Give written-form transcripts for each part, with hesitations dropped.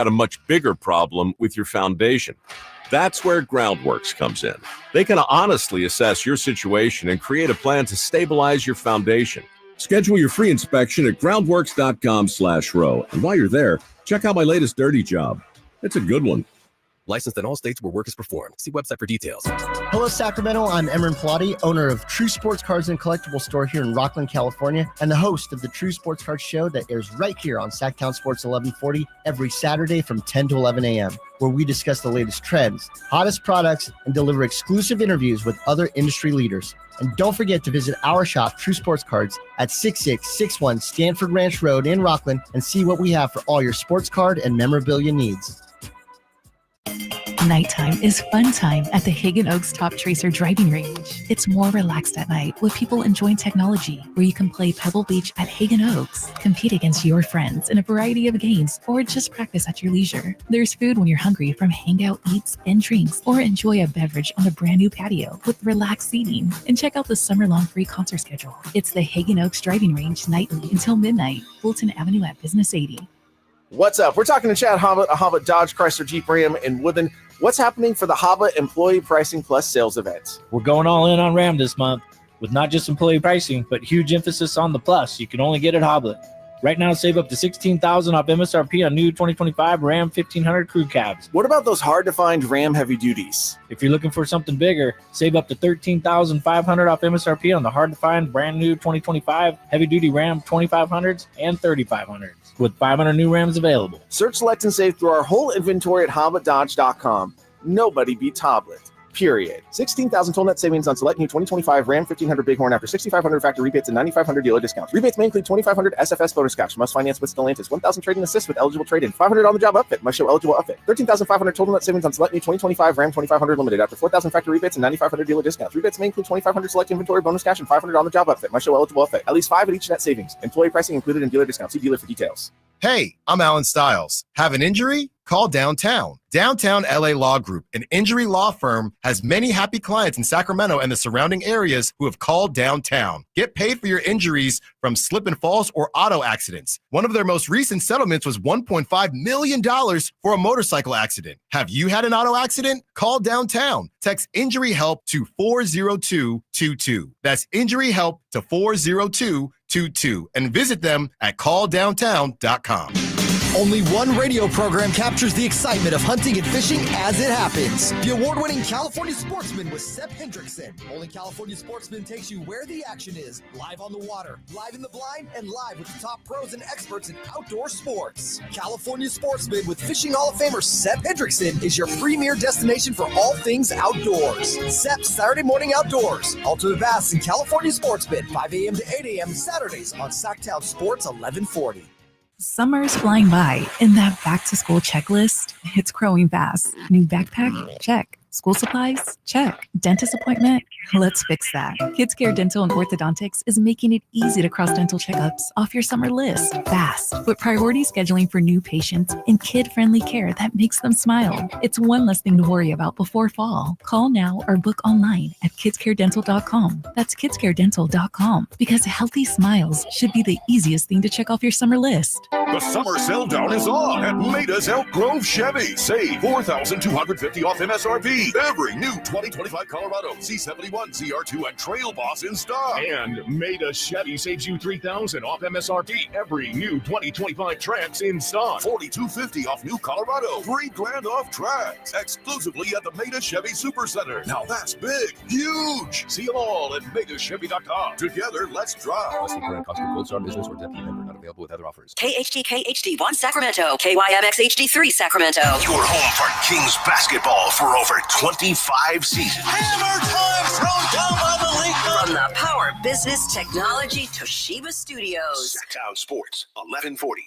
got a much bigger problem with your foundation. That's where Groundworks comes in. They can honestly assess your situation and create a plan to stabilize your foundation. Schedule your free inspection at groundworks.com/row. And while you're there, check out my latest dirty job. It's a good one. Licensed in all states where work is performed. See website for details. Hello, Sacramento. I'm Emran Pilati, owner of True Sports Cards and Collectible Store here in Rockland, California, and the host of the True Sports Cards Show that airs right here on Sacktown Sports 1140 every Saturday from 10 to 11 a.m., where we discuss the latest trends, hottest products, and deliver exclusive interviews with other industry leaders. And don't forget to visit our shop, True Sports Cards, at 6661 Stanford Ranch Road in Rockland and see what we have for all your sports card and memorabilia needs. Nighttime is fun time at the Hagen Oaks Top Tracer driving range. It's more relaxed at night with people enjoying technology, where you can play Pebble Beach at Hagen Oaks, compete against your friends in a variety of games, or just practice at your leisure. There's food when you're hungry from hangout eats and drinks, or enjoy a beverage on the brand new patio with relaxed seating. And check out the summer-long free concert schedule. It's the Hagen Oaks driving range nightly until midnight, Fulton Avenue at Business 80. What's up? We're talking to Chad Hobbit, a Hobbit Dodge Chrysler Jeep Ram in Woodland. What's happening for the Hobbit Employee Pricing Plus sales event? We're going all in on Ram this month with not just employee pricing, but huge emphasis on the plus. You can only get at Hobbit. Right now, save up to $16,000 off MSRP on new 2025 Ram 1500 crew cabs. What about those hard-to-find Ram heavy duties? If you're looking for something bigger, save up to $13,500 off MSRP on the hard-to-find brand new 2025 heavy-duty Ram 2500s and 3500s, with 500 new Rams available. Search, select, and save through our whole inventory at hobbitdodge.com. Nobody beats Hobbit. Period. 16,000 total net savings on select new 2025 Ram 1500 Bighorn after 6,500 factory rebates and 9,500 dealer discounts. Rebates may include 2,500 SFS photo scotch. Must finance with Stellantis. 1,000 trade-in assist with eligible trade-in. 500 on-the-job upfit. Must show eligible upfit. 13,500 total net savings on select new 2025 Ram 2500 Limited after 4,000 factory rebates and 9,500 dealer discounts. Rebates may include 2,500 select inventory bonus cash and 500 on-the-job upfit. Must show eligible upfit. At least 5 at each net savings. Employee pricing included in dealer discounts. See dealer for details. Hey, I'm Alan Stiles. Have an injury? Call Downtown. Downtown LA Law Group, an injury law firm, has many happy clients in Sacramento and the surrounding areas who have called Downtown. Get paid for your injuries from slip and falls or auto accidents. One of their most recent settlements was $1.5 million for a motorcycle accident. Have you had an auto accident? Call Downtown. Text injury help to 40222. That's injury help to 40222 and visit them at calldowntown.com. Only one radio program captures the excitement of hunting and fishing as it happens. The award-winning California Sportsman with Seth Hendrickson. Only California Sportsman takes you where the action is. Live on the water, live in the blind, and live with the top pros and experts in outdoor sports. California Sportsman with Fishing Hall of Famer Seth Hendrickson is your premier destination for all things outdoors. Seth's Saturday Morning Outdoors. Ultimate Bass and California Sportsman, 5 a.m. to 8 a.m. Saturdays on Sacktown Sports 1140. Summer's flying by, and that back-to-school checklist, it's growing fast. New backpack? Check. School supplies? Check. Dentist appointment? Let's fix that. Kids Care Dental and Orthodontics is making it easy to cross dental checkups off your summer list fast, with priority scheduling for new patients and kid-friendly care that makes them smile. It's one less thing to worry about before fall. Call now or book online at kidscaredental.com. That's kidscaredental.com, because healthy smiles should be the easiest thing to check off your summer list. The summer sell down is on at Maida's Elk Grove Chevy. Save $4,250 off MSRP. Every new 2025 Colorado, C71, CR2, and Trail Boss in stock. And Maida Chevy saves you $3,000 off MSRP. Every new 2025 Trax in stock. $4,250 off new Colorado. $3,000 off Trax. Exclusively at the Maida Chevy Supercenter. Now that's big, huge. See them all at MaidaChevy.com. Together, let's drive. Current cost of Gold Star Business or Deputy member not available with other offers. KHD1 Sacramento. KYMX HD3 Sacramento. Your home for Kings basketball for over 25 seasons. Hammer time thrown down by the league. From the Power Business Technology Toshiba Studios. Sacktown Sports 1140.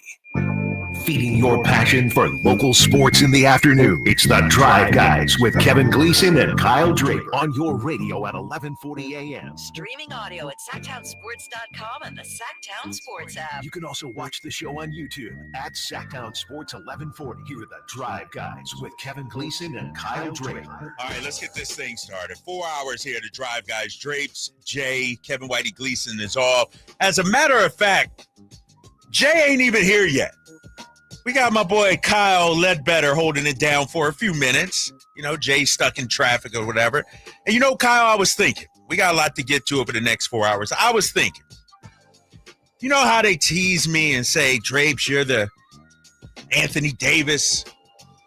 Feeding your passion for local sports in the afternoon. It's the Drive Guys with Kevin Gleason and Kyle Draper on your radio at 1140 a.m. Streaming audio at SacktownSports.com and the Sacktown Sports app. You can also watch the show on YouTube at Sacktown Sports 1140. Here are the Drive Guys with Kevin Gleason and Kyle Draper. All right, let's get this thing started. 4 hours here to Drive Guys. Drapes, Jay, Kevin Whitey Gleason is off. As a matter of fact, Jay ain't even here yet. We got my boy Kyle Ledbetter holding it down for a few minutes. You know, Jay stuck in traffic or whatever. And you know, Kyle, I was thinking, we got a lot to get to over the next 4 hours. I was thinking, you know how they tease me and say, Drapes, you're the Anthony Davis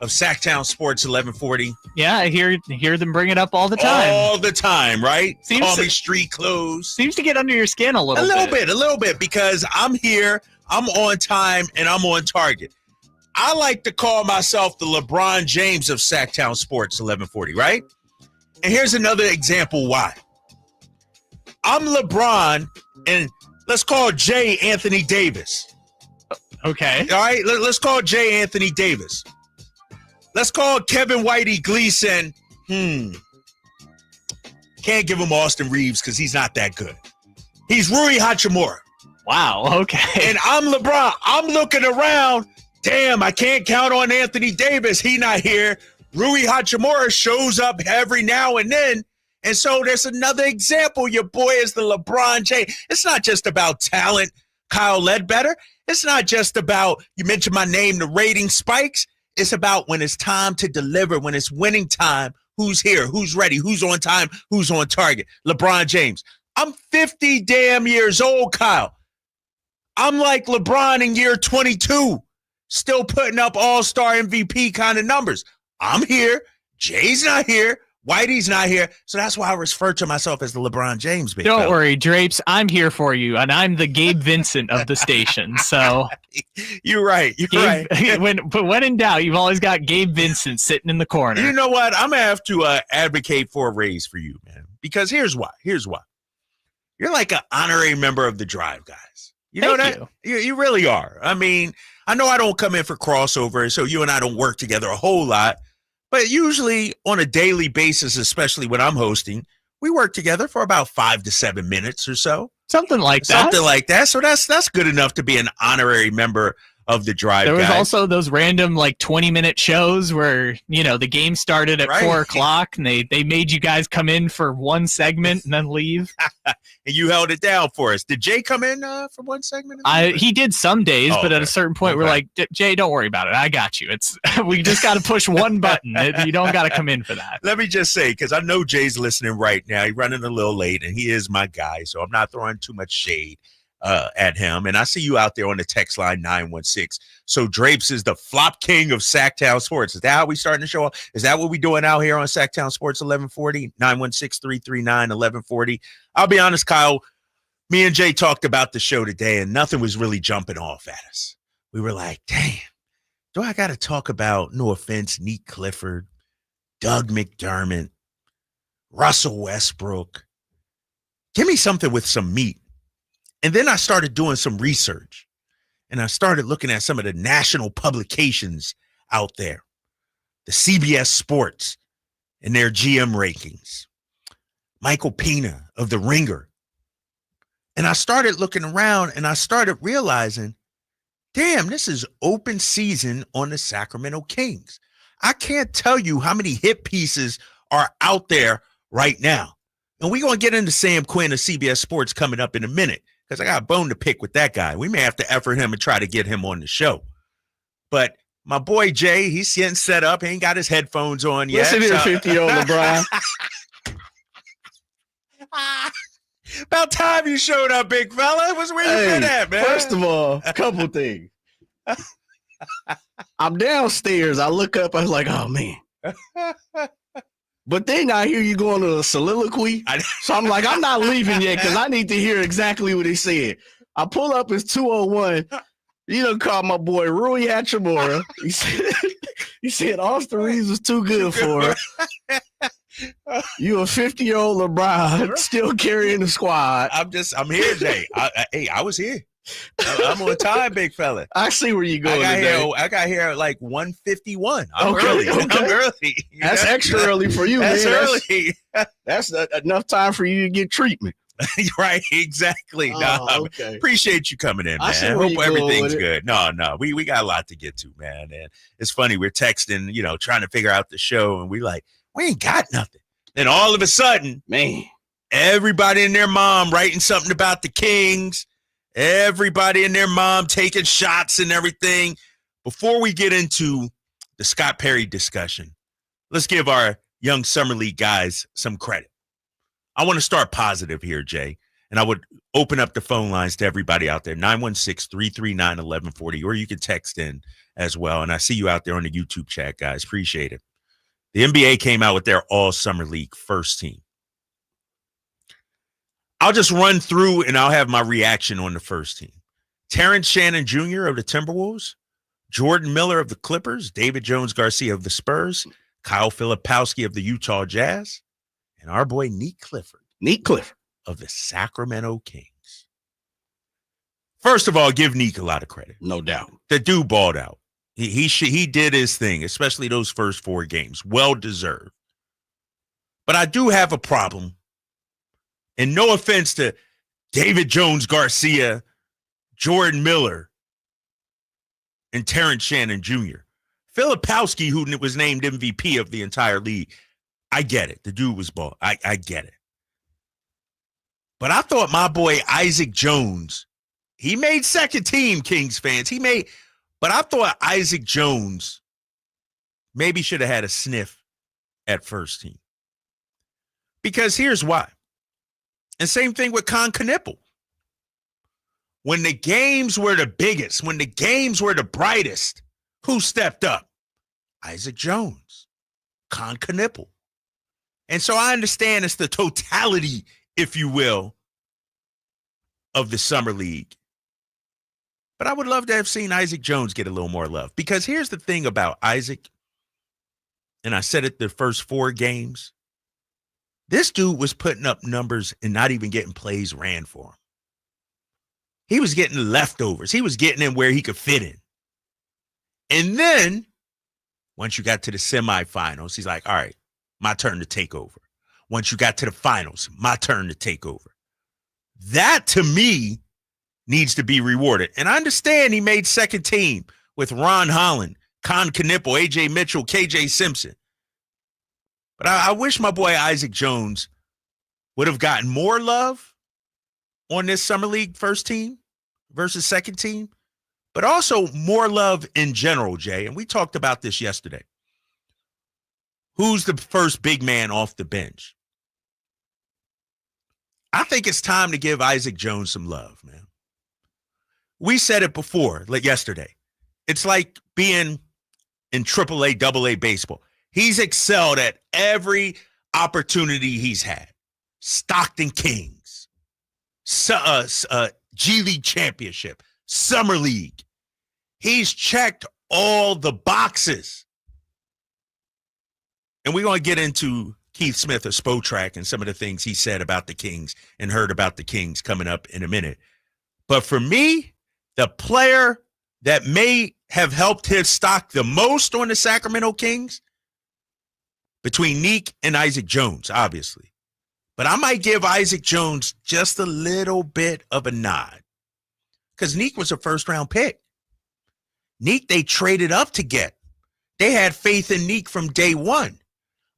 of Sacktown Sports 1140? Yeah, I hear them bring it up all the time. All the time, right? Seems Call to- me street clothes. Seems to get under your skin a little bit. A little bit, because I'm here, I'm on time, and I'm on target. I like to call myself the LeBron James of Sacktown Sports 1140, right? And here's another example why. I'm LeBron, and let's call Jay Anthony Davis. Okay. All right, let's call Jay Anthony Davis. Let's call Kevin Whitey Gleason. Can't give him Austin Reeves because he's not that good. He's Rui Hachimura. Wow, okay. And I'm LeBron. I'm looking around. Damn, I can't count on Anthony Davis. He not here. Rui Hachimura shows up every now and then. And so there's another example. Your boy is the LeBron James. It's not just about talent, Kyle Ledbetter. It's not just about, you mentioned my name, the rating spikes. It's about when it's time to deliver, when it's winning time, who's here, who's ready, who's on time, who's on target. LeBron James. I'm 50 damn years old, Kyle. I'm like LeBron in year 22, still putting up all-star MVP kind of numbers. I'm here. Jay's not here. Whitey's not here. So that's why I refer to myself as the LeBron James. Don't worry, Drapes. I'm here for you, and I'm the Gabe Vincent of the station. So you're right. You're right. But when in doubt, you've always got Gabe Vincent sitting in the corner. You know what? I'm going to have to advocate for a raise for you, man. Because here's why. You're like an honorary member of the Drive guys. You know Thank that? You really are. I mean, I know I don't come in for crossover, so you and I don't work together a whole lot. But usually on a daily basis, especially when I'm hosting, we work together for about 5 to 7 minutes or so. Something like that. So that's good enough to be an honorary member of the Drive. There was guys. also those random 20-minute shows where, the game started at 4 o'clock and they made you guys come in for one segment and then leave. And you held it down for us. Did Jay come in for one segment? He did some days, but at a certain point, we're like, Jay, don't worry about it. I got you. We just got to push one button. You don't got to come in for that. Let me just say, because I know Jay's listening right now. He's running a little late, and he is my guy, so I'm not throwing too much shade at him. And I see you out there on the text line 916. So Drapes is the flop king of Sacktown Sports. Is that how we starting the show? Is that what we doing out here on Sacktown Sports 1140? 916-339-1140. I'll be honest, Kyle, me and Jay talked about the show today, and nothing was really jumping off at us. We were like, damn, do I got to talk about, no offense, Neat Clifford, Doug McDermott, Russell Westbrook? Give me something with some meat. And then I started doing some research, and I started looking at some of the national publications out there, the CBS Sports and their GM rankings, Michael Pina of The Ringer. And I started looking around, and I started realizing, damn, this is open season on the Sacramento Kings. I can't tell you how many hit pieces are out there right now. And we're going to get into Sam Quinn of CBS Sports coming up in a minute, because I got a bone to pick with that guy. We may have to effort him and try to get him on the show. But my boy Jay, he's getting set up. He ain't got his headphones on yet. Listen here, 50-year-old LeBron. About time you showed up, big fella. Where you been at, man? First of all, a couple things. I'm downstairs. I look up. I was like, oh, man. But then I hear you going to a soliloquy. So I'm like, I'm not leaving yet because I need to hear exactly what he said. I pull up, it's 2:01. You done called my boy Rui Hachimura. He said Austin Reeves was too good for her. You a 50-year-old LeBron still carrying the squad. I'm here, Jay. I was here. I'm on time, big fella. I see where you going today. I got here at like 1:51. I'm Okay, early. okay. I'm early. That's extra early for you, That's man. early. That's enough time for you to get treatment. Right, exactly. Okay. Appreciate you coming in, man. I see I where hope you going everything's with it. good. No, we got a lot to get to, man. And it's funny, we're texting, trying to figure out the show, and we ain't got nothing. Then all of a sudden, man, everybody and their mom writing something about the Kings. Everybody and their mom taking shots and everything. before we get into the Scott Perry discussion, let's give our young Summer League guys some credit. I want to start positive here, Jay, and I would open up the phone lines to everybody out there, 916-339-1140, or you can text in as well. And I see you out there on the YouTube chat, guys. Appreciate it. The NBA came out with their all-summer league first team. I'll just run through and I'll have my reaction on the first team. Terrence Shannon Jr. of the Timberwolves, Jordan Miller of the Clippers, David Jones-Garcia of the Spurs, Kyle Filipowski of the Utah Jazz, and our boy Neek Clifford of the Sacramento Kings. First of all, give Neek a lot of credit. No doubt. The dude balled out. He did his thing, especially those first 4 games. Well deserved. But I do have a problem. And no offense to David Jones-Garcia, Jordan Miller, and Terrence Shannon Jr. Filipowski, who was named MVP of the entire league, I get it. The dude was ball. I get it. But I thought my boy Isaac Jones, he made second team, Kings fans. But I thought Isaac Jones maybe should have had a sniff at first team. Because here's why. And same thing with Con Knipple. When the games were the biggest, when the games were the brightest, who stepped up? Isaac Jones, Con Knipple. And so I understand it's the totality, if you will, of the Summer League. But I would love to have seen Isaac Jones get a little more love. Because here's the thing about Isaac, and I said it the first 4 games, this dude was putting up numbers and not even getting plays ran for him. He was getting leftovers. He was getting in where he could fit in. And then, once you got to the semifinals, he's like, all right, my turn to take over. Once you got to the finals, my turn to take over. That, to me, needs to be rewarded. And I understand he made second team with Ron Holland, Con Knipple, A.J. Mitchell, K.J. Simpson. But I wish my boy Isaac Jones would have gotten more love on this Summer League first team versus second team, but also more love in general, Jay. And we talked about this yesterday. Who's the first big man off the bench? I think it's time to give Isaac Jones some love, man. We said it before, like yesterday. It's like being in AAA, AA baseball. He's excelled at every opportunity he's had. Stockton Kings, G League Championship, Summer League. He's checked all the boxes. And we're going to get into Keith Smith of Spotrac and some of the things he said about the Kings and heard about the Kings coming up in a minute. But for me, the player that may have helped his stock the most on the Sacramento Kings, between Neek and Isaac Jones, obviously. But I might give Isaac Jones just a little bit of a nod. Because Neek was a first-round pick. Neek, they traded up to get. They had faith in Neek from day one.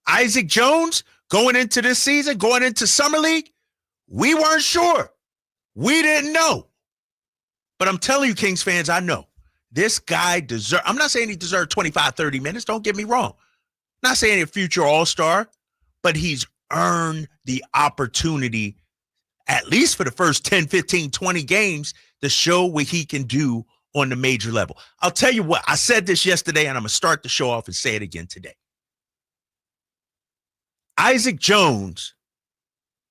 Isaac Jones, going into this season, going into Summer League, we weren't sure. We didn't know. But I'm telling you, Kings fans, I know. This guy deserves, I'm not saying he deserved 25, 30 minutes. Don't get me wrong. Not saying a future all-star, but he's earned the opportunity, at least for the first 10, 15, 20 games, to show what he can do on the major level. I'll tell you what, I said this yesterday, and I'm going to start the show off and say it again today. Isaac Jones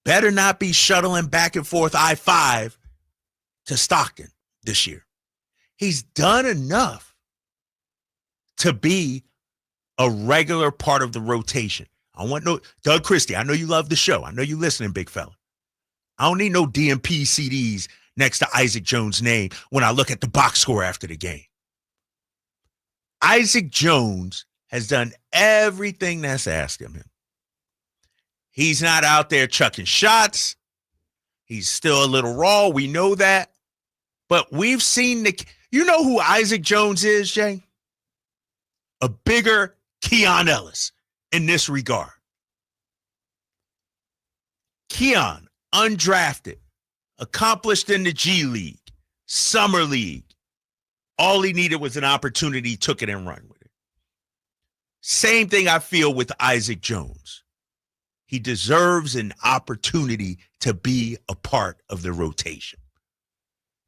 better not be shuttling back and forth I-5 to Stockton this year. He's done enough to be a regular part of the rotation. I want no Doug Christie. I know you love the show. I know you listening, big fella. I don't need no DMP CDs next to Isaac Jones' name when I look at the box score after the game. Isaac Jones has done everything that's asked of him. He's not out there chucking shots. He's still a little raw. We know that. But we've seen you know who Isaac Jones is, Jay? A bigger Keon Ellis in this regard. Keon, undrafted, accomplished in the G League, Summer League, All he needed was an opportunity, took it and run with it. Same thing I feel with Isaac Jones. He deserves an opportunity to be a part of the rotation.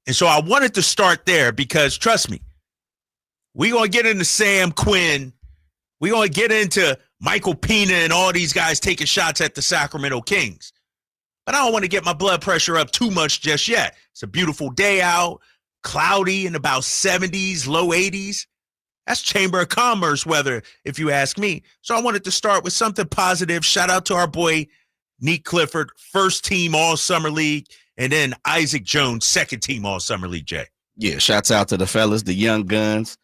And so I wanted to start there because, trust me, we're going to get into Sam Quinn. We're going to get into Michael Pina and all these guys taking shots at the Sacramento Kings. But I don't want to get my blood pressure up too much just yet. It's a beautiful day out, cloudy in about 70s, low 80s. That's Chamber of Commerce weather, if you ask me. So I wanted to start with something positive. Shout out to our boy, Neek Clifford, first team All-Summer League, and then Isaac Jones, second team All-Summer League, Jay. Yeah, shouts out to the fellas, the young guns,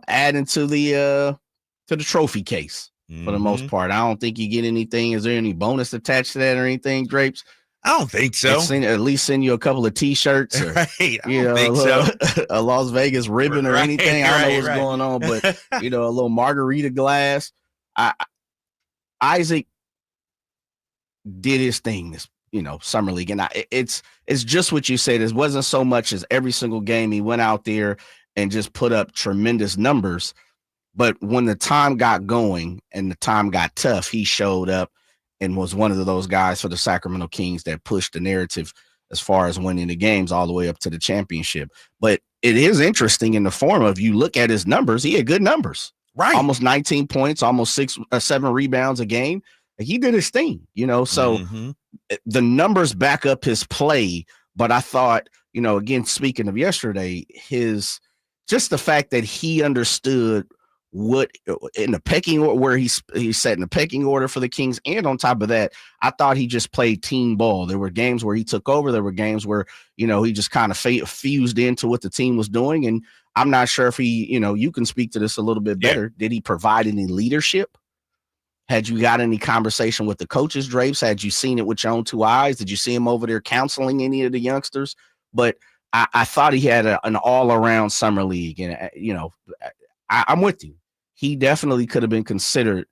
adding to the trophy case for the most part. I don't think you get anything. Is there any bonus attached to that or anything, Drapes? I don't think so. At least send you a couple of T-shirts or right. I don't think so. A Las Vegas ribbon or anything. I don't know what's going on, but a little margarita glass. Isaac did his thing this summer league, and it's just what you said. It wasn't so much as every single game he went out there and just put up tremendous numbers, but when the time got going and the time got tough, he showed up and was one of those guys for the Sacramento Kings that pushed the narrative as far as winning the games all the way up to the championship. But it is interesting in the form of, you look at his numbers, he had good numbers, right? Almost 19 points, almost 7 rebounds a game. He did his thing, so the numbers back up his play. But I thought, again, speaking of yesterday, just the fact that he understood what in the pecking order, where he's set in the pecking order for the Kings. And on top of that, I thought he just played team ball. There were games where he took over. There were games where, he just kind of fused into what the team was doing. And I'm not sure if he, you can speak to this a little bit better. Yeah. Did he provide any leadership? Had you got any conversation with the coaches, Drapes? Had you seen it with your own 2 eyes? Did you see him over there counseling any of the youngsters? But I thought he had an all-around summer league. And, I'm with you. He definitely could have been considered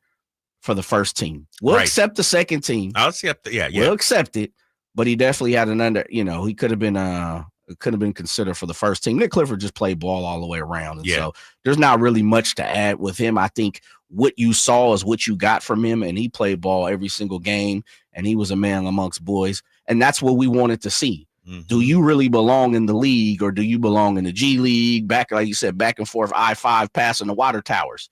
for the first team. We'll accept the second team. I'll accept it. We'll accept it. But he definitely had he could have been considered for the first team. Nick Clifford just played ball all the way around. And so there's not really much to add with him. I think what you saw is what you got from him, and he played ball every single game, and he was a man amongst boys. And that's what we wanted to see. Mm-hmm. Do you really belong in the league, or do you belong in the G League? Like you said, back and forth, I-5 passing the water towers,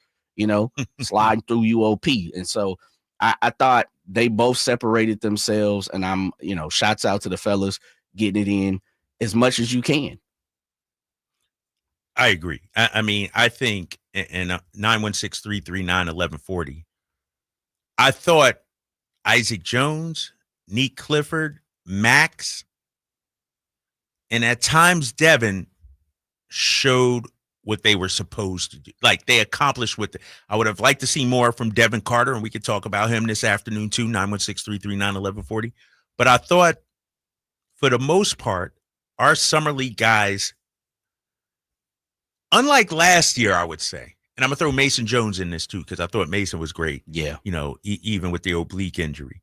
sliding through UOP. And so I thought they both separated themselves, and I'm, shouts out to the fellas getting it in as much as you can. I agree. I mean, I think in 916-339-1140, I thought Isaac Jones, Neek Clifford, Max, and at times Devin showed what they were supposed to do. Like, they accomplished what I would have liked to see more from Devin Carter, and we could talk about him this afternoon too, 916-339-1140. But I thought, for the most part, our summer league guys, unlike last year, I would say, and I'm going to throw Mason Jones in this too, because I thought Mason was great. Yeah. Even with the oblique injury.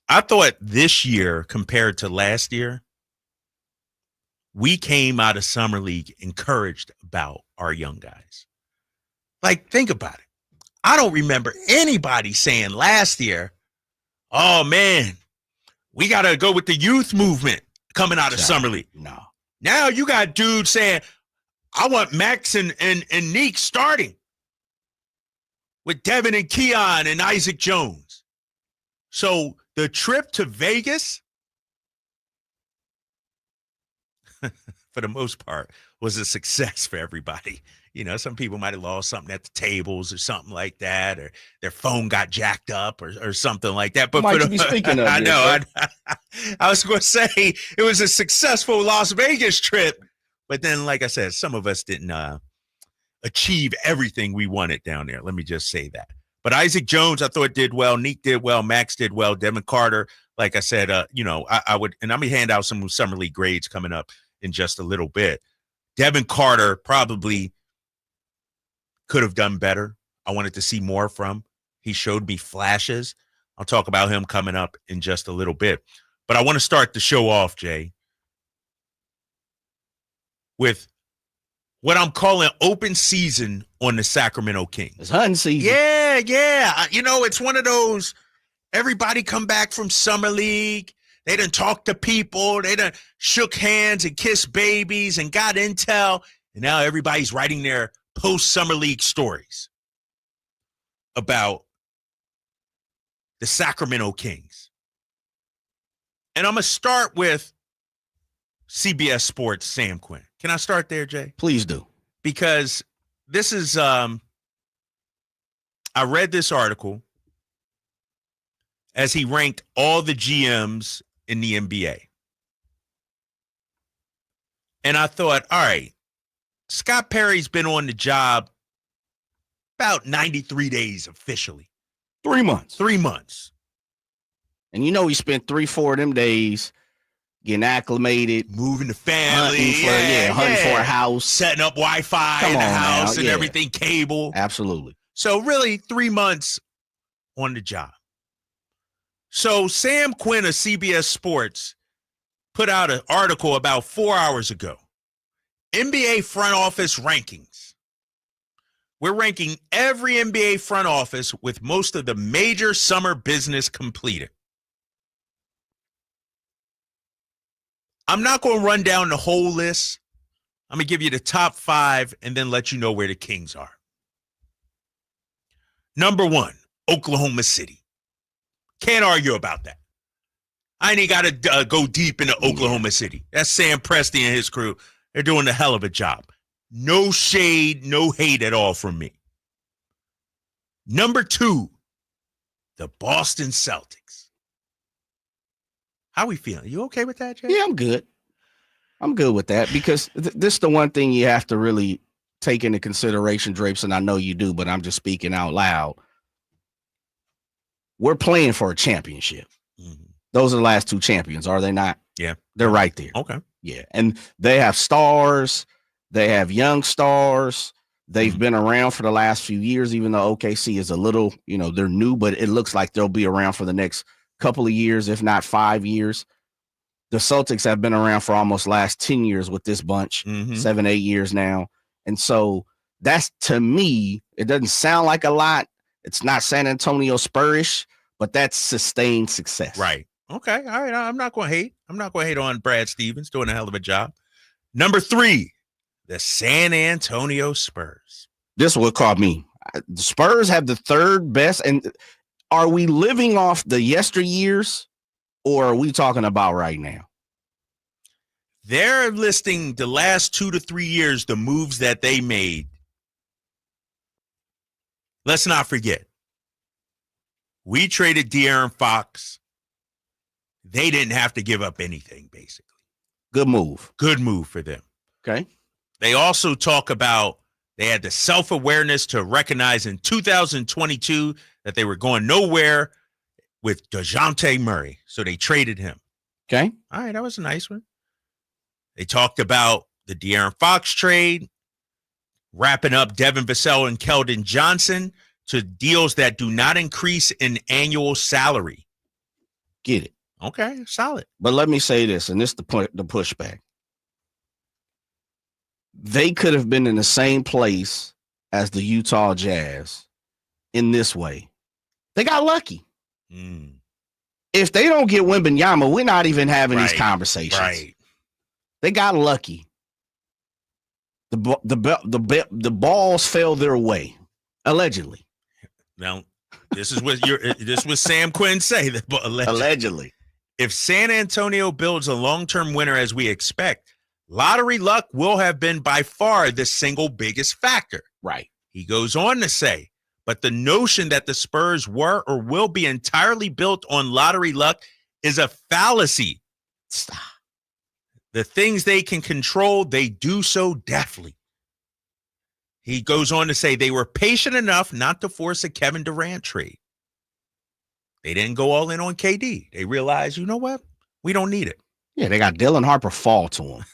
I thought this year compared to last year, we came out of summer league encouraged about our young guys. Like, think about it. I don't remember anybody saying last year, oh man, we got to go with the youth movement coming out of summer league. No. Now you got dudes saying, I want Max and Neek starting with Devin and Keon and Isaac Jones. So the trip to Vegas, for the most part, was a success for everybody. Some people might have lost something at the tables or something like that, or their phone got jacked up or something like that. But might you be speaking of I know. I was going to say it was a successful Las Vegas trip. But then, like I said, some of us didn't achieve everything we wanted down there. Let me just say that. But Isaac Jones, I thought, did well. Neek did well. Max did well. Devin Carter, like I said, I would, and I'm going to hand out some summer league grades coming up in just a little bit. Devin Carter probably could have done better. I wanted to see more from. He showed me flashes. I'll talk about him coming up in just a little bit. But I want to start the show off, Jay, with what I'm calling open season on the Sacramento Kings. It's hunting season. Yeah. You know, it's one of those, everybody come back from summer league. They done talked to people. They done shook hands and kissed babies and got intel. And now everybody's writing their post-summer league stories about the Sacramento Kings. And I'm going to start with CBS Sports' Sam Quinn. Can I start there, Jay? Please do. Because this is, I read this article as he ranked all the GMs in the NBA. And I thought, all right, Scott Perry's been on the job about 93 days officially. 3 months. 3 months. And you know he spent 3-4 of them days getting acclimated, moving the family, hunting for a house, setting up Wi-Fi in the house and everything, cable. Absolutely. So really 3 months on the job. So Sam Quinn of CBS Sports put out an article about 4 hours ago. NBA front office rankings. We're ranking every NBA front office with most of the major summer business completed. I'm not going to run down the whole list. I'm going to give you the top 5 and then let you know where the Kings are. Number 1, Oklahoma City. Can't argue about that. I ain't got to go deep into Oklahoma City. That's Sam Presti and his crew. They're doing a hell of a job. No shade, no hate at all from me. Number 2, the Boston Celtics. How we feeling? You okay with that, Jay? Yeah, I'm good. I'm good with that because this is the one thing you have to really take into consideration, Drapes, and I know you do, but I'm just speaking out loud. We're playing for a championship. Mm-hmm. Those are the last 2 champions, are they not? Yeah. They're right there. Okay. Yeah. And they have stars. They have young stars. They've been around for the last few years, even though OKC is a little, they're new, but it looks like they'll be around for the next couple of years, if not 5 years. The Celtics have been around for almost last 10 years with this bunch, 7, 8 years now. And so that's, to me, it doesn't sound like a lot. It's not San Antonio Spurs-ish, but that's sustained success. Right. Okay. All right. I'm not going to hate. I'm not going to hate on Brad Stevens doing a hell of a job. Number 3, the San Antonio Spurs. This is what caught me. The Spurs have the 3rd best. And are we living off the yesteryears or are we talking about right now? They're listing the last 2 to 3 years, the moves that they made. Let's not forget. We traded De'Aaron Fox. They didn't have to give up anything, basically. Good move. Good move for them. Okay. They also talk about they had the self-awareness to recognize in 2022 that they were going nowhere with DeJounte Murray. So they traded him. Okay. All right, that was a nice one. They talked about the De'Aaron Fox trade, wrapping up Devin Vassell and Keldon Johnson to deals that do not increase in annual salary. Get it. Okay, solid. But let me say this, and this is the pushback. They could have been in the same place as the Utah Jazz in this way. They got lucky. If they don't get Wembanyama, we're not even having these conversations. Right. They got lucky. The balls fell their way, allegedly. Now, this is what Sam Quinn say. Allegedly. If San Antonio builds a long-term winner as we expect, lottery luck will have been by far the single biggest factor. Right. He goes on to say, but the notion that the Spurs were or will be entirely built on lottery luck is a fallacy. Stop. The things they can control, they do so deftly. He goes on to say they were patient enough not to force a Kevin Durant trade. They didn't go all in on KD. They realized, you know what? We don't need it. Yeah, they got Dylan Harper fall to him.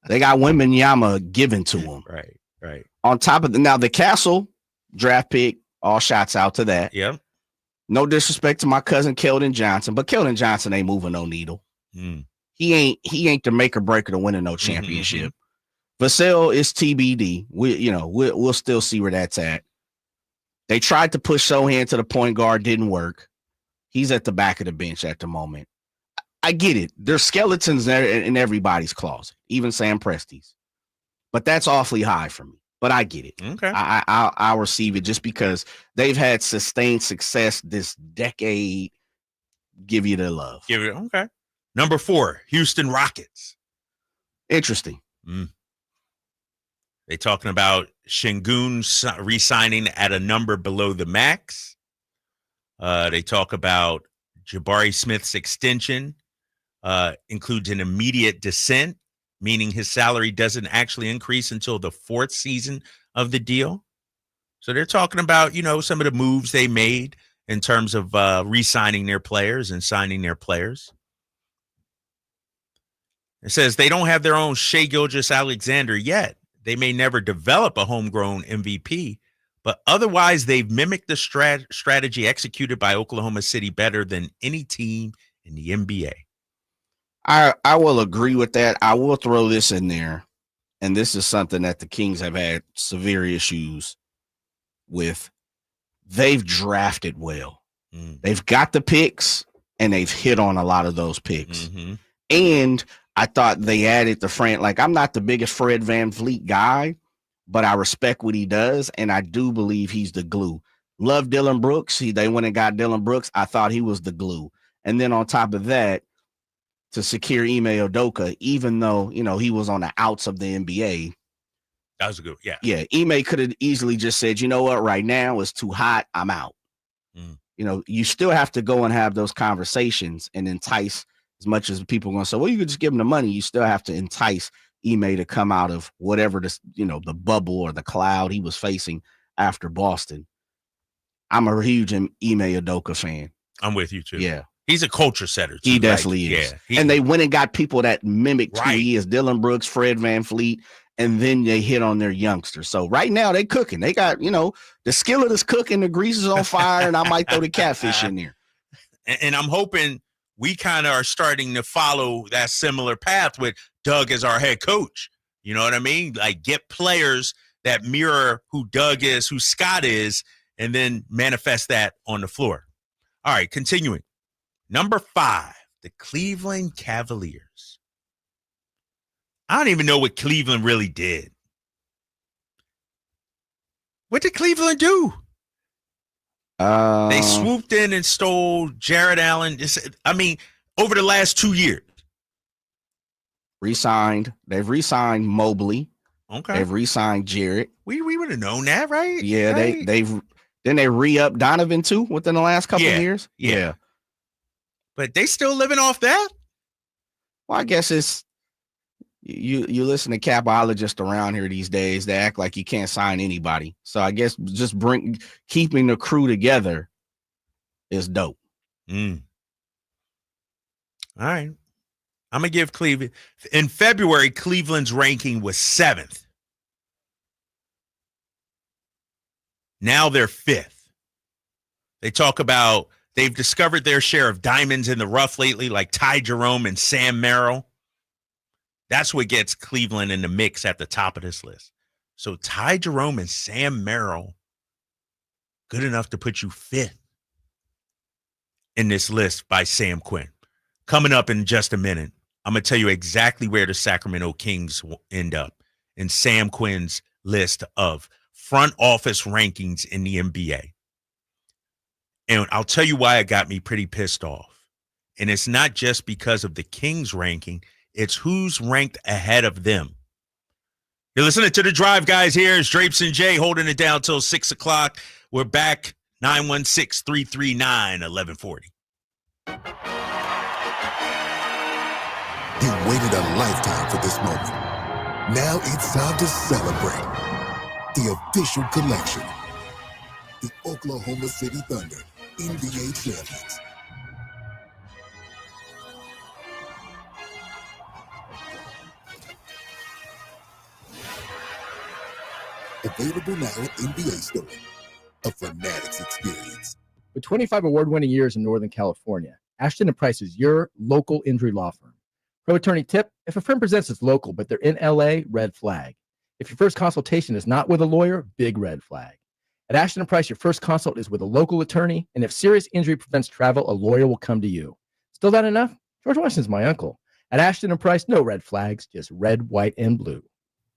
They got Wembanyama given to him. Right. On top of now, the Castle draft pick, all shots out to that. Yep. No disrespect to my cousin Keldon Johnson, but Keldon Johnson ain't moving no needle. He ain't the make or breaker to winning no championship. Vassell is TBD. We'll still see where that's at. They tried to push Sohan to the point guard, didn't work. He's at the back of the bench at the moment. I get it. There's skeletons in everybody's closet, even Sam Presti's. But that's awfully high for me. But I get it. Okay. I'll receive it just because they've had sustained success this decade. Give you the love. Okay. Number 4, Houston Rockets. Interesting. They talking about Şengün re-signing at a number below the max. They talk about Jabari Smith's extension includes an immediate descent, meaning his salary doesn't actually increase until the 4th season of the deal. So they're talking about, some of the moves they made in terms of re-signing their players and signing their players. It says they don't have their own Shai Gilgeous-Alexander yet. They may never develop a homegrown MVP, but otherwise they've mimicked the strategy executed by Oklahoma City better than any team in the NBA. I will agree with that. I will throw this in there, and this is something that the Kings have had severe issues with. They've drafted well. They've got the picks, and they've hit on a lot of those picks. And I thought they added the friend. Like, I'm not the biggest Fred VanVleet guy, but I respect what he does, and I do believe he's the glue. Love Dylan Brooks. They went and got Dylan Brooks. I thought he was the glue. And then on top of that, to secure Ime Udoka, even though, he was on the outs of the NBA. That was a good, yeah. Yeah, Ime could have easily just said, you know what, right now it's too hot, I'm out. You still have to go and have those conversations and entice, as much as people are going to say, well, you could just give them the money. You still have to entice Ime to come out of whatever the bubble or the cloud he was facing after Boston. I'm a huge Ime Udoka fan. I'm with you too. Yeah. He's a culture setter too. He definitely is. Yeah, and they went and got people that mimicked who he is, Dylan Brooks, Fred VanVleet, and then they hit on their youngsters. So right now they cooking. They got, the skillet is cooking, the grease is on fire, and I might throw the catfish in there. And I'm hoping we kind of are starting to follow that similar path with Doug as our head coach. You know what I mean? Like, get players that mirror who Doug is, who Scott is, and then manifest that on the floor. All right, continuing. Number 5, the Cleveland Cavaliers. I don't even know what Cleveland really did. What did Cleveland do? They swooped in and stole Jared Allen. Over the last 2 years. They've re-signed Mobley. Okay. They've re-signed Jarrett. We would have known that, right? Yeah, right? They re-upped Donovan too within the last couple of years. Yeah. But they still living off that? Well, I guess it's you listen to capologists around here these days, they act like you can't sign anybody. So I guess just keeping the crew together is dope. All right. I'm going to give Cleveland. In February, Cleveland's ranking was 7th. Now they're 5th. They talk about they've discovered their share of diamonds in the rough lately, like Ty Jerome and Sam Merrill. That's what gets Cleveland in the mix at the top of this list. So Ty Jerome and Sam Merrill, good enough to put you 5th in this list by Sam Quinn. Coming up in just a minute, I'm going to tell you exactly where the Sacramento Kings will end up in Sam Quinn's list of front office rankings in the NBA. And I'll tell you why it got me pretty pissed off. And it's not just because of the Kings ranking. It's who's ranked ahead of them. You're listening to The Drive, guys. Here's Drapes and Jay holding it down till 6 o'clock. We're back, 916-339-1140. You waited a lifetime for this moment. Now it's time to celebrate. The official collection. The Oklahoma City Thunder NBA champions. Available now at NBA Store. A Fanatics experience. With 25 award-winning years in Northern California, Ashton & Price is your local injury law firm. Pro attorney tip: if a firm presents as local but they're in LA, red flag. If your first consultation is not with a lawyer, big red flag. At Ashton & Price, your first consult is with a local attorney, and if serious injury prevents travel, a lawyer will come to you. Still not enough? George Washington's my uncle. At Ashton & Price, no red flags, just red, white, and blue.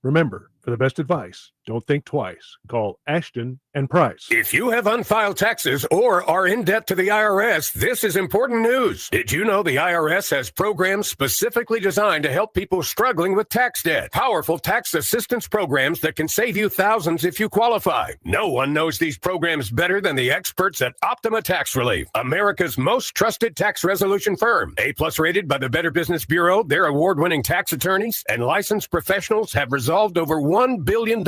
Remember, for the best advice, don't think twice. Call Ashton and Price. If you have unfiled taxes or are in debt to the IRS, this is important news. Did you know the IRS has programs specifically designed to help people struggling with tax debt? Powerful tax assistance programs that can save you thousands if you qualify. No one knows these programs better than the experts at Optima Tax Relief, America's most trusted tax resolution firm. A+ rated by the Better Business Bureau, their award-winning tax attorneys and licensed professionals have resolved over $1 billion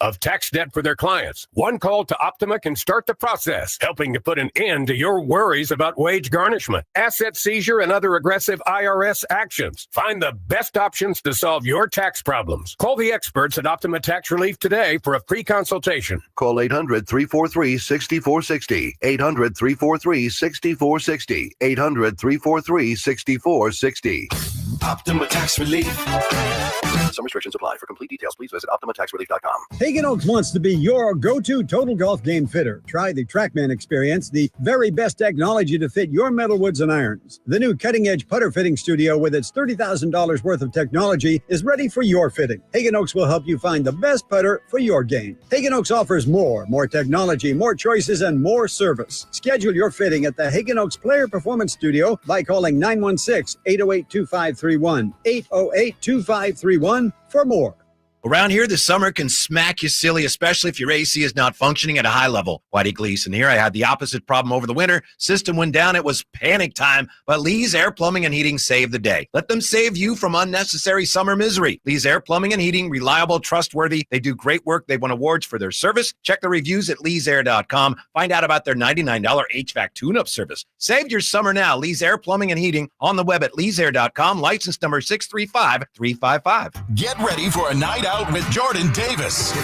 of tax debt for their clients. One call to Optima can start the process, helping to put an end to your worries about wage garnishment, asset seizure, and other aggressive IRS actions. Find the best options to solve your tax problems. Call the experts at Optima Tax Relief today for a free consultation. Call 800-343-6460. 800-343-6460. 800-343-6460. Optima Tax Relief. Some restrictions apply. For complete details, please visit OptimaTaxRelief.com. Hagen Oaks wants to be your go-to total golf game fitter. Try the TrackMan experience, the very best technology to fit your metalwoods and irons. The new cutting-edge putter fitting studio with its $30,000 worth of technology is ready for your fitting. Hagen Oaks will help you find the best putter for your game. Hagen Oaks offers more technology, more choices, and more service. Schedule your fitting at the Hagen Oaks Player Performance Studio by calling 916-808-2531. 808-2531 for more. Around here, the summer can smack you silly, especially if your AC is not functioning at a high level. Whitey Gleason here. I had the opposite problem over the winter. System went down. It was panic time, but Lee's Air Plumbing and Heating saved the day. Let them save you from unnecessary summer misery. Lee's Air Plumbing and Heating, reliable, trustworthy. They do great work. They won awards for their service. Check the reviews at leesair.com. Find out about their $99 HVAC tune-up service. Save your summer now. Lee's Air Plumbing and Heating on the web at leesair.com. License number 635355. Get ready for a night out with Jordan Davis.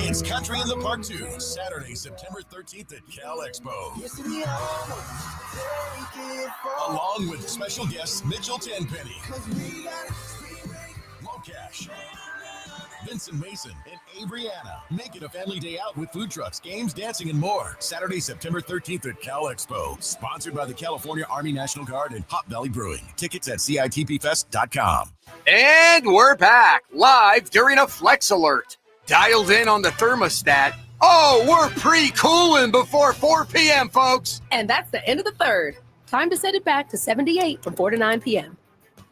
It's Country in the Park 2, Saturday, September 13th at Cal Expo. Along with special guests Mitchell Tenpenny, Locash, Vincent Mason, and Avery-Anna. Make it a family day out with food trucks, games, dancing, and more. Saturday, September 13th at Cal Expo. Sponsored by the California Army National Guard and Hot Valley Brewing. Tickets at CITPFest.com. And we're back, live during a Flex Alert. Dialed in on the thermostat. Oh, we're pre-cooling before 4 p.m., folks. And that's the end of the third. Time to set it back to 78 from 4 to 9 p.m.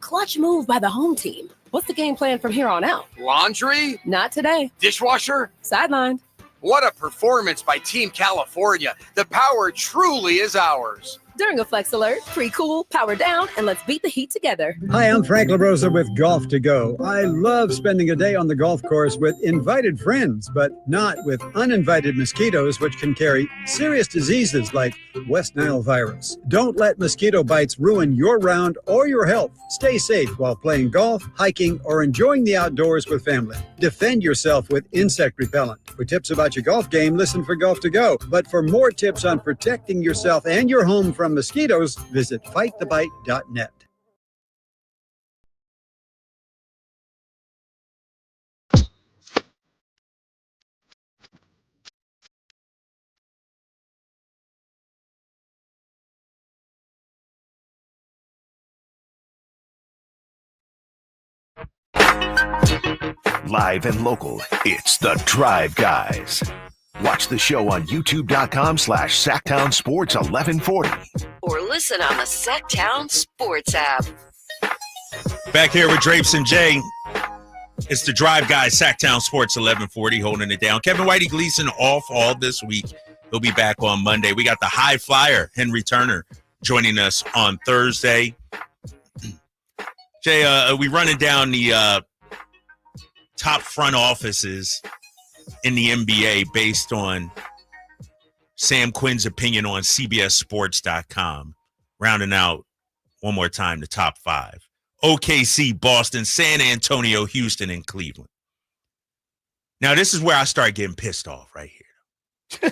Clutch move by the home team. What's the game plan from here on out? Laundry? Not today. Dishwasher? Sidelined. What a performance by Team California. The power truly is ours. During a Flex Alert, pre-cool, power down, and let's beat the heat together. Hi, I'm Frank LaRosa with Golf to Go. I love spending a day on the golf course with invited friends, but not with uninvited mosquitoes, which can carry serious diseases like West Nile virus. Don't let mosquito bites ruin your round or your health. Stay safe while playing golf, hiking, or enjoying the outdoors with family. Defend yourself with insect repellent. For tips about your golf game, listen for Golf to Go. But for more tips on protecting yourself and your home from mosquitoes, visit fightthebite.net. Live and local, it's the Drive Guys. Watch the show on youtube.com/Sacktown Sports 1140. Or listen on the Sacktown Sports app. Back here with Drapes and Jay. It's the Drive Guy, Sacktown Sports 1140, holding it down. Kevin Whitey Gleason off all this week. He'll be back on Monday. We got the high flyer, Henry Turner, joining us on Thursday. Jay, we running down the top front offices in the NBA based on Sam Quinn's opinion on CBSSports.com. Rounding out one more time the top five. OKC, Boston, San Antonio, Houston, and Cleveland. Now, this is where I start getting pissed off right here.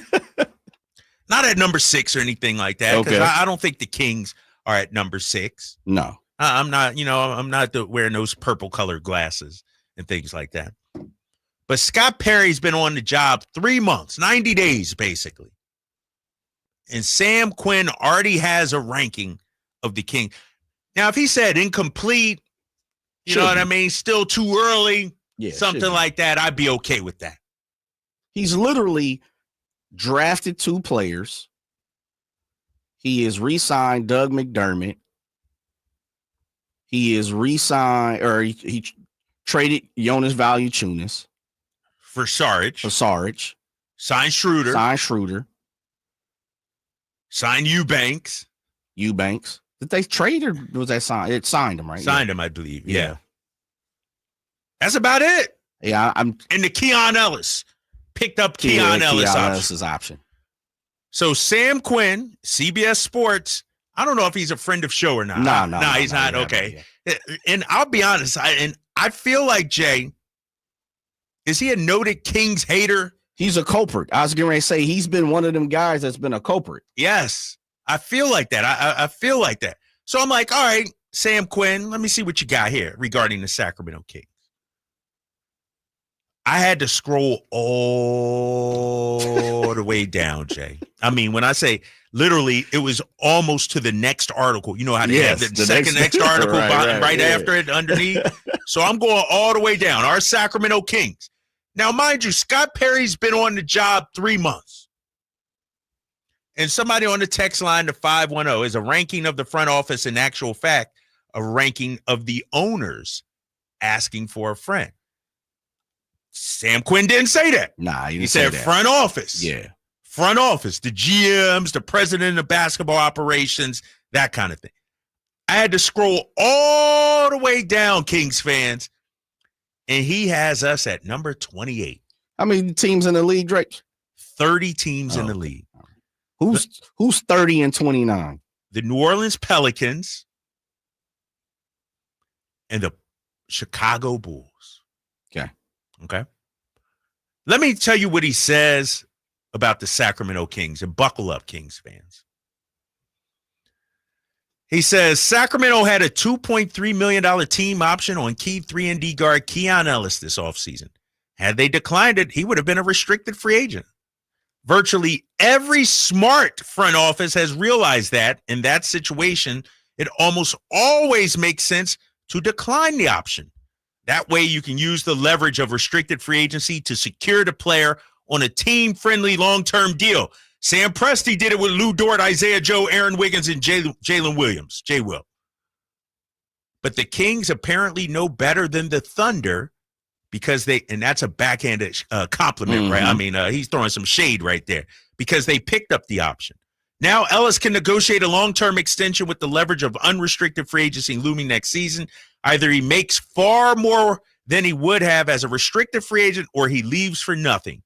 Not at number 6 or anything like that, because I don't think the Kings are at number 6. No. I'm not, I'm not wearing those purple colored glasses and things like that. But Scott Perry's been on the job 3 months, 90 days, basically. And Sam Quinn already has a ranking of the King. Now, if he said incomplete, you know what I mean? Still too early, something like that, I'd be okay with that. He's literally drafted 2 players. He has re-signed Doug McDermott. He is re-signed, or he traded Jonas Valanciunas for Saric. Signed Schroeder. Signed Eubanks. Did they trade or was that signed? It signed him, right? Signed him, I believe. Yeah. That's about it. Yeah, and the Keon Ellis. Picked up Keon Ellis' option. So Sam Quinn, CBS Sports, I don't know if he's a friend of show or not. No, he's not. Okay. And I'll be honest, I feel like, Jay, is he a noted Kings hater? He's a culprit. I was getting ready to say he's been one of them guys that's been a culprit. Yes. I feel like that. I feel like that. So I'm like, all right, Sam Quinn, let me see what you got here regarding the Sacramento Kings. I had to scroll all the way down, Jay. I mean, when I say literally, it was almost to the next article. You know how they have the next article right after it underneath? So I'm going all the way down. Our Sacramento Kings. Now, mind you, Scott Perry's been on the job 3 months. And somebody on the text line to 510 is a ranking of the front office, in actual fact, a ranking of the owners asking for a friend. Sam Quinn didn't say that. Nah, he said front office. Yeah. Front office, the GMs, the president of basketball operations, that kind of thing. I had to scroll all the way down, Kings fans, and he has us at number 28. How many teams in the league, Drake? 30 teams in the league. Who's 30 and 29? The New Orleans Pelicans and the Chicago Bulls. Okay. Let me tell you what he says about the Sacramento Kings, and buckle up, Kings fans. He says Sacramento had a $2.3 million team option on key 3-and-D guard Keon Ellis this offseason. Had they declined it, he would have been a restricted free agent. Virtually every smart front office has realized that in that situation, it almost always makes sense to decline the option. That way you can use the leverage of restricted free agency to secure the player on a team-friendly long-term deal. Sam Presti did it with Lou Dort, Isaiah Joe, Aaron Wiggins, and Jalen Williams, J-Will. But the Kings apparently know better than the Thunder because and that's a backhanded compliment, right? I mean, he's throwing some shade right there because they picked up the option. Now Ellis can negotiate a long-term extension with the leverage of unrestricted free agency looming next season. Either he makes far more than he would have as a restricted free agent or he leaves for nothing.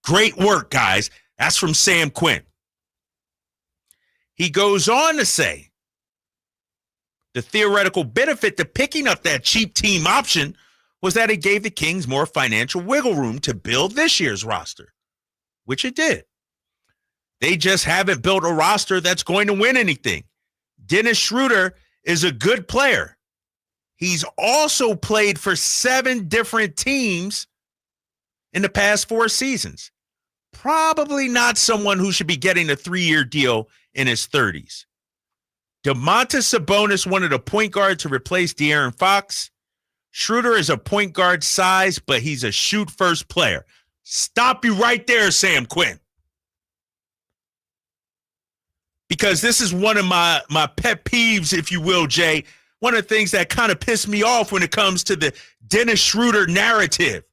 Great work, guys. That's from Sam Quinn. He goes on to say the theoretical benefit to picking up that cheap team option was that it gave the Kings more financial wiggle room to build this year's roster, which it did. They just haven't built a roster that's going to win anything. Dennis Schroeder is a good player. He's also played for 7 different teams in the past 4 seasons. Probably not someone who should be getting a 3-year deal in his 30s. Domantas Sabonis wanted a point guard to replace De'Aaron Fox. Schroeder is a point guard size, but he's a shoot-first player. Stop you right there, Sam Quinn. Because this is one of my pet peeves, if you will, Jay. One of the things that kind of pissed me off when it comes to the Dennis Schroeder narrative.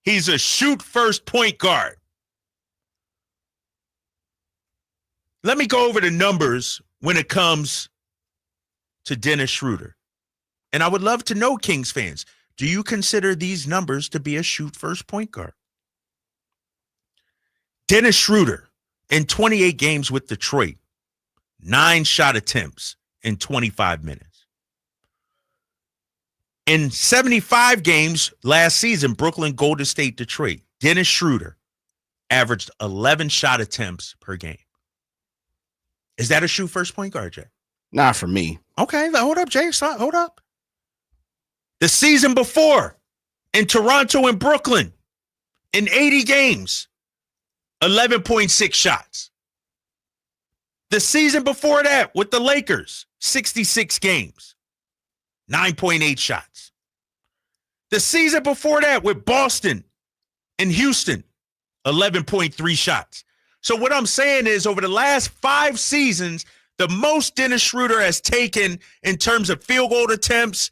He's a shoot-first point guard. Let me go over the numbers when it comes to Dennis Schroeder. And I would love to know, Kings fans, do you consider these numbers to be a shoot-first point guard? Dennis Schroeder, in 28 games with Detroit, 9 shot attempts in 25 minutes. In 75 games last season, Brooklyn, Golden State, Detroit, Dennis Schroeder averaged 11 shot attempts per game. Is that a shoot first point guard, Jay? Not for me. Okay, hold up, Jay. Hold up. The season before in Toronto and Brooklyn, in 80 games, 11.6 shots. The season before that with the Lakers, 66 games, 9.8 shots. The season before that with Boston and Houston, 11.3 shots. So what I'm saying is over the last 5 seasons, the most Dennis Schroeder has taken in terms of field goal attempts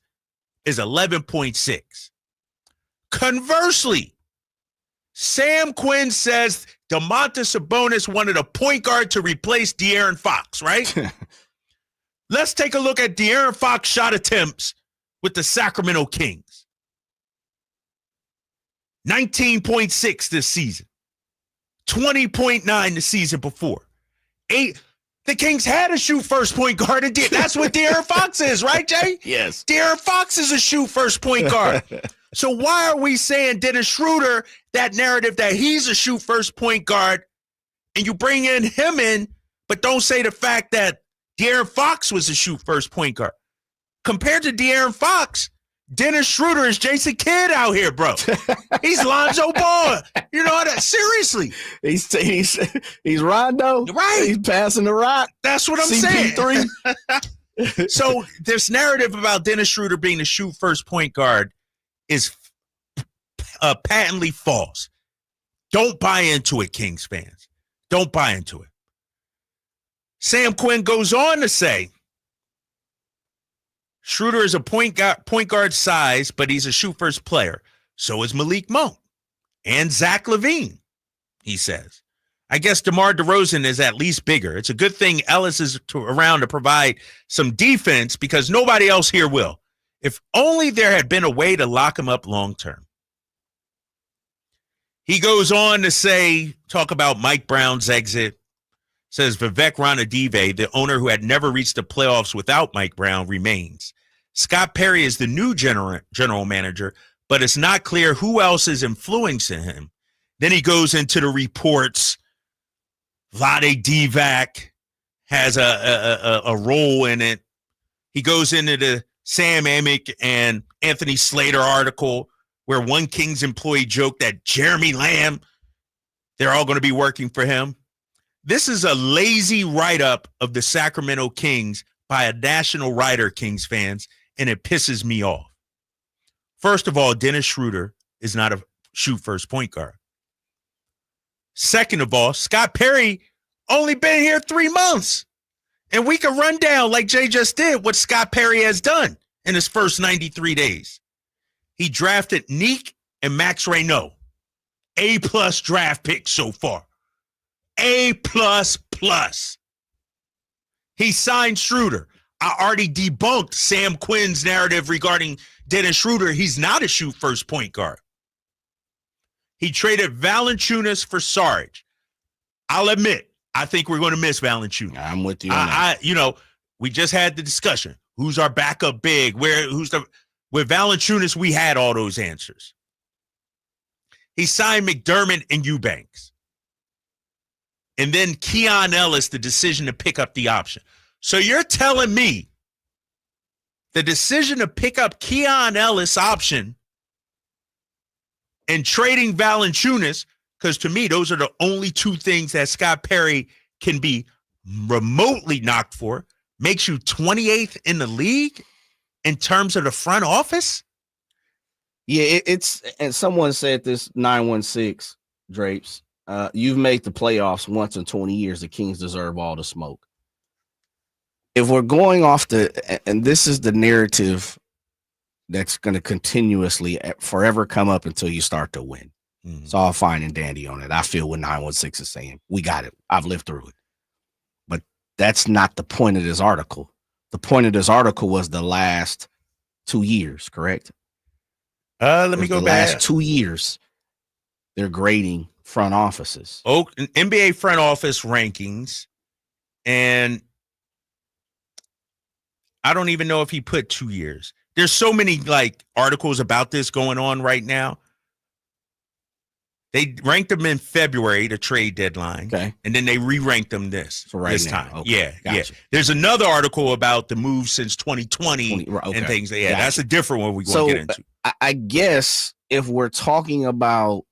is 11.6. Conversely, Sam Quinn says Domantas Sabonis wanted a point guard to replace De'Aaron Fox, right? Let's take a look at De'Aaron Fox shot attempts with the Sacramento Kings. 19.6 this season. 20.9 the season before. 8. The Kings had a shoot first point guard, and that's what De'Aaron Fox is, right, Jay? Yes. De'Aaron Fox is a shoot first point guard. So why are we saying Dennis Schroeder, that narrative that he's a shoot first point guard, and you bring him in, but don't say the fact that De'Aaron Fox was a shoot first point guard? Compared to De'Aaron Fox, Dennis Schroeder is Jason Kidd out here, bro. He's Lonzo Ball. You know that? Seriously. He's Rondo. Right. He's passing the rock. That's what I'm CP3. saying. So this narrative about Dennis Schroeder being a shoot first point guard is patently false. Don't buy into it, Kings fans. Don't buy into it. Sam Quinn goes on to say, Schroeder is a point guard size, but he's a shoot-first player. So is Malik Monk and Zach LaVine, he says. I guess DeMar DeRozan is at least bigger. It's a good thing Ellis is around to provide some defense because nobody else here will. If only there had been a way to lock him up long-term. He goes on to talk about Mike Brown's exit. Says Vivek Ranadive, the owner who had never reached the playoffs without Mike Brown, remains. Scott Perry is the new general manager, but it's not clear who else is influencing him. Then he goes into the reports. Vlade Divac has a role in it. He goes into the Sam Amick and Anthony Slater article where one Kings employee joked that Jeremy Lamb, they're all going to be working for him. This is a lazy write-up of the Sacramento Kings by a national writer, Kings fans, and it pisses me off. First of all, Dennis Schroeder is not a shoot-first point guard. Second of all, Scott Perry only been here 3 months. And we can run down, like Jay just did, what Scott Perry has done in his first 93 days. He drafted Neek and Max Reynaud. A-plus draft picks so far. A++. He signed Schroeder. I already debunked Sam Quinn's narrative regarding Dennis Schroeder. He's not a shoot first point guard. He traded Valanciunas for Saric. I'll admit, I think we're going to miss Valanciunas. I'm with you on that. We just had the discussion. Who's our backup big? With Valanciunas, we had all those answers. He signed McDermott and Eubanks. And then Keon Ellis, the decision to pick up the option. So you're telling me the decision to pick up Keon Ellis option and trading Valanciunas, because to me, those are the only two things that Scott Perry can be remotely knocked for, makes you 28th in the league in terms of the front office? Yeah, and someone said this, 916 Drapes. You've made the playoffs once in 20 years. The Kings deserve all the smoke. If we're going off and this is the narrative that's going to continuously forever come up until you start to win. Mm-hmm. It's all fine and dandy on it. I feel what 916 is saying. We got it. I've lived through it. But that's not the point of this article. The point of this article was the last 2 years, correct? Let me go back. Last 2 years, they're grading front offices. NBA front office rankings, and I don't even know if he put 2 years. There's so many articles about this going on right now They ranked them in February, the trade deadline. Okay. And then they re-ranked them this now. time. Okay. Yeah, Gotcha. yeah. There's another article about the move since 2020 okay. and things. Yeah, Gotcha. that's a different one we're going to get into. I guess if we're talking about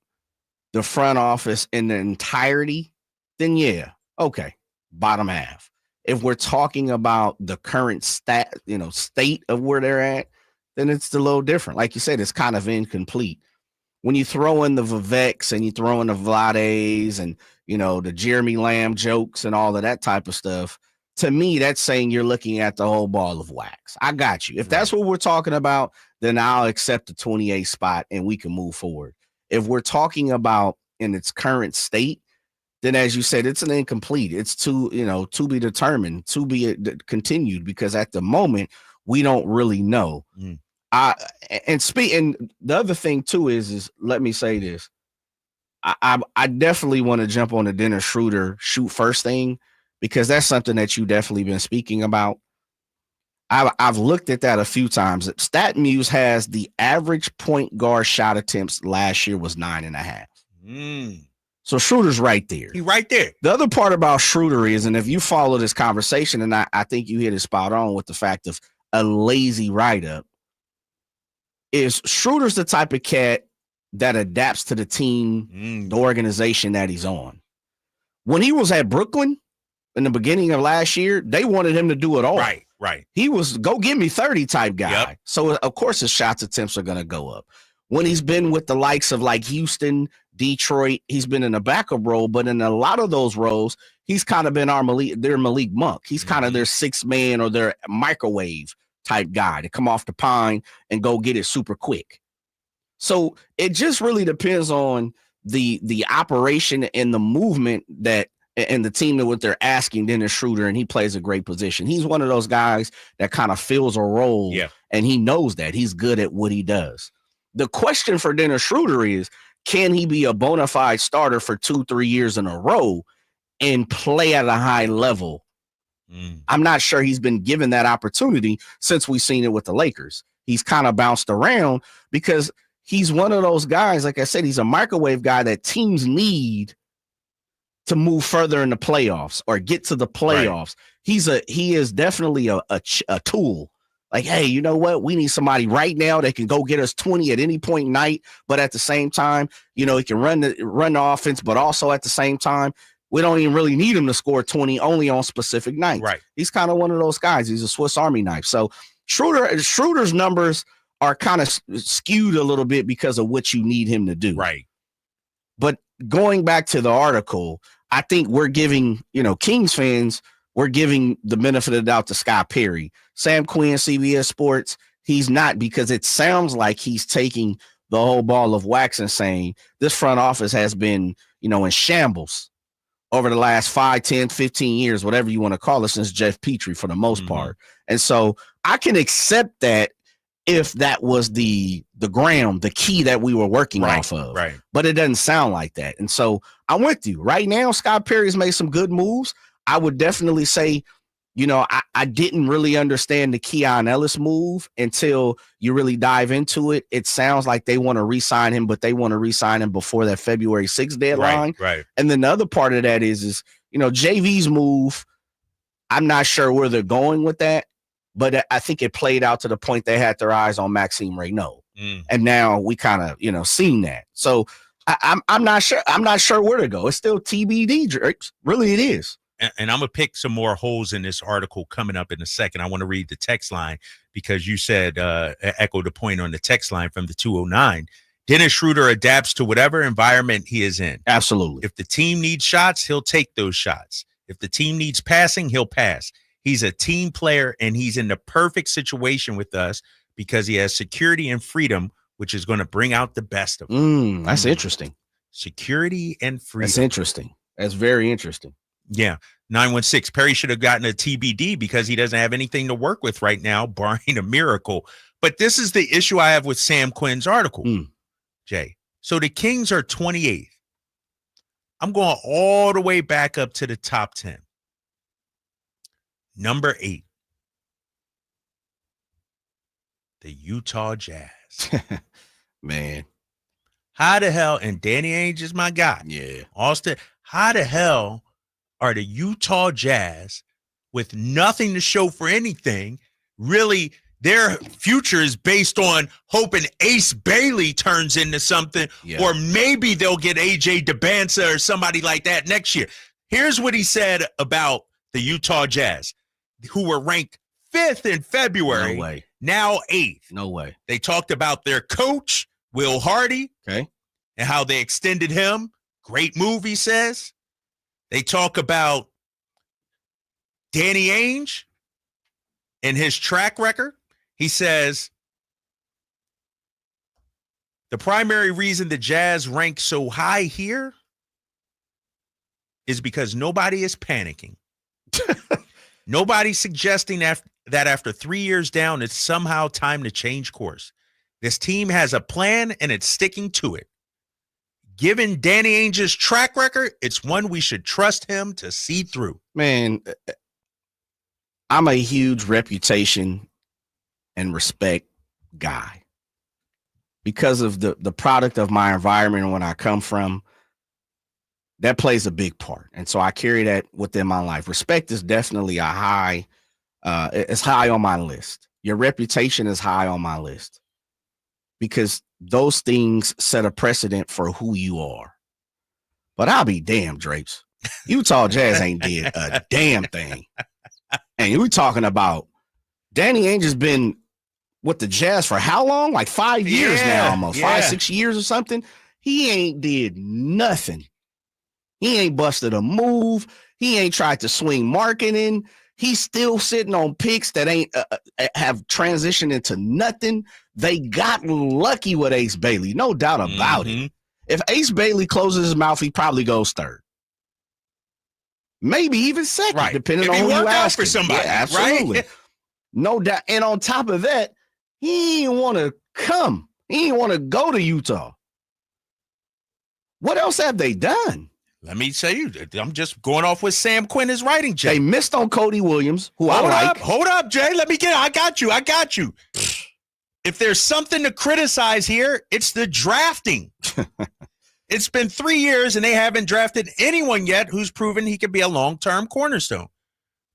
the front office in the entirety, then yeah, okay, bottom half. If we're talking about the current state of where they're at, then it's a little different. Like you said, it's kind of incomplete. When you throw in the Viveks and you throw in the Vlades and, the Jeremy Lamb jokes and all of that type of stuff, to me, that's saying you're looking at the whole ball of wax. I got you. If that's what we're talking about, then I'll accept the 28 spot and we can move forward. If we're talking about in its current state, then as you said, it's an incomplete. It's to be determined, to be continued, because at the moment we don't really know. And the other thing too is let me say this. I definitely want to jump on the Dennis Schroeder shoot first thing, because that's something that you definitely been speaking about. I've looked at that a few times. StatMuse has the average point guard shot attempts last year was 9.5. So Schroeder's right there. He's right there. The other part about Schroeder is, and if you follow this conversation, and I think you hit it spot on with the fact of a lazy write-up, is Schroeder's the type of cat that adapts to the team, the organization that he's on. When he was at Brooklyn in the beginning of last year, they wanted him to do it all. Right. He was go give me 30 type guy. Yep. So of course his shots attempts are going to go up. When he's been with the likes of like Houston, Detroit, he's been in a backup role, but in a lot of those roles, he's kind of been their Malik Monk. He's kind of their sixth man or their microwave type guy to come off the pine and go get it super quick. So it just really depends on the operation and the movement and the team that what they're asking Dennis Schroeder, and he plays a great position. He's one of those guys that kind of fills a role, and he knows that he's good at what he does. The question for Dennis Schroeder is, can he be a bona fide starter for 2-3 years in a row and play at a high level? I'm not sure he's been given that opportunity since we've seen it with the Lakers. He's kind of bounced around because he's one of those guys, like I said, he's a microwave guy that teams need to move further in the playoffs or get to the playoffs. Right. He is definitely a tool. Like, hey, you know what? We need somebody right now that can go get us 20 at any point in night, but at the same time, he can run the offense, but also at the same time, we don't even really need him to score 20 only on specific nights. Right. He's kind of one of those guys. He's a Swiss Army knife. So Schroeder's numbers are kind of skewed a little bit because of what you need him to do. Right. But going back to the article, I think we're giving, Kings fans, we're giving the benefit of the doubt to Scott Perry. Sam Quinn, CBS Sports, he's not, because it sounds like he's taking the whole ball of wax and saying this front office has been, in shambles over the last 5, 10, 15 years, whatever you want to call it, since Jeff Petrie for the most part. And so I can accept that if that was the ground, the key that we were working off of. Right. But it doesn't sound like that. And so I'm with you. Right now, Scott Perry's made some good moves. I would definitely say, I didn't really understand the Keon Ellis move until you really dive into it. It sounds like they want to re-sign him, but they want to re-sign him before that February 6th deadline. Right. And then the other part of that is JV's move, I'm not sure where they're going with that, but I think it played out to the point they had their eyes on Maxime Reynaud. And now we kind of, seen that. So I'm not sure. I'm not sure where to go. It's still TBD, Drake. Really, it is. And I'm going to pick some more holes in this article coming up in a second. I want to read the text line because you said, echo the point on the text line from the 209. Dennis Schroeder adapts to whatever environment he is in. Absolutely. If the team needs shots, he'll take those shots. If the team needs passing, he'll pass. He's a team player, and he's in the perfect situation with us because he has security and freedom, which is going to bring out the best of him. That's interesting. Security and freedom. That's interesting. That's very interesting. Yeah. 916. Perry should have gotten a TBD because he doesn't have anything to work with right now, barring a miracle. But this is the issue I have with Sam Quinn's article, Jay. So the Kings are 28th. I'm going all the way back up to the top 10. Number 8. The Utah Jazz. Man. How the hell, and Danny Ainge is my guy. Yeah. Austin, how the hell are the Utah Jazz with nothing to show for anything? Really, their future is based on hoping Ace Bailey turns into something, or maybe they'll get AJ DeBanza or somebody like that next year. Here's what he said about the Utah Jazz, who were ranked 5th in February, No way. now 8th. No way. They talked about their coach, Will Hardy, and how they extended him. Great move, he says. They talk about Danny Ainge and his track record. He says, the primary reason the Jazz rank so high here is because nobody is panicking. Nobody's suggesting that after 3 years down, it's somehow time to change course. This team has a plan, and it's sticking to it. Given Danny Ainge's track record, it's one we should trust him to see through. Man, I'm a huge reputation and respect guy because of the product of my environment and when I come from. That plays a big part. And so I carry that within my life. Respect is definitely a high, it's high on my list. Your reputation is high on my list because those things set a precedent for who you are. But I'll be damned, Drapes. Utah Jazz ain't did a damn thing. And we're talking about Danny Ainge has been with the Jazz for how long? Like 5 years now, almost 5-6 years or something. He ain't did nothing. He ain't busted a move. He ain't tried to swing marketing. He's still sitting on picks that ain't have transitioned into nothing. They got lucky with Ace Bailey, no doubt about it. If Ace Bailey closes his mouth, he probably goes third. Maybe even second, depending on who you ask for somebody. Yeah, absolutely. Right? No doubt. And on top of that, he didn't want to come. He didn't want to go to Utah. What else have they done? Let me tell you, I'm just going off what Sam Quinn is writing, Jay. They missed on Cody Williams, who I like. Hold up, Jay. I got you. If there's something to criticize here, it's the drafting. It's been 3 years, and they haven't drafted anyone yet who's proven he could be a long-term cornerstone.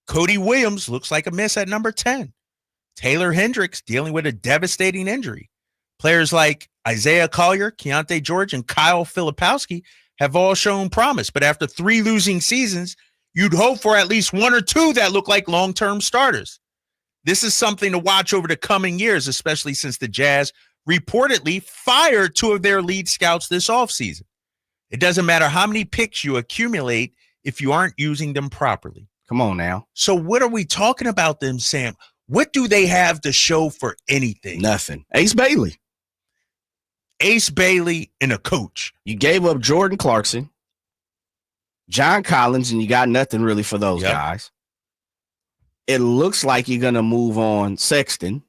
Cody Williams looks like a miss at number 10. Taylor Hendricks dealing with a devastating injury. Players like Isaiah Collier, Keontae George, and Kyle Filipowski have all shown promise. But after 3 losing seasons, you'd hope for at least 1 or 2 that look like long-term starters. This is something to watch over the coming years, especially since the Jazz reportedly fired 2 of their lead scouts this offseason. It doesn't matter how many picks you accumulate if you aren't using them properly. Come on now. So what are we talking about then, Sam? What do they have to show for anything? Nothing. Ace Bailey and a coach. You gave up Jordan Clarkson, John Collins, and you got nothing really for those guys. It looks like you're going to move on Sexton.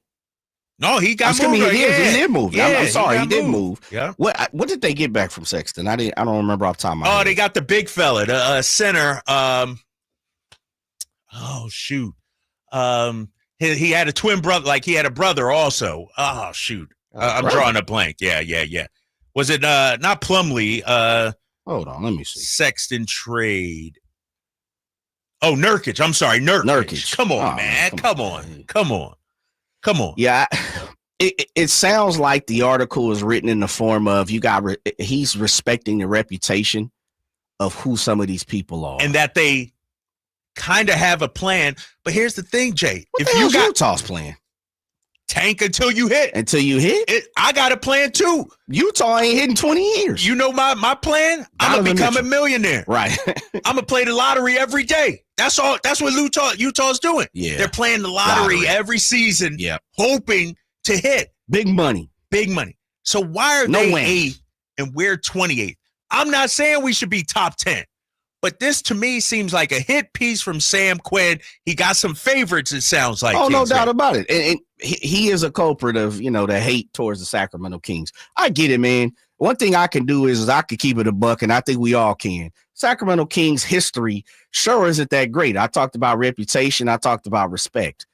No, he got moved. He did move. Yeah, I'm sorry, he did move. Yeah. What did they get back from Sexton? I don't remember off the top of my head. They got the big fella, the center. He had a twin brother, like he had a brother also. Oh, shoot. I'm drawing a blank. Yeah. Was it not Plumlee? Hold on, let me see. Sexton trade. Oh, Nurkic. I'm sorry, Nurkic. Come on, man. Come on. Yeah, it sounds like the article is written in the form of he's respecting the reputation of who some of these people are, and that they kind of have a plan. But here's the thing, Jay. What the hell's Utah's plan? Tank until you hit. I got a plan too. Utah ain't hitting 20 years. You know my plan? I'm going to become a millionaire. Right. I'm going to play the lottery every day. That's all. That's what Utah's doing. Yeah. They're playing the lottery every season, hoping to hit. Big money. So why are they 8th and we're 28th? I'm not saying we should be top 10. But this, to me, seems like a hit piece from Sam Quinn. He got some favorites, it sounds like. Oh, no doubt about it. And he is a culprit of, the hate towards the Sacramento Kings. I get it, man. One thing I can do is I can keep it a buck, and I think we all can. Sacramento Kings history sure isn't that great. I talked about reputation. I talked about respect.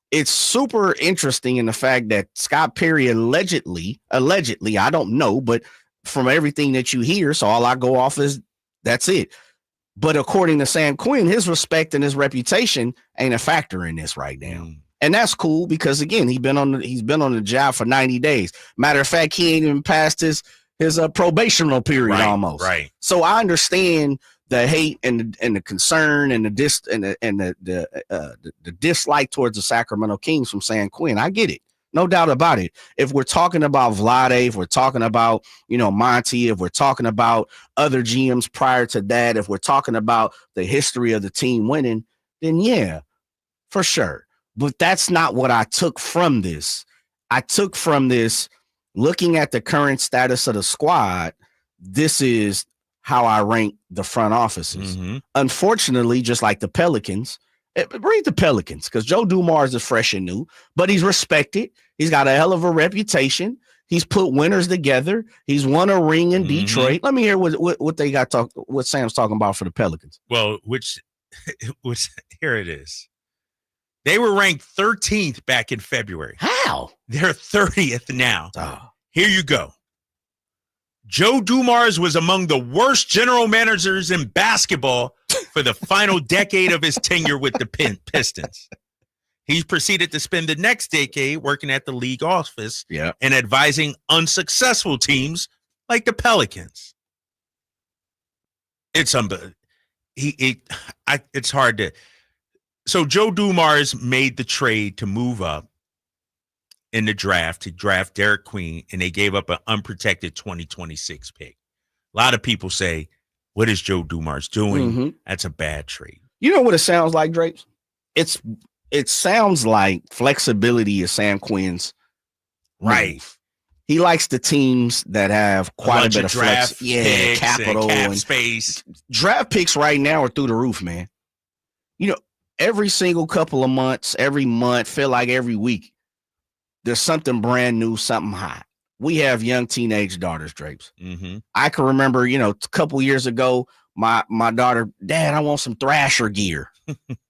It's super interesting in the fact that Scott Perry allegedly, I don't know, but from everything that you hear. So all I go off is that's it. But according to Sam Quinn, his respect and his reputation ain't a factor in this right now. And that's cool because, again, he's been on the job for 90 days. Matter of fact, he ain't even passed his probational period almost. Right. So I understand the hate and the concern and the dislike towards the Sacramento Kings from San Quinn. I get it. No doubt about it. If we're talking about Vlade, if we're talking about, Monty, if we're talking about other GMs prior to that, if we're talking about the history of the team winning, then yeah, for sure. But that's not what I took from this. I took from this, looking at the current status of the squad, this is how I rank the front offices. Unfortunately, just like the Pelicans, read the Pelicans, because Joe Dumars is fresh and new, but he's respected. He's got a hell of a reputation. He's put winners together. He's won a ring in Detroit. Let me hear what they got what Sam's talking about for the Pelicans. Well, which here it is. They were ranked 13th back in February. How? They're 30th now. Here you go. Joe Dumars was among the worst general managers in basketball for the final decade of his tenure with the Pistons. He proceeded to spend the next decade working at the league office and advising unsuccessful teams like the Pelicans. It's it's hard to. So Joe Dumars made the trade to move up in the draft to draft Derek Queen, and they gave up an unprotected 2026 pick. A lot of people say, what is Joe Dumars doing? That's a bad trade. You know what it sounds like, Drapes? It sounds like flexibility is Sam Quinn's move. He likes the teams that have quite a bit of draft picks, capital and cap space. Draft picks right now are through the roof, man. Every single couple of months, every month, feel like every week, there's something brand new, something hot. We have young teenage daughters, Drapes. I can remember, a couple years ago, my daughter, Dad, I want some Thrasher gear.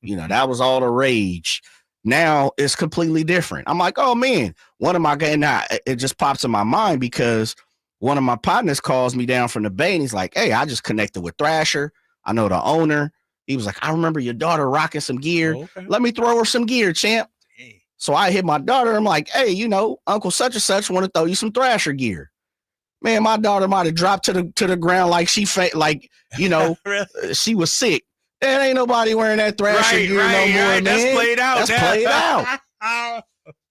That was all the rage. Now it's completely different. I'm like, oh man, it just pops in my mind because one of my partners calls me down from the Bay and he's like, hey, I just connected with Thrasher. I know the owner. He was like, I remember your daughter rocking some gear. Okay. Let me throw her some gear, champ. Dang. So I hit my daughter. I'm like, hey, Uncle such and such want to throw you some Thrasher gear. Man, my daughter might have dropped to the ground like she she was sick. There ain't nobody wearing that Thrasher gear no more, man. That's played out. That's played out.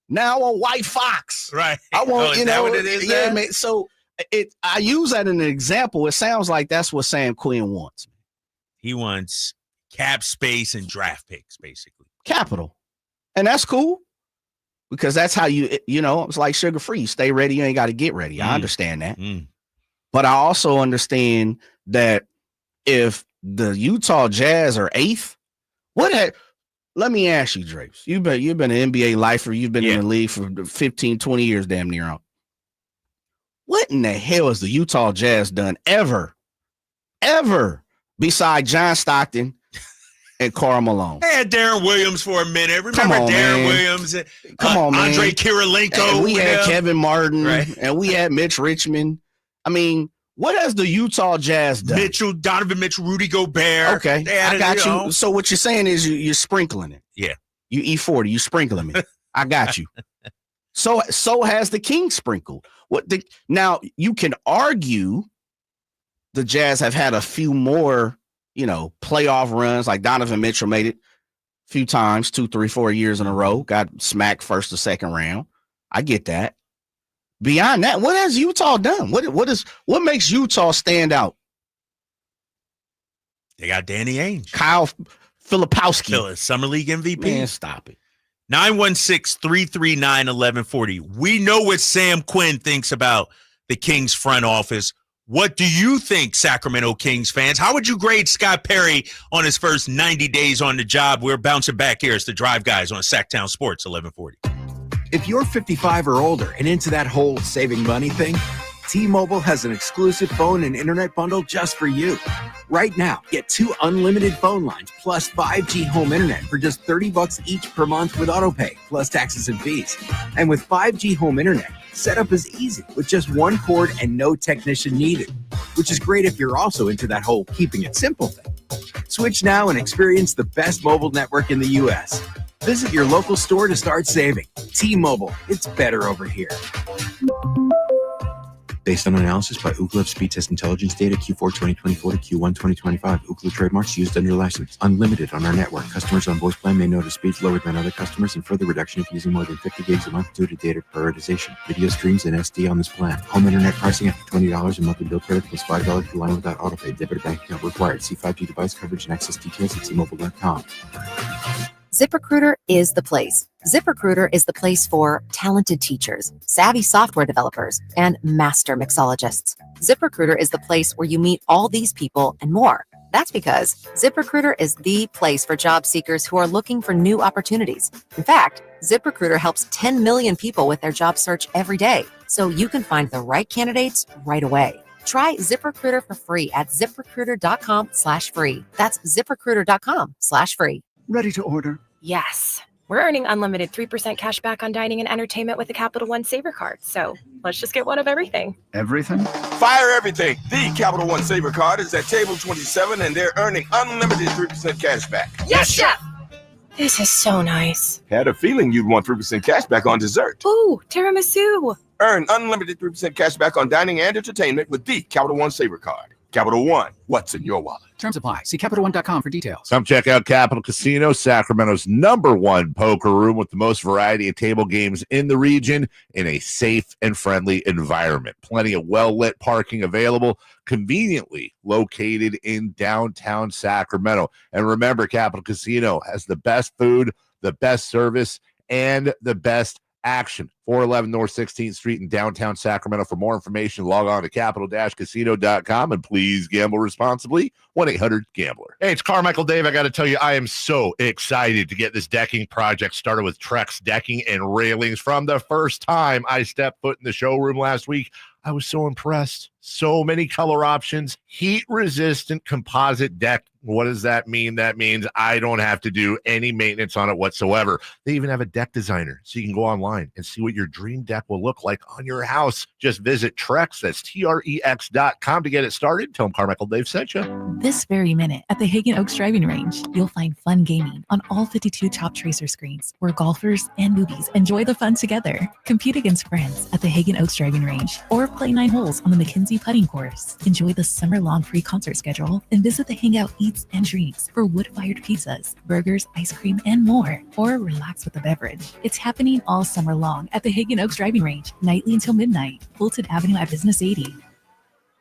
Now I want White Fox. Right. I want, is that what it is? Yeah, man. So I use that as an example. It sounds like that's what Sam Quinn wants. He wants cap space and draft picks, basically. Capital. And that's cool because that's how it's like sugar free. Stay ready. You ain't got to get ready. I understand that. But I also understand that if the Utah Jazz are 8th, let me ask you, Drapes. You've been an NBA lifer. You've been in the league for 15, 20 years, damn near on. What in the hell has the Utah Jazz done ever beside John Stockton and Karl Malone? They had Darren Williams for a minute. Remember Darren Williams? Come on, man. Andre Kirilenko. And we had Kevin Martin, and we had Mitch Richmond. I mean, what has the Utah Jazz done? Donovan Mitchell, Rudy Gobert. Okay, I got you. So what you're saying is you're sprinkling it. Yeah. You E40, you sprinkling me. I got you. So has the Kings sprinkled. Now you can argue the Jazz have had a few more, playoff runs. Like Donovan Mitchell made it a few times, 2, 3, 4 years in a row. Got smacked first or second round. I get that. Beyond that, what has Utah done? What makes Utah stand out? They got Danny Ainge, Kyle Filipowski, Summer League MVP. Man, stop it. 916-339-1140. We know what Sam Quinn thinks about the Kings front office. What do you think, Sacramento Kings fans? How would you grade Scott Perry on his first 90 days on the job? We're bouncing back here. It's the Drive Guys on Sacktown Sports 1140. If you're 55 or older and into that whole saving money thing, T-Mobile has an exclusive phone and internet bundle just for you. Right now, get 2 unlimited phone lines plus 5G home internet for just $30 each per month with autopay, plus taxes and fees. And with 5G home internet, Setup is easy with just one cord and no technician needed, which is great if you're also into that whole keeping it simple thing. Switch now and experience the best mobile network in the U.S. Visit your local store to start saving. T-Mobile, it's better over here. Based on analysis by Ookla of Speed Test Intelligence data Q4 2024 to Q1 2025. Ookla trademarks used under license. Unlimited on our network. Customers on voice plan may notice speeds lower than other customers and further reduction if using more than 50 gigs a month due to data prioritization. Video streams and SD on this plan. Home internet pricing after $20 and monthly bill credit plus $5 per line without autopay. Debit or bank account required. See 5G device coverage and access details at T-Mobile.com. ZipRecruiter is the place. ZipRecruiter is the place for talented teachers, savvy software developers, and master mixologists. ZipRecruiter is the place where you meet all these people and more. That's because ZipRecruiter is the place for job seekers who are looking for new opportunities. In fact, ZipRecruiter helps 10 million people with their job search every day, so you can find the right candidates right away. Try ZipRecruiter for free at ZipRecruiter.com/free. That's ZipRecruiter.com/free. Ready to order? Yes. We're earning unlimited 3% cash back on dining and entertainment with the Capital One Saver Card. So let's just get one of everything. Everything? Fire everything. The Capital One Saver Card is at table 27 and they're earning unlimited 3% cash back. Yes, Chef! This is so nice. Had a feeling you'd want 3% cash back on dessert. Ooh, tiramisu. Earn unlimited 3% cash back on dining and entertainment with the Capital One Saver Card. Capital One, what's in your wallet? Terms apply. See CapitalOne.com for details. Come check out Capital Casino, Sacramento's #1 poker room with the most variety of table games in the region in a safe and friendly environment. Plenty of well-lit parking available, conveniently located in downtown Sacramento. And remember, Capital Casino has the best food, the best service, and the best action. 411 North 16th Street in downtown Sacramento. For more information, log on to capital-casino.com and please gamble responsibly. 1-800-GAMBLER. Hey, it's Carmichael Dave. I got to tell you, I am so excited to get this decking project started with Trex Decking and Railings. From the first time I stepped foot in the showroom last week, I was so impressed. So many color options, heat-resistant composite deck. What does that mean? That means I don't have to do any maintenance on it whatsoever. They even have a deck designer, so you can go online and see what your dream deck will look like on your house. Just visit Trex, that's TREX.com to get it started. Tell them Carmichael Dave sent you. This very minute at the Hagen Oaks Driving Range, you'll find fun gaming on all 52 Top Tracer screens, where golfers and newbies enjoy the fun together. Compete against friends at the Hagen Oaks Driving Range, or play 9 holes on the McKenzie Putting Course. Enjoy the summer-long free concert schedule and visit the Hangout Eats and Drinks for wood-fired pizzas, burgers, ice cream, and more. Or relax with a beverage. It's happening all summer long at the Hagen Oaks Driving Range, nightly until midnight. Fulton Avenue at Business 80.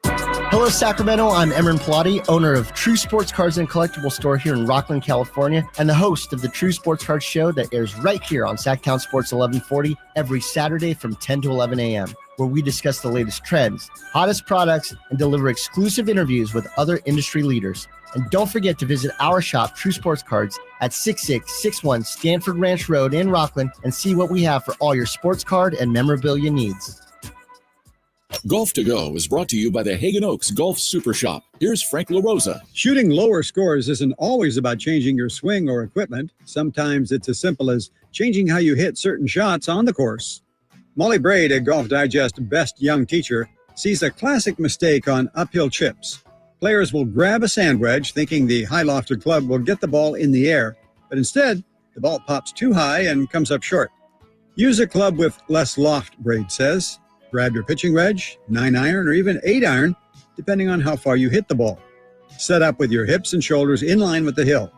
Hello, Sacramento. I'm Emran Pilati, owner of True Sports Cards and Collectible Store here in Rockland, California, and the host of the True Sports Cards Show that airs right here on Sacktown Sports 1140 every Saturday from 10 to 11 a.m., where we discuss the latest trends, hottest products, and deliver exclusive interviews with other industry leaders. And don't forget to visit our shop, True Sports Cards, at 6661 Stanford Ranch Road in Rockland and see what we have for all your sports card and memorabilia needs. Golf to Go is brought to you by the Hagen Oaks Golf Super Shop. Here's Frank LaRosa. Shooting lower scores isn't always about changing your swing or equipment. Sometimes it's as simple as changing how you hit certain shots on the course. Molly Braid, a Golf Digest Best Young Teacher, sees a classic mistake on uphill chips. Players will grab a sand wedge thinking the high-lofted club will get the ball in the air, but instead, the ball pops too high and comes up short. Use a club with less loft, Braid says. Grab your pitching wedge, 9-iron, or even 8-iron, depending on how far you hit the ball. Set up with your hips and shoulders in line with the hill.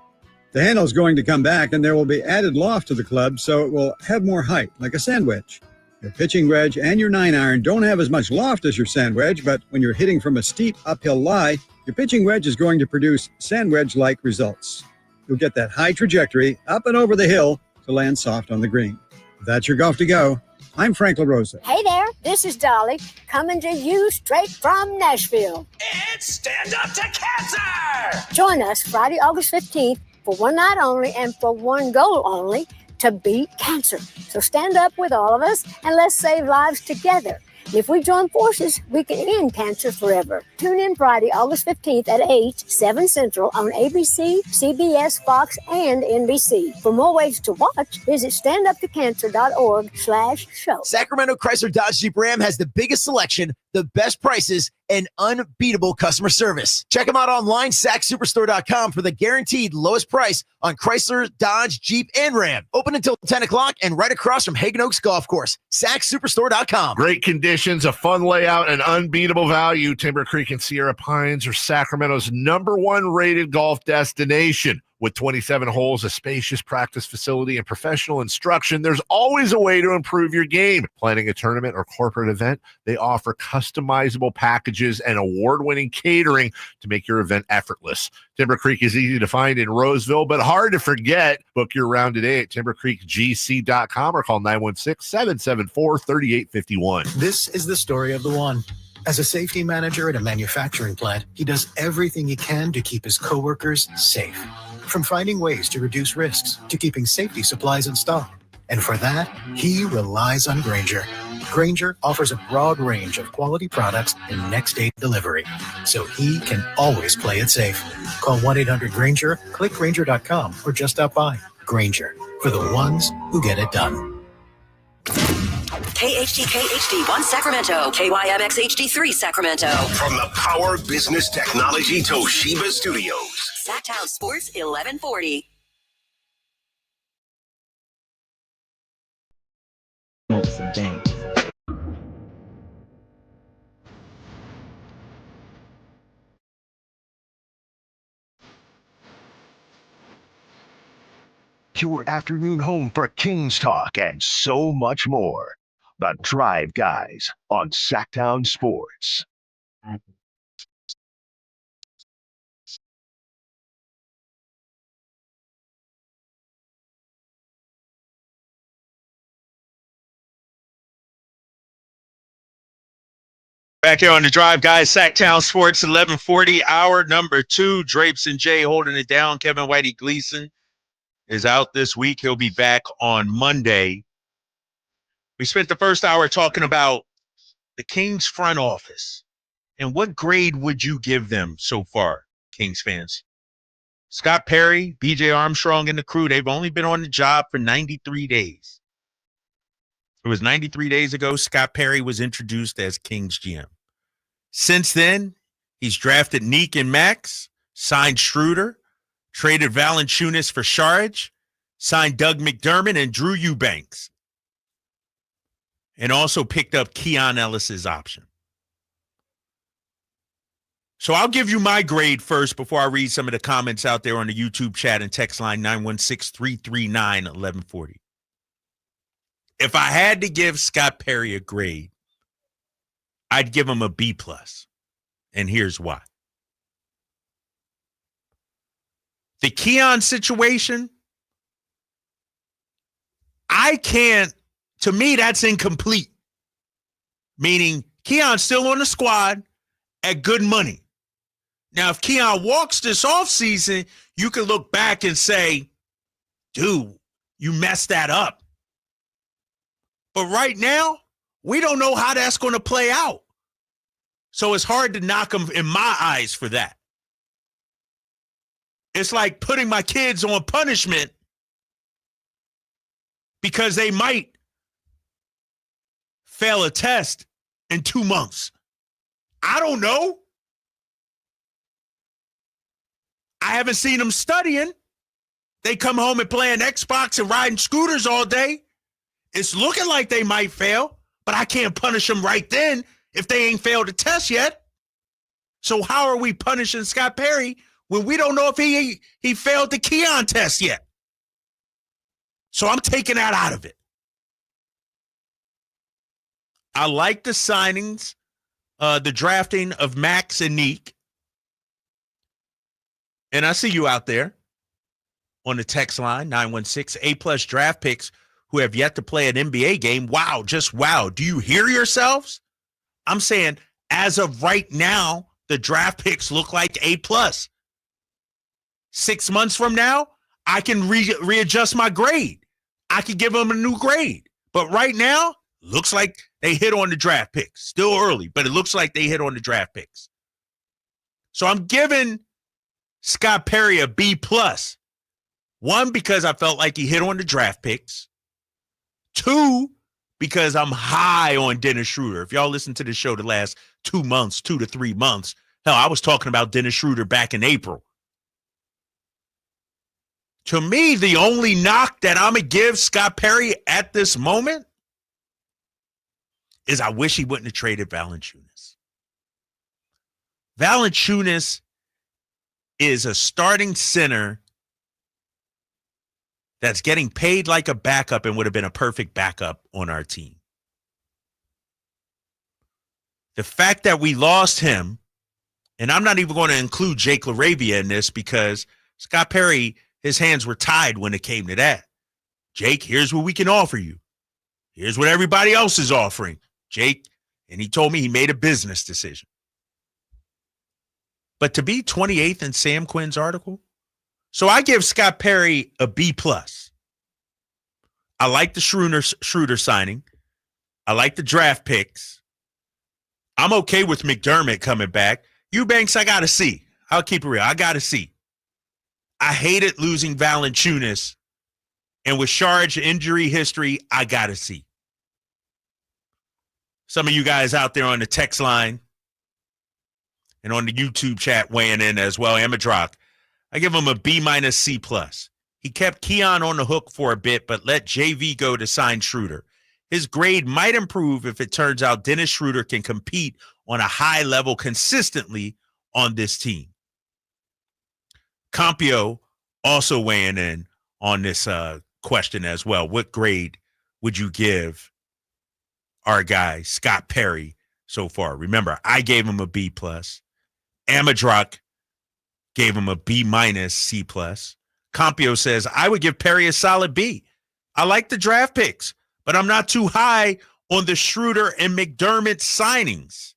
The handle's going to come back, and there will be added loft to the club, so it will have more height, like a sand wedge. Your pitching wedge and your 9-iron don't have as much loft as your sand wedge, but when you're hitting from a steep uphill lie, your pitching wedge is going to produce sand wedge-like results. You'll get that high trajectory up and over the hill to land soft on the green. That's your Golf to Go. I'm Frank LaRosa. Hey there, this is Dolly, coming to you straight from Nashville. It's Stand Up to Cancer! Join us Friday, August 15th for one night only and for one goal only, to beat cancer. So stand up with all of us and let's save lives together. And if we join forces, we can end cancer forever. Tune in Friday, August 15th at 8, 7 Central on ABC, CBS, Fox, and NBC. For more ways to watch, visit standuptocancer.org/show. Sacramento Chrysler Dodge Jeep Ram has the biggest selection, the best prices, and unbeatable customer service. Check them out online, sacsuperstore.com, for the guaranteed lowest price on Chrysler, Dodge, Jeep, and Ram. Open until 10 o'clock and right across from Hagen Oaks Golf Course. sacsuperstore.com. Great conditions, a fun layout, and unbeatable value. Timber Creek and Sierra Pines are Sacramento's #1 rated golf destination. With 27 holes, a spacious practice facility, and professional instruction, there's always a way to improve your game. Planning a tournament or corporate event, they offer customizable packages and award-winning catering to make your event effortless. Timber Creek is easy to find in Roseville, but hard to forget. Book your round today at timbercreekgc.com or call 916-774-3851. This is the story of the one. As a safety manager at a manufacturing plant, he does everything he can to keep his coworkers safe. From finding ways to reduce risks to keeping safety supplies in stock. And for that, he relies on Grainger. Grainger offers a broad range of quality products and next-day delivery, so he can always play it safe. Call 1-800-GRAINGER, click Grainger.com, or just stop by. Grainger, for the ones who get it done. KHTK HD1 Sacramento, KYMX HD3 Sacramento. From the Power Business Technology Toshiba Studios. Sacktown Sports 1140. Your afternoon home for Kings talk and so much more. The Drive Guys on Sacktown Sports. Back here on the Drive, guys. Sacktown Sports 1140, hour number 2. Drapes and Jay holding it down. Kevin Whitey Gleason is out this week. He'll be back on Monday. We spent the first hour talking about the Kings front office. And what grade would you give them so far, Kings fans? Scott Perry, BJ Armstrong, and the crew, they've only been on the job for 93 days. It was 93 days ago, Scott Perry was introduced as Kings GM. Since then, he's drafted Neek and Max, signed Schroeder, traded Valanciunas for Saric, signed Doug McDermott and Drew Eubanks, and also picked up Keon Ellis's option. So I'll give you my grade first before I read some of the comments out there on the YouTube chat and text line 916-339-1140. If I had to give Scott Perry a grade, I'd give him a B+. And here's why. The Keon situation, to me, that's incomplete. Meaning Keon's still on the squad at good money. Now, if Keon walks this offseason, you can look back and say, dude, you messed that up. But right now, we don't know how that's going to play out. So it's hard to knock him in my eyes for that. It's like putting my kids on punishment because they might fail a test in 2 months. I don't know. I haven't seen them studying. They come home and playing Xbox and riding scooters all day. It's looking like they might fail, but I can't punish them right then if they ain't failed a test yet. So how are we punishing Scott Perry when we don't know if he failed the Keon test yet? So I'm taking that out of it. I like the signings, the drafting of Max and Neek. And I see you out there on the text line, 916, A+ draft picks who have yet to play an NBA game. Wow, just wow. Do you hear yourselves? I'm saying as of right now, the draft picks look like A+. 6 months from now, I can readjust my grade. I could give them a new grade. But right now, looks like They hit on the draft picks. Still early, but it looks like they hit on the draft picks. So I'm giving Scott Perry a B+. One, because I felt like he hit on the draft picks. Two, because I'm high on Dennis Schroeder. If y'all listen to the show the last 2 months, 2 to 3 months, hell, I was talking about Dennis Schroeder back in April. To me, the only knock that I'm going to give Scott Perry at this moment is I wish he wouldn't have traded Valanciunas. Valanciunas is a starting center that's getting paid like a backup and would have been a perfect backup on our team. The fact that we lost him, and I'm not even going to include Jake LaRavia in this because Scott Perry, his hands were tied when it came to that. Jake, here's what we can offer you. Here's what everybody else is offering. Jake, and he told me he made a business decision. But to be 28th in Sam Quinn's article, so I give Scott Perry a B+. I like the Schroeder signing. I like the draft picks. I'm okay with McDermott coming back. Eubanks, I got to see. I'll keep it real. I got to see. I hated losing Valanciunas. And with Sharge injury history, I got to see. Some of you guys out there on the text line and on the YouTube chat weighing in as well. Amadrock, I give him a B- C+. He kept Keon on the hook for a bit, but let JV go to sign Schroeder. His grade might improve if it turns out Dennis Schroeder can compete on a high level consistently on this team. Compio also weighing in on this question as well. What grade would you give our guy, Scott Perry, so far? Remember, I gave him a B+. Amadrock gave him a B- C+. Compio says, I would give Perry a solid B. I like the draft picks, but I'm not too high on the Schroeder and McDermott signings.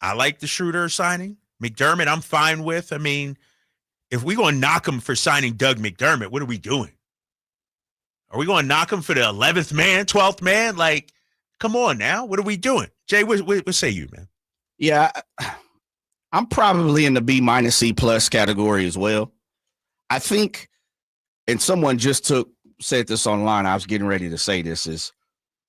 I like the Schroeder signing. McDermott, I'm fine with. I mean, if we're going to knock him for signing Doug McDermott, what are we doing? Are we going to knock him for the 11th man, 12th man? Like, come on now. What are we doing? Jay, what say you, man? Yeah, I'm probably in the B- C+ category as well. I think, and someone just said this online, I was getting ready to say this, is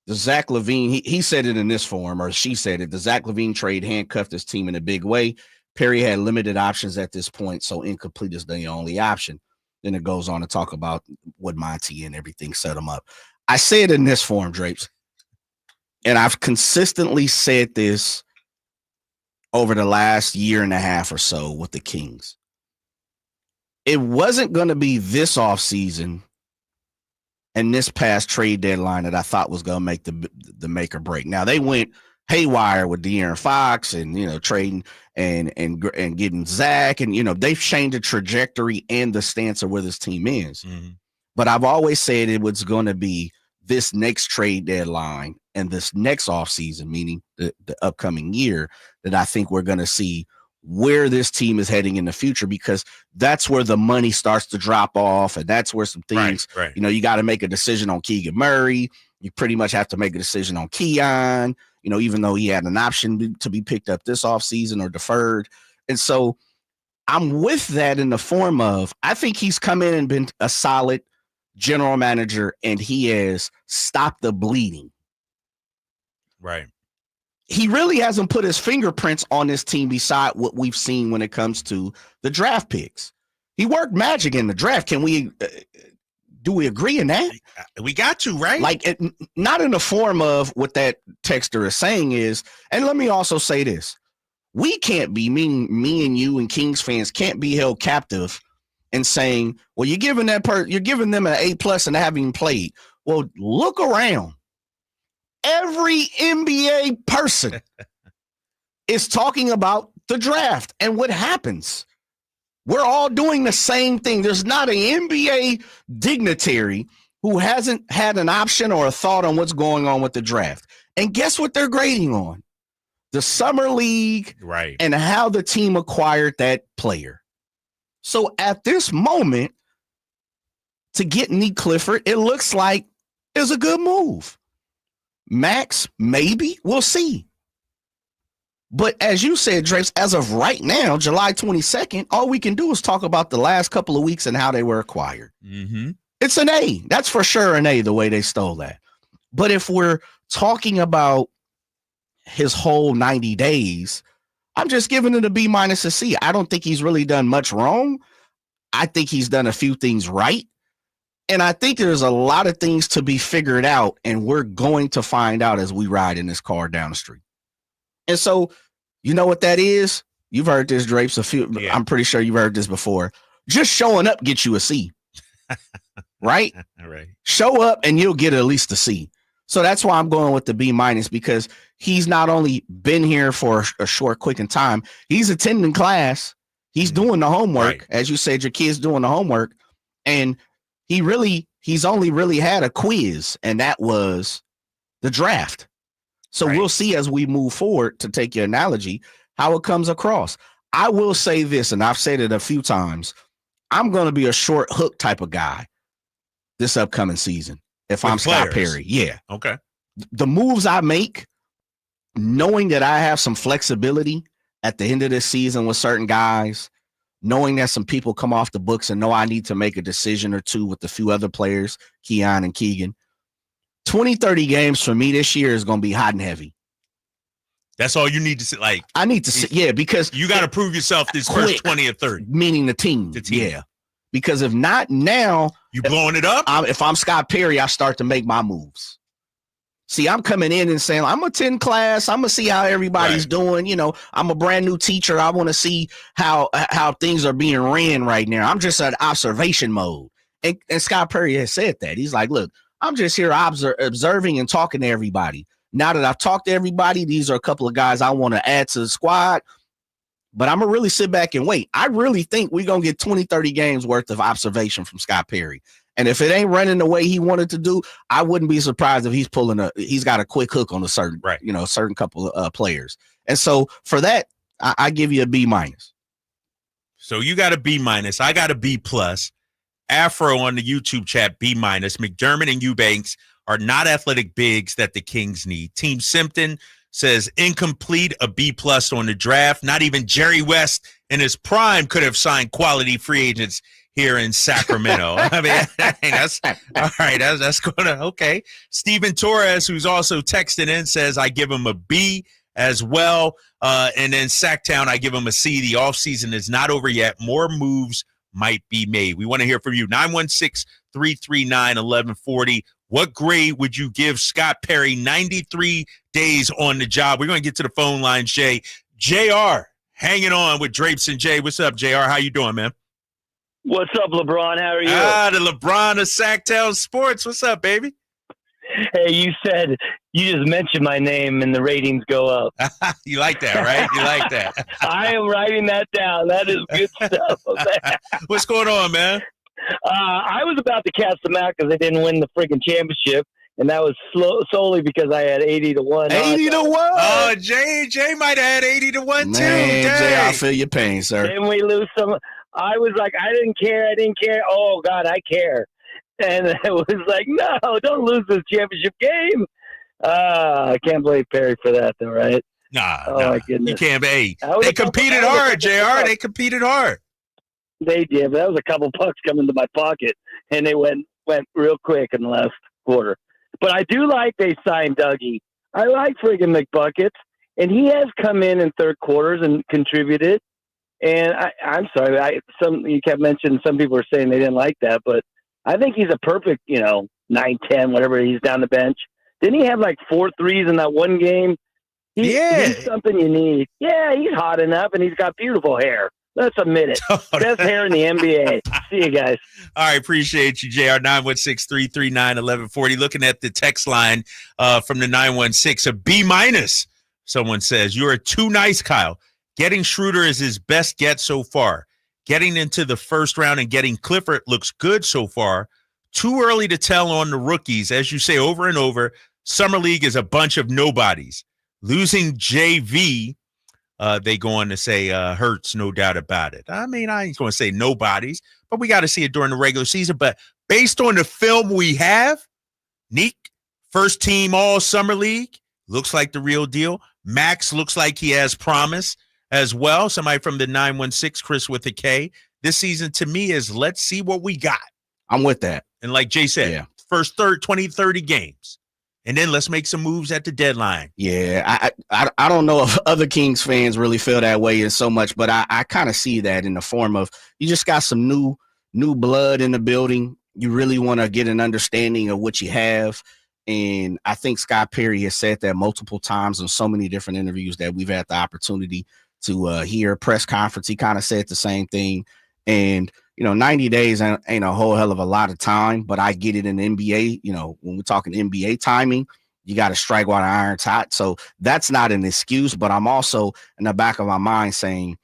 the Zach LaVine, he said it in this form, or she said it, the Zach LaVine trade handcuffed his team in a big way. Perry had limited options at this point, so incomplete is the only option. Then it goes on to talk about what Monty and everything set him up. I say it in this form, Drapes, and I've consistently said this over the last year and a half or so with the Kings. It wasn't going to be this offseason and this past trade deadline that I thought was going to make the make or break. Now, they went haywire with De'Aaron Fox and, trading and getting Zach. And, they've changed the trajectory and the stance of where this team is. Mm-hmm. But I've always said it was going to be this next trade deadline and this next offseason, meaning the upcoming year, that I think we're going to see where this team is heading in the future, because that's where the money starts to drop off. And that's where some things, right. You got to make a decision on Keegan Murray. You pretty much have to make a decision on Keon, even though he had an option to be picked up this offseason or deferred. And so I'm with that in the form of, I think he's come in and been a solid general manager, and he has stopped the bleeding. Right. He really hasn't put his fingerprints on this team beside what we've seen when it comes to the draft picks. He worked magic in the draft. Can we do we agree in that? We got to, right? Like, not in the form of what that texter is saying is, and let me also say this. We can't be, me and you and Kings fans can't be held captive and saying, well, you're giving them an A+ and they haven't even played. Well, look around. Every NBA person is talking about the draft and what happens. We're all doing the same thing. There's not an NBA dignitary who hasn't had an option or a thought on what's going on with the draft. And guess what they're grading on? The summer league, right, and how the team acquired that player. So at this moment, to get Nick Clifford, it looks like it's a good move. Max, maybe. We'll see. But as you said, Drapes, as of right now, July 22nd, all we can do is talk about the last couple of weeks and how they were acquired. Mm-hmm. It's an A. That's for sure an A, the way they stole that. But if we're talking about his whole 90 days, I'm just giving it a B minus a C. I don't think he's really done much wrong. I think he's done a few things right. And I think there's a lot of things to be figured out, and we're going to find out as we ride in this car down the street. And so, you know what that is? You've heard this, Drapes, I'm pretty sure you've heard this before. Just showing up gets you a C. Right? All right. Show up and you'll get at least a C. So that's why I'm going with the B minus, because he's not only been here for a short, quick time, he's attending class. He's doing the homework. Right. As you said, your kid's doing the homework. And he's only really had a quiz, and that was the draft. So we'll see as we move forward, to take your analogy, how it comes across. I will say this, and I've said it a few times. I'm going to be a short hook type of guy this upcoming season if I'm Scott Perry. Yeah. Okay. The moves I make, knowing that I have some flexibility at the end of this season with certain guys, knowing that some people come off the books and know I need to make a decision or two with a few other players, Keon and Keegan. 20, 30 games for me this year is going to be hot and heavy. That's all you need to see. Like, I need to see, yeah, because you got to prove yourself this quick, first 20 or 30. Meaning the team. Yeah. Because if not now, you blowing it up. If I'm Scott Perry, I start to make my moves. See, I'm coming in and saying, I'm going to attend class. I'm going to see how everybody's doing. You know, I'm a brand new teacher. I want to see how things are being ran right now. I'm just at observation mode. And Scott Perry has said that. He's like, look, I'm just here observing and talking to everybody. Now that I've talked to everybody, these are a couple of guys I want to add to the squad. But I'm going to really sit back and wait. I really think we're going to get 20, 30 games worth of observation from Scott Perry. And if it ain't running the way he wanted to do, I wouldn't be surprised if he's got a quick hook on a certain, certain couple of players. And so for that, I give you a B minus. So you got a B minus. I got a B plus. Afro on the YouTube chat, B minus. McDermott and Eubanks are not athletic bigs that the Kings need. Team Simpton says incomplete, a B plus on the draft. Not even Jerry West in his prime could have signed quality free agents here in Sacramento. I mean, that's all right. That's going to, okay. Steven Torres, who's also texting in, says I give him a B as well. And then Sacktown, I give him a C. The offseason is not over yet. More moves might be made. We want to hear from you. 916-339-1140. What grade would you give Scott Perry 93 days on the job? We're going to get to the phone line, Jay. JR, hanging on with Drapes and Jay. What's up, JR? How you doing, man? What's up, LeBron? How are you? The LeBron of Sacktown Sports. What's up, baby? Hey, you just mentioned my name and the ratings go up. You like that, right? You like that. I am writing that down. That is good stuff. What's going on, man? I was about to cast them out because they didn't win the freaking championship, and that was solely because I had 80-1. 80-1? Oh, Jay might have had 80-1 too. Jay, I feel your pain, sir. Then we lose some. I was like, I didn't care. Oh, God, I care. And it was like, no, don't lose this championship game. I can't blame Perry for that, though, right? Nah, my goodness. You can't. Hey, they competed hard, JR. They competed hard. They did, but that was a couple bucks coming to my pocket, and they went real quick in the last quarter. But I do like they signed Dougie. I like friggin' McBuckets, and he has come in third quarters and contributed. And I'm sorry, you kept mentioning some people were saying they didn't like that, but I think he's a perfect, 9-10, whatever. He's down the bench. Didn't he have like 4 threes in that one game? He's something you need. Yeah, he's hot enough, and he's got beautiful hair. Let's admit it. Best hair in the NBA. See you guys. All right. Appreciate you, JR. 916-339-1140. Looking at the text line from the 916, a B minus. Someone says, you're too nice, Kyle. Getting Schroeder is his best get so far. Getting into the first round and getting Clifford looks good so far. Too early to tell on the rookies. As you say over and over, Summer League is a bunch of nobodies. Losing JV, they go on to say hurts, no doubt about it. I mean, I ain't going to say nobodies, but we got to see it during the regular season. But based on the film we have, Neek, First team all summer league. Looks like the real deal. Max looks like he has promise as well. Somebody from the 916, Chris with a K. This season to me is let's see what we got. I'm with that. And like Jay said, first 20, 30 games. And then let's make some moves at the deadline. Yeah, I don't know if other Kings fans really feel that way in so much, but I kind of see that in the form of you just got some new blood in the building. You really want to get an understanding of what you have. And I think Scott Perry has said that multiple times in so many different interviews that we've had the opportunity to hear. Press conference, he kind of said the same thing. And 90 days ain't a whole hell of a lot of time, but I get it in the NBA. When we're talking NBA timing, you got to strike while the iron's hot. So that's not an excuse, but I'm also in the back of my mind saying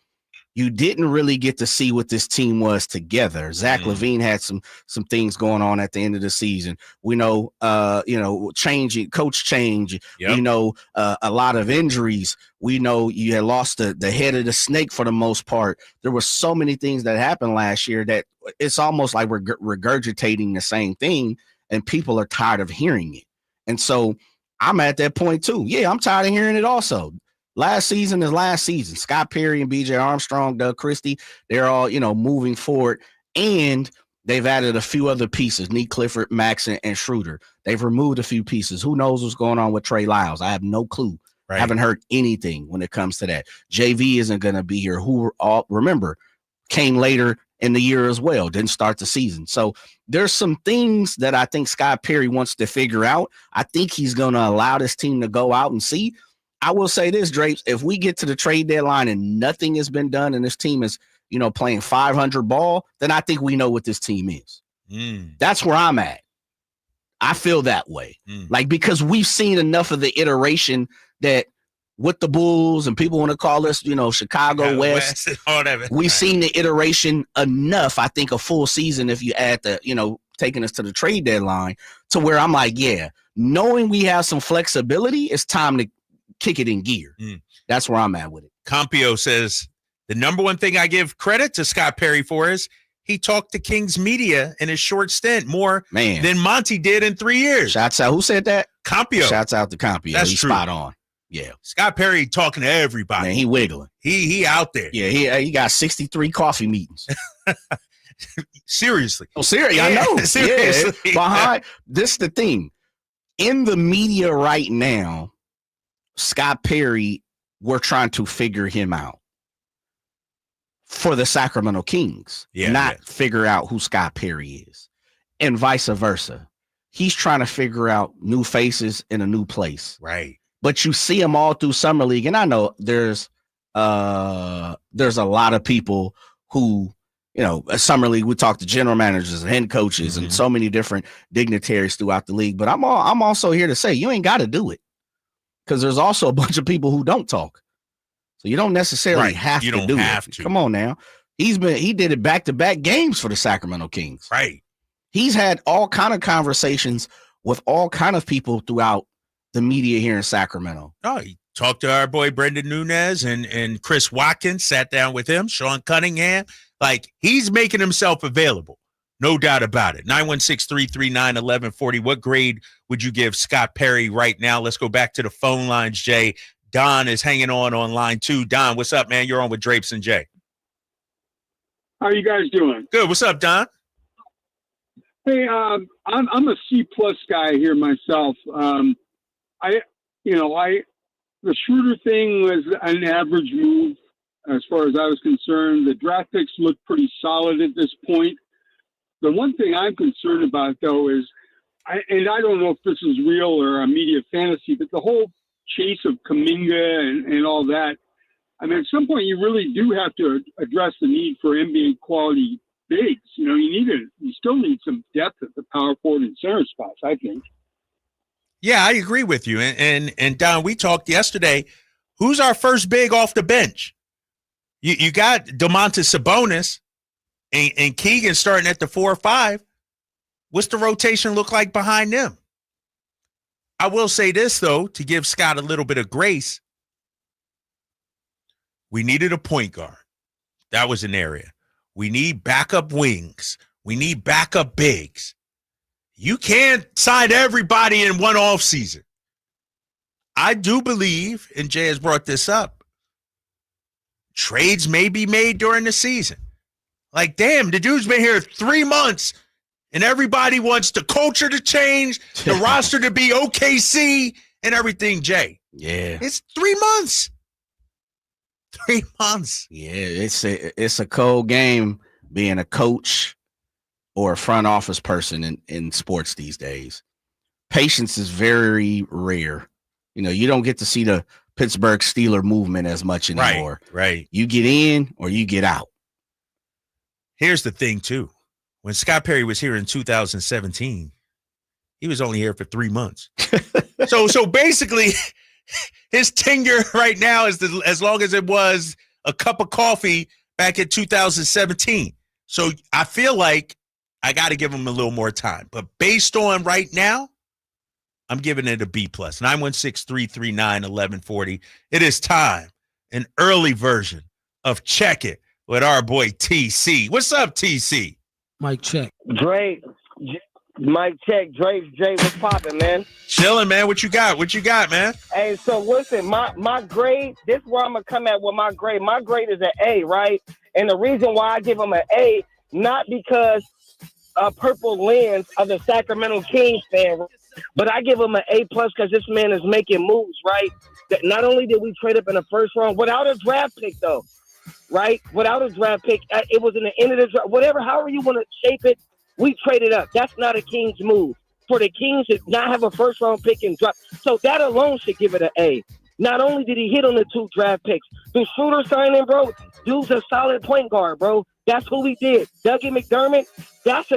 you didn't really get to see what this team was together. Zach LaVine had some things going on at the end of the season. We know, coach change. Yep. We know a lot of injuries. We know you had lost the head of the snake for the most part. There were so many things that happened last year that it's almost like we're regurgitating the same thing, and people are tired of hearing it. And so I'm at that point too. Yeah, I'm tired of hearing it also. Last season is last season. Scott Perry and BJ Armstrong, Doug Christie, they're all, moving forward. And they've added a few other pieces, Nick Clifford, Max, and Schroeder. They've removed a few pieces. Who knows what's going on with Trey Lyles? I have no clue. Right. I haven't heard anything when it comes to that. JV isn't going to be here. Who remember, came later in the year as well, didn't start the season. So there's some things that I think Scott Perry wants to figure out. I think he's going to allow this team to go out and see. I will say this, Drapes, if we get to the trade deadline and nothing has been done and this team is, playing 500 ball, then I think we know what this team is. That's where I'm at. I feel that way. Because we've seen enough of the iteration that with the Bulls and people want to call us, Chicago West. All that. We've seen the iteration enough, I think, a full season if you add the, taking us to the trade deadline to where I'm like, yeah, knowing we have some flexibility, it's time to kick it in gear. That's where I'm at with it. Compio says the number one thing I give credit to Scott Perry for is he talked to Kings media in a short stint more than Monty did in 3 years. Shouts out. Who said that? Compio. Shouts out to Compio. That's He's true. spot on. Yeah. Scott Perry talking to everybody. Man, he wiggling. He out there. Yeah, he got 63 coffee meetings. Seriously. Oh, seriously. I know. Seriously. Yeah. Behind this is the thing. In the media right now, Scott Perry, we're trying to figure him out for the Sacramento Kings, not figure out who Scott Perry is, and vice versa. He's trying to figure out new faces in a new place. Right. But you see him all through Summer League, and I know there's a lot of people who, Summer League, we talk to general managers and head coaches and so many different dignitaries throughout the league. But I'm also here to say you ain't got to do it. Because there's also a bunch of people who don't talk. So you don't necessarily have to do it. Come on now. He did it back-to-back games for the Sacramento Kings. Right. He's had all kind of conversations with all kind of people throughout the media here in Sacramento. Oh, he talked to our boy Brendan Nunez and Chris Watkins, sat down with him, Sean Cunningham. Like, he's making himself available. No doubt about it. 916-339-1140. What grade would you give Scott Perry right now? Let's go back to the phone lines, Jay. Don is hanging on line 2. Don, what's up, man? You're on with Drapes and Jay. How are you guys doing? Good. What's up, Don? Hey, I'm a C+ guy here myself. The Schroeder thing was an average move as far as I was concerned. The draft picks look pretty solid at this point. The one thing I'm concerned about, though, is, I don't know if this is real or a media fantasy, but the whole chase of Kuminga and all that, I mean, at some point you really do have to address the need for NBA quality bigs. You still need some depth at the power forward and center spots, I think. Yeah, I agree with you. And Don, we talked yesterday. Who's our first big off the bench? You got Domantas Sabonis and Keegan starting at the 4 or 5. What's the rotation look like behind them? I will say this, though, to give Scott a little bit of grace. We needed a point guard. That was an area. We need backup wings. We need backup bigs. You can't sign everybody in one offseason. I do believe, and Jay has brought this up, trades may be made during the season. Like, damn, the dude's been here 3 months, and everybody wants the culture to change, the roster to be OKC, and everything, Jay. Yeah. It's 3 months. 3 months. Yeah, it's a cold game being a coach or a front office person in sports these days. Patience is very rare. You know, you don't get to see the Pittsburgh Steeler movement as much anymore. Right. You get in or you get out. Here's the thing, too. When Scott Perry was here in 2017, he was only here for 3 months. So basically, his tenure right now is as long as it was a cup of coffee back in 2017. So I feel like I got to give him a little more time. But based on right now, I'm giving it a B+. 916-339-1140. It is time. An early version of Check It with our boy TC. What's up, TC? Mike check. Dre, Mike check. Dre, what's popping, man? Chilling, man. What you got? What you got, man? Hey, so listen, my grade, this is where I'm going to come at with my grade. My grade is an A, right? And the reason why I give him an A, not because purple lens of the Sacramento Kings fan, but I give him an A+ because this man is making moves, right? That not only did we trade up in the first round without a draft pick, though, right? Without a draft pick, it was in the end of the draft. Whatever, however you want to shape it, we traded up. That's not a Kings move. For the Kings to not have a first round pick and drop, so that alone should give it an A. Not only did he hit on the 2 draft picks, the Schroeder signing, bro, dude's a solid point guard, bro. That's who we did. Dougie McDermott,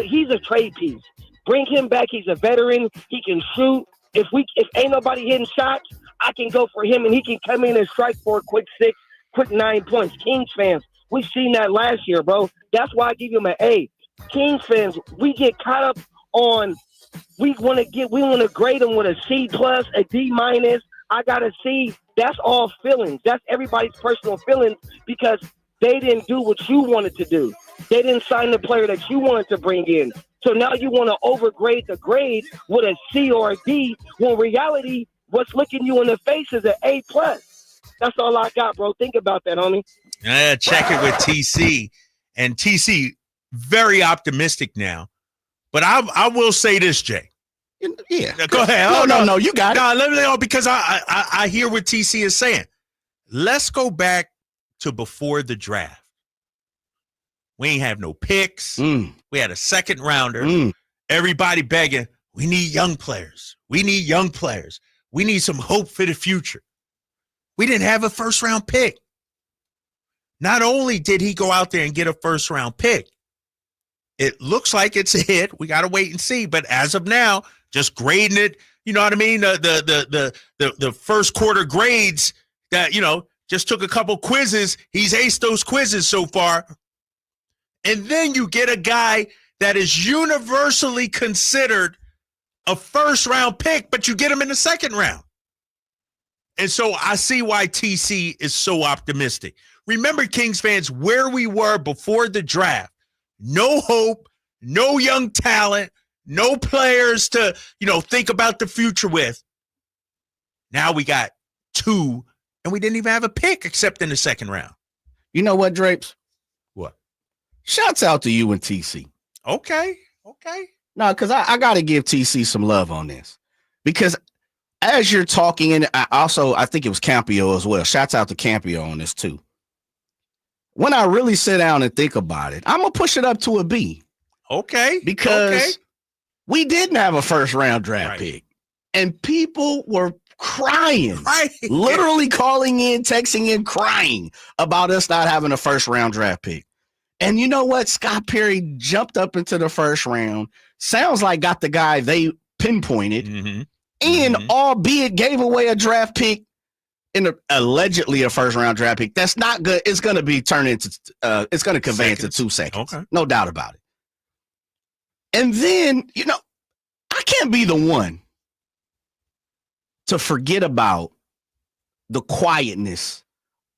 he's a trade piece. Bring him back. He's a veteran. He can shoot. If ain't nobody hitting shots, I can go for him, and he can come in and strike for a quick 6, quick 9 points. Kings fans, we've seen that last year, bro. That's why I give him an A. Kings fans, we get caught up on we want to grade him with a C+, a D-. I got a C. That's all feelings. That's everybody's personal feelings because they didn't do what you wanted to do. They didn't sign the player that you wanted to bring in. So now you want to overgrade the grade with a C or a D, when reality, what's looking you in the face is an A+. That's all I got, bro. Think about that, homie. Check it with TC. And TC, very optimistic now. But I will say this, Jay. Yeah. Go ahead. No, you got it. No, let me know, because I hear what TC is saying. Let's go back to before the draft. We ain't have no picks. We had a second rounder. Everybody begging, we need young players. We need young players. We need some hope for the future. We didn't have a first round pick. Not only did he go out there and get a first round pick, it looks like it's a hit. We got to wait and see. But as of now, just grading it, you know what I mean? The first quarter grades that, just took a couple quizzes. He's aced those quizzes so far. And then you get a guy that is universally considered a first round pick, but you get him in the second round. And so I see why TC is so optimistic. Remember, Kings fans, where we were before the draft. No hope, no young talent, no players to, think about the future with. Now we got 2, and we didn't even have a pick except in the second round. You know what, Drapes? What? Shouts out to you and TC. Okay. No, because I got to give TC some love on this. Because as you're talking, and I think it was Campio as well. Shouts out to Campio on this too. When I really sit down and think about it, I'm going to push it up to a B. Okay. Because we didn't have a first round draft pick. And people were crying, literally calling in, texting in, crying about us not having a first round draft pick. And you know what? Scott Perry jumped up into the first round. Sounds like got the guy they pinpointed. And albeit gave away a draft pick in allegedly a first round draft pick. That's not good. It's going to be turned into, it's going to convey into 2 seconds. Okay. No doubt about it. And then, I can't be the one to forget about the quietness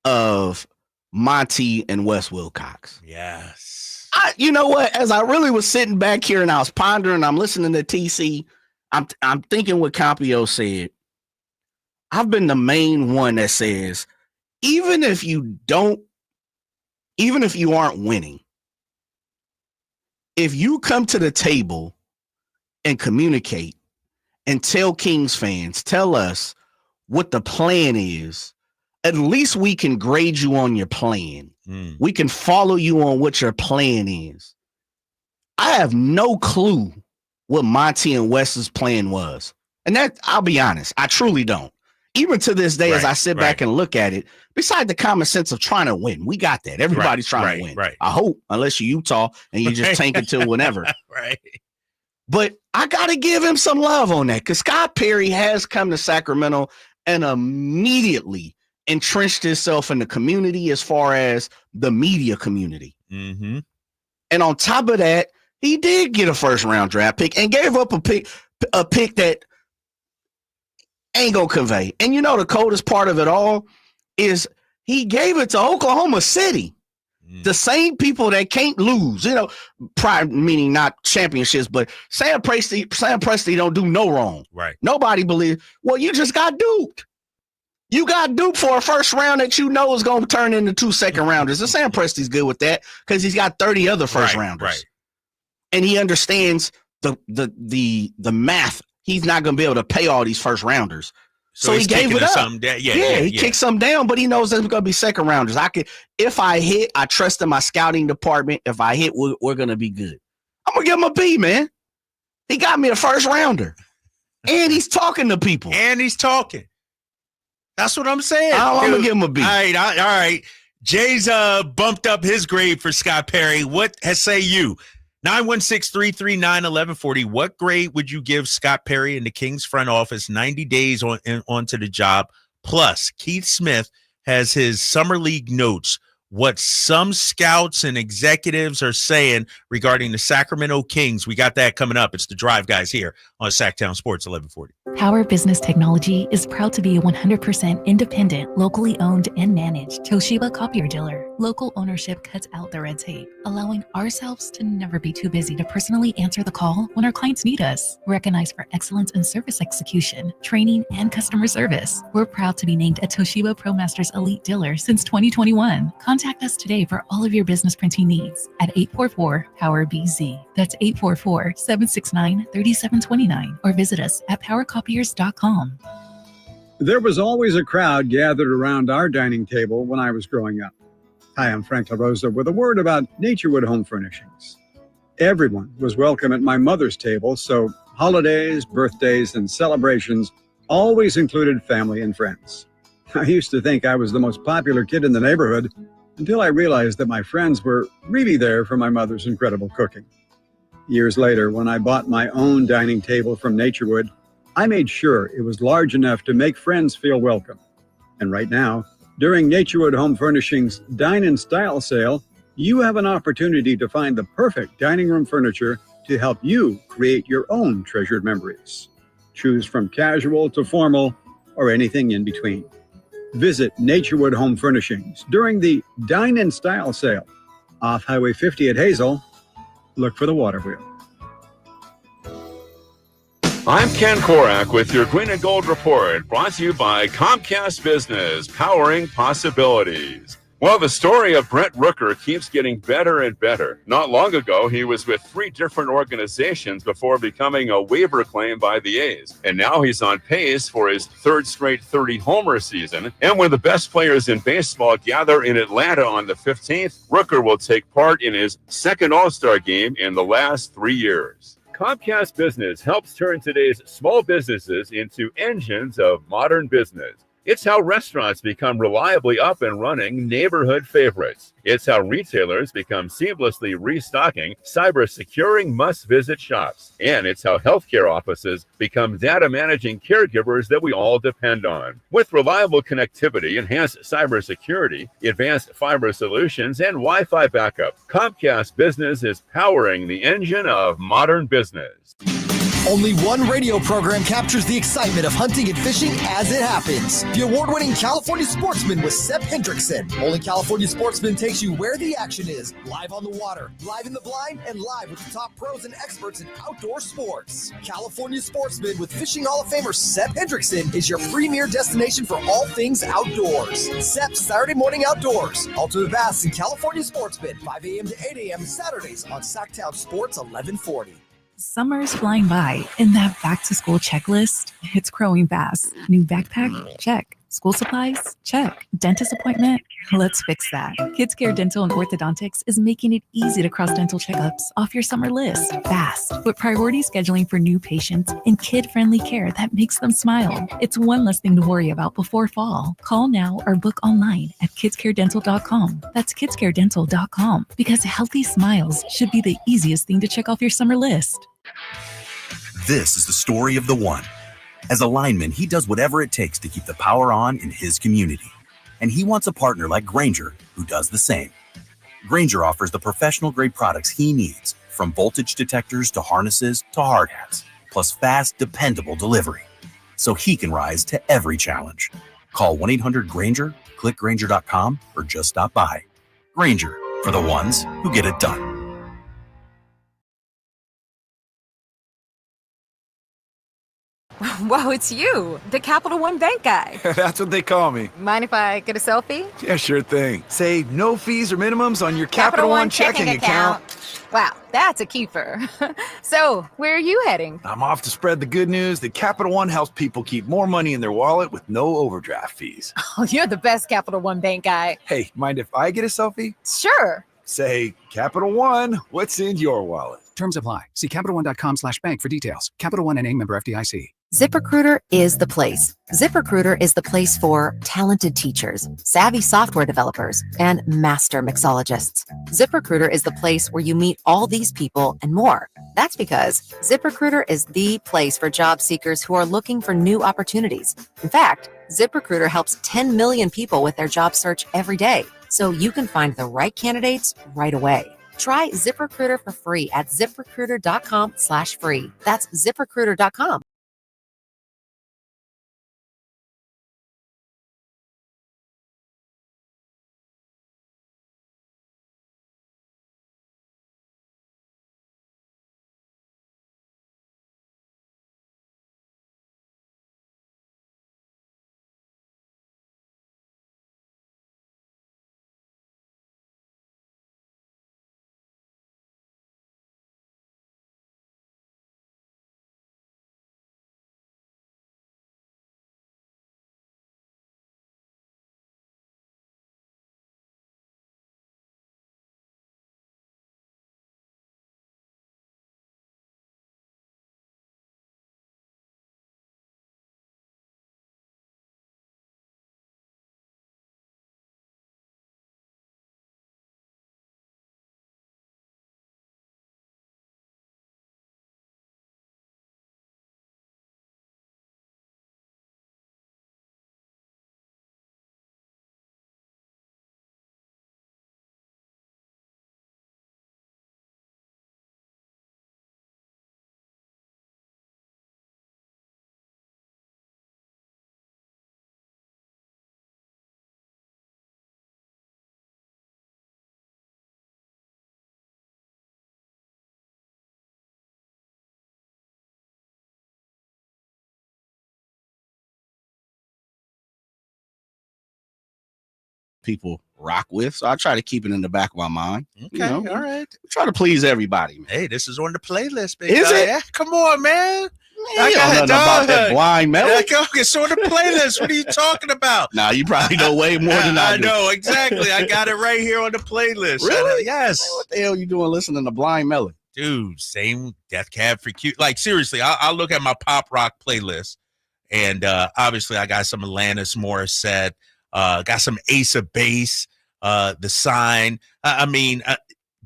of Monty and Wes Wilcox. Yes. You know what? As I really was sitting back here and I was pondering, I'm listening to TC. I'm thinking what Campio said. I've been the main one that says, even if you aren't winning, if you come to the table and communicate and tell Kings fans, tell us what the plan is, at least we can grade you on your plan. We can follow you on what your plan is. I have no clue what Monty and Wes's plan was. And that, I'll be honest, I truly don't. Even to this day, as I sit back and look at it, beside the common sense of trying to win, we got that. Everybody's trying to win. I hope, unless you're Utah and you just tank until whenever. But I got to give him some love on that because Scott Perry has come to Sacramento and immediately entrenched himself in the community as far as the media community. And on top of that, he did get a first-round draft pick and gave up a pick that ain't gonna convey. And you know the coldest part of it all is he gave it to Oklahoma City. The same people that can't lose, you know, meaning not championships, but Sam Presti don't do no wrong. Nobody believes. Well, you just got duped. You got duped for a first round that you know is going to turn into 2 second rounders. And Sam Presti's good with that because he's got 30 other first rounders. And he understands the math. He's not going to be able to pay all these first rounders. So he gave it up. He kicked some down, but he knows there's going to be second rounders. If I hit, I trust in my scouting department. If I hit, we're going to be good. I'm going to give him a B, man. He got me a first rounder. And he's talking to people. That's what I'm saying. I'm going to give him a B. All right. Jay's bumped up his grade for Scott Perry. What say you? 916-339-1140. What grade would you give Scott Perry and the Kings front office 90 days onto the job? Plus, Keith Smith has his summer league notes, what some scouts and executives are saying regarding the Sacramento Kings. We got that coming up. It's the Drive Guys here on Sacktown Sports 1140. Power Business Technology is proud to be a 100% independent, locally owned and managed Toshiba copier dealer. Local ownership cuts out the red tape, allowing ourselves to never be too busy to personally answer the call when our clients need us. Recognized for excellence in service execution, training, and customer service, we're proud to be named a Toshiba ProMasters Elite Dealer since 2021. Contact us today for all of your business printing needs at 844-POWER-BZ. That's 844-769-3729. Or visit us at powercopiers.com. There was always a crowd gathered around our dining table when I was growing up. Hi, I'm Frank LaRosa with a word about Naturewood Home Furnishings. Everyone was welcome at my mother's table, so holidays, birthdays, and celebrations always included family and friends. I used to think I was the most popular kid in the neighborhood until I realized that my friends were really there for my mother's incredible cooking. Years later, when I bought my own dining table from Naturewood, I made sure it was large enough to make friends feel welcome. And right now, during Naturewood Home Furnishings Dine in Style sale, you have an opportunity to find the perfect dining room furniture to help you create your own treasured memories. Choose from casual to formal or anything in between. Visit Naturewood Home Furnishings during the Dine in Style sale off Highway 50 at Hazel. Look for the water wheel. I'm Ken Korak with your Green and Gold Report, brought to you by Comcast Business, powering possibilities. Well, the story of Brent Rooker keeps getting better and better. Not long ago, he was with 3 different organizations before becoming a waiver claim by the A's. And now he's on pace for his 3rd straight 30-homer season. And when the best players in baseball gather in Atlanta on the 15th, Rooker will take part in his 2nd All-Star game in the last 3 years. Comcast Business helps turn today's small businesses into engines of modern business. It's how restaurants become reliably up and running neighborhood favorites. It's how retailers become seamlessly restocking, cyber-securing must-visit shops. And it's how healthcare offices become data-managing caregivers that we all depend on. With reliable connectivity, enhanced cybersecurity, advanced fiber solutions, and Wi-Fi backup, Comcast Business is powering the engine of modern business. Only one radio program captures the excitement of hunting and fishing as it happens. The award-winning California Sportsman with Sep Hendrickson. Only California Sportsman takes you where the action is, live on the water, live in the blind, and live with the top pros and experts in outdoor sports. California Sportsman with Fishing Hall of Famer Sep Hendrickson is your premier destination for all things outdoors. Sep's Saturday Morning Outdoors. Ultimate Bass and California Sportsman, 5 a.m. to 8 a.m. Saturdays on Sacktown Sports 1140. Summer's flying by, and that back-to-school checklist, it's growing fast. New backpack? Check. School supplies? Check. Dentist appointment? Let's fix that. Kids Care Dental and Orthodontics is making it easy to cross dental checkups off your summer list fast, with priority scheduling for new patients and kid-friendly care that makes them smile. It's one less thing to worry about before fall. Call now or book online at kidscaredental.com. That's kidscaredental.com, because healthy smiles should be the easiest thing to check off your summer list. This is the story of the one. As a lineman, he does whatever it takes to keep the power on in his community. And he wants a partner like Grainger who does the same. Grainger offers the professional-grade products he needs, from voltage detectors to harnesses to hard hats, plus fast, dependable delivery, so he can rise to every challenge. Call 1-800-GRAINGER, click Grainger.com, or just stop by. Grainger, for the ones who get it done. Whoa, it's you, the Capital One Bank guy. That's what they call me. Mind if I get a selfie? Yeah, sure thing. Say no fees or minimums on your Capital One checking account. Wow, that's a keeper. So, where are you heading? I'm off to spread the good news that Capital One helps people keep more money in their wallet with no overdraft fees. Oh, you're the best Capital One Bank guy. Hey, mind if I get a selfie? Sure. Say, Capital One, what's in your wallet? Terms apply. See CapitalOne.com/bank for details. Capital One NA, member FDIC. ZipRecruiter is the place. ZipRecruiter is the place for talented teachers, savvy software developers, and master mixologists. ZipRecruiter is the place where you meet all these people and more. That's because ZipRecruiter is the place for job seekers who are looking for new opportunities. In fact, ZipRecruiter helps 10 million people with their job search every day, so you can find the right candidates right away. Try ZipRecruiter for free at ZipRecruiter.com/free. That's ZipRecruiter.com. People rock with, so I try to keep it in the back of my mind. Okay, all right. Try to please everybody, man. Hey, this is on the playlist, baby. Is it? Yeah, come on, man. I got nothing about that blind melody. It's on the playlist. What are you talking about? Nah, you probably know way more than I do. know, exactly. I got it right here on the playlist. Really? Yes. What the hell you doing listening to blind melody? Dude, same Death Cab for Cutie. Like, seriously, I'll look at my pop rock playlist, and obviously I got some Alanis Morissette, got some Ace of Base, The Sign.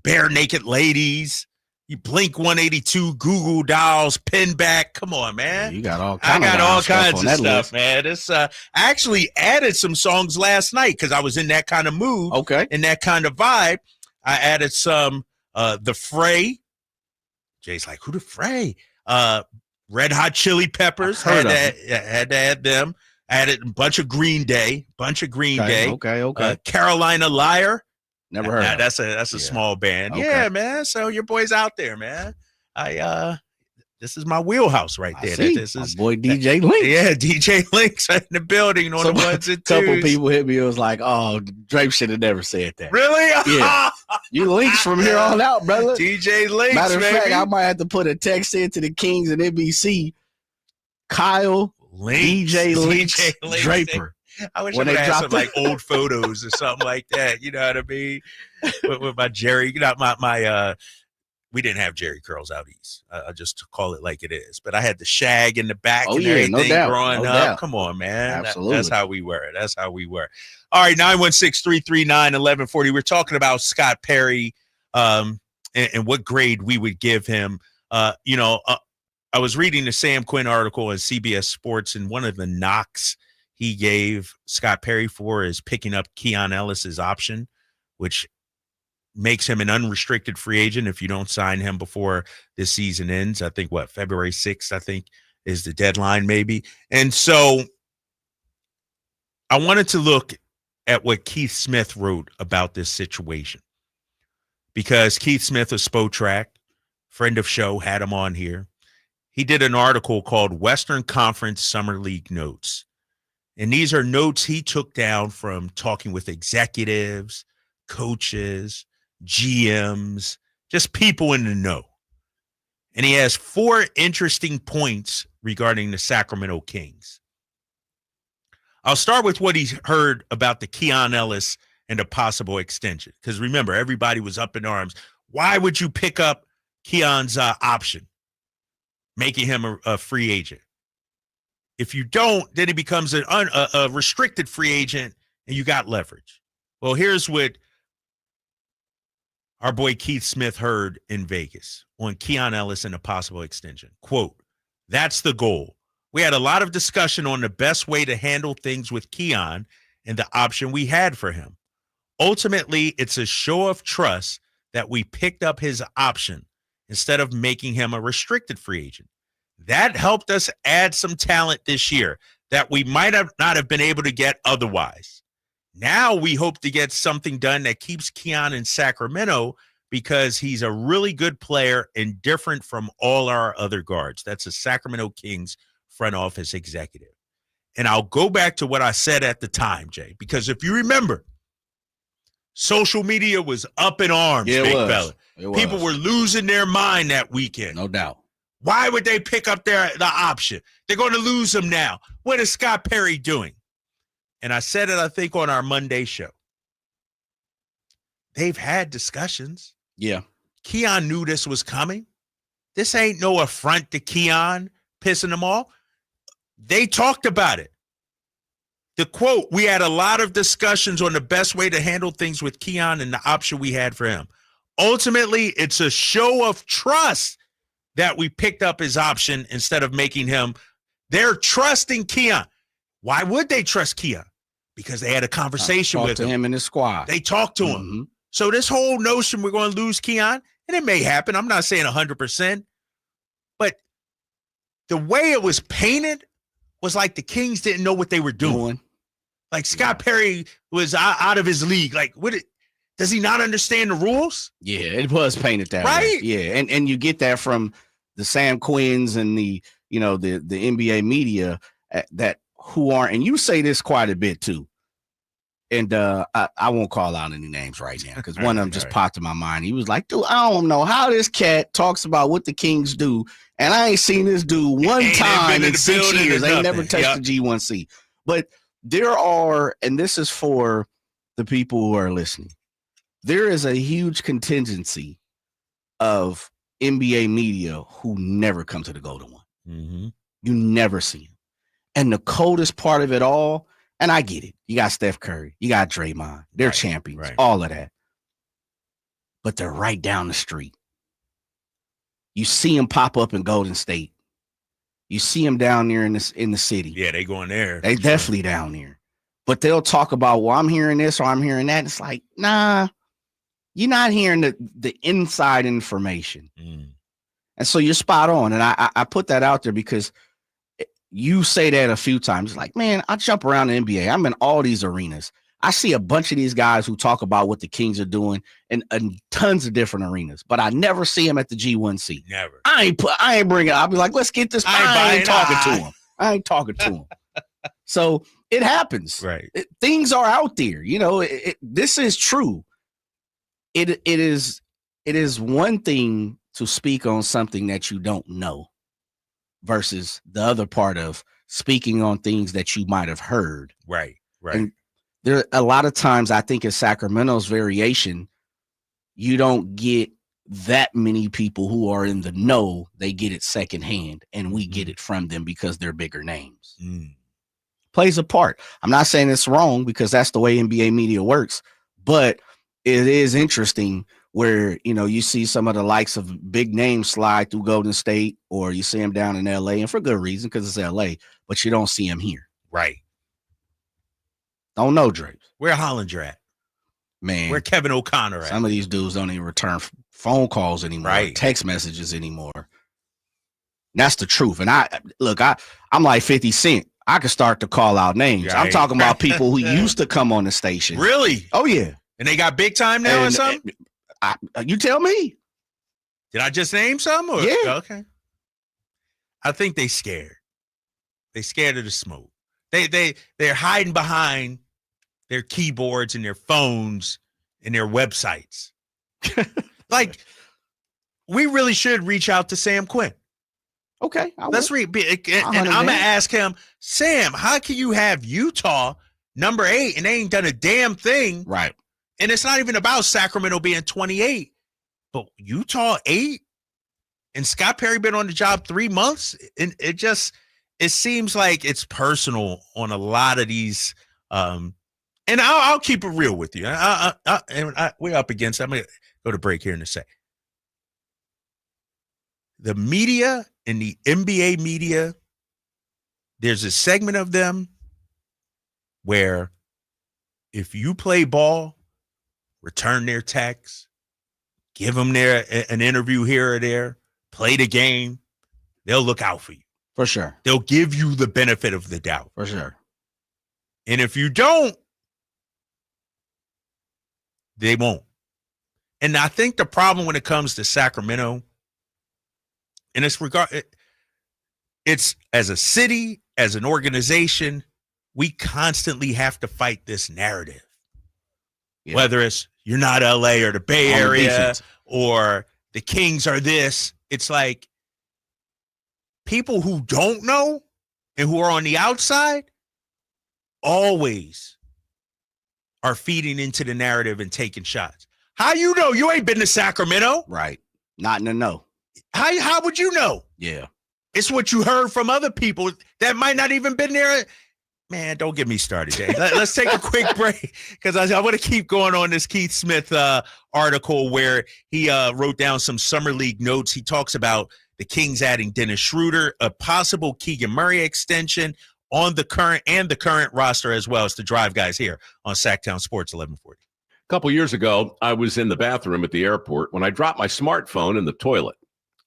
Bare Naked Ladies. You Blink 182, Google Dolls, Pinback. Come on, man. You got all I got all kinds of stuff, list. man. It's I actually added some songs last night because I was in that kind of mood. Okay. In that kind of vibe. I added some The Fray. Jay's like, who The Fray? Red Hot Chili Peppers, had to add them. Added a bunch of Green Day. Okay. Carolina Liar. Never heard of That's a small band. Okay. Yeah, man. So your boy's out there, man. This is my wheelhouse right there. This is my boy DJ Links. Yeah, DJ Links in the building on the ones and twos. Couple people hit me. It was like, oh, Drake should have never said that. Really? Yeah. You Links from here on out, brother. DJ Links. Matter of fact, I might have to put a text into the Kings and NBC. Kyle Links, DJ Links, DJ Links Draper. I wish When I they would have dropped some like old photos or something like that. You know what I mean? With my Jerry, you know, my we didn't have Jerry curls out east. I just call it like it is. But I had the shag in the back and everything growing up. Doubt. Come on, man. Absolutely. That's how we were. All right, 916-339-1140. We're talking about Scott Perry and what grade we would give him. I was reading the Sam Quinn article on CBS Sports, and one of the knocks he gave Scott Perry for is picking up Keon Ellis's option, which makes him an unrestricted free agent if you don't sign him before this season ends. I think February 6th, I think, is the deadline maybe. And so I wanted to look at what Keith Smith wrote about this situation, because Keith Smith of Spotrac, friend of show, had him on here. He did an article called Western Conference Summer League Notes. And these are notes he took down from talking with executives, coaches, GMs, just people in the know. And he has 4 interesting points regarding the Sacramento Kings. I'll start with what he heard about the Keon Ellis and a possible extension. Because remember, everybody was up in arms. Why would you pick up Keon's option, making him a free agent? If you don't, then he becomes a restricted free agent and you got leverage. Well, here's what our boy Keith Smith heard in Vegas on Keon Ellis and a possible extension. Quote, "That's the goal. We had a lot of discussion on the best way to handle things with Keon and the option we had for him. Ultimately, it's a show of trust that we picked up his option instead of making him a restricted free agent. That helped us add some talent this year that we might have not have been able to get otherwise. Now we hope to get something done that keeps Keon in Sacramento because he's a really good player and different from all our other guards." That's a Sacramento Kings front office executive. And I'll go back to what I said at the time, Jay, because if you remember, social media was up in arms, big fella. People were losing their mind that weekend. No doubt. Why would they pick up the option? They're going to lose him now. What is Scott Perry doing? And I said it, I think, on our Monday show. They've had discussions. Yeah. Keon knew this was coming. This ain't no affront to Keon pissing them off. They talked about it. The quote, "We had a lot of discussions on the best way to handle things with Keon and the option we had for him. Ultimately, it's a show of trust that we picked up his option instead of making him." They're trusting Keon. Why would they trust Keon? Because they had a conversation with him and his squad. They talked to him. So this whole notion we're going to lose Keon, and it may happen. I'm not saying 100%, but the way it was painted was like the Kings didn't know what they were doing. Like Scott Perry was out of his league. Like, does he not understand the rules? Yeah, it was painted that way. Right? Yeah, and you get that from the Sam Quinns and the NBA media that who aren't, and you say this quite a bit too. And I won't call out any names right now because one of them just popped in my mind. He was like, "Dude, I don't know how this cat talks about what the Kings do, and I ain't seen this dude one time in 6 years. They never touched the G1C." But there are, and this is for the people who are listening, there is a huge contingency of NBA media who never come to the Golden One. Mm-hmm. You never see them. And the coldest part of it all, and I get it, you got Steph Curry, you got Draymond, they're champions, all of that. But they're right down the street. You see them pop up in Golden State. You see them down there in the city. Yeah, they going there. They definitely down there. But they'll talk about, well, I'm hearing this or I'm hearing that. It's like, nah, you're not hearing the inside information. And so you're spot on. And I put that out there because you say that a few times. Like, man, I jump around the NBA. I'm in all these arenas. I see a bunch of these guys who talk about what the Kings are doing in tons of different arenas, but I never see them at the G1C. Never. I ain't bringing it. I'll be like, let's get this. I ain't talking to him. I ain't talking to him. So it happens. Right. Things are out there. You know, this is true. It is one thing to speak on something that you don't know versus the other part of speaking on things that you might have heard. Right. Right. And there a lot of times I think in Sacramento's variation, you don't get that many people who are in the know. They get it secondhand, and we get it from them because they're bigger names. Plays a part. I'm not saying it's wrong because that's the way NBA media works, but it is interesting where, you know, you see some of the likes of big names slide through Golden State, or you see them down in LA, and for good reason, because it's LA, but you don't see them here. Right. Don't know, Drapes. Where Hollinger at? Man. Where Kevin O'Connor at? Some of these dudes don't even return phone calls anymore, right. Text messages anymore. That's the truth. And I'm like 50 Cent. I could start to call out names. Right. I'm talking about people who used to come on the station. Really? Oh, yeah. And they got big time now or something? You tell me. Did I just name some? Or? Yeah. Okay. I think they scared. They scared of the smoke. They're hiding behind their keyboards and their phones and their websites. Like, we really should reach out to Sam Quinn. Okay. Let's read. And I'm going to ask him, Sam, how can you have Utah number 8 and they ain't done a damn thing? Right. And it's not even about Sacramento being 28, but Utah 8 and Scott Perry been on the job 3 months. And it seems like it's personal on a lot of these. And I'll keep it real with you. We're up against, I'm going to go to break here in a sec. The media and the NBA media, there's a segment of them where if you play ball, return their texts, give them an interview here or there, play the game, they'll look out for you. For sure. They'll give you the benefit of the doubt. For sure. And if you don't, they won't. And I think the problem when it comes to Sacramento, and it's as a city, as an organization, we constantly have to fight this narrative. Yeah. Whether it's you're not LA or the Bay Area or the Kings are this, it's like people who don't know and who are on the outside always are feeding into the narrative and taking shots. How you know? You ain't been to Sacramento. Right. Not in the know. How would you know? Yeah. It's what you heard from other people that might not even been there. Man, don't get me started, Jay. Let's take a quick break because I want to keep going on this Keith Smith article where he wrote down some summer league notes. He talks about the Kings adding Dennis Schroeder, a possible Keegan Murray extension on the current roster, as well as the Drive Guys here on Sacktown Sports 1140. A couple years ago, I was in the bathroom at the airport when I dropped my smartphone in the toilet.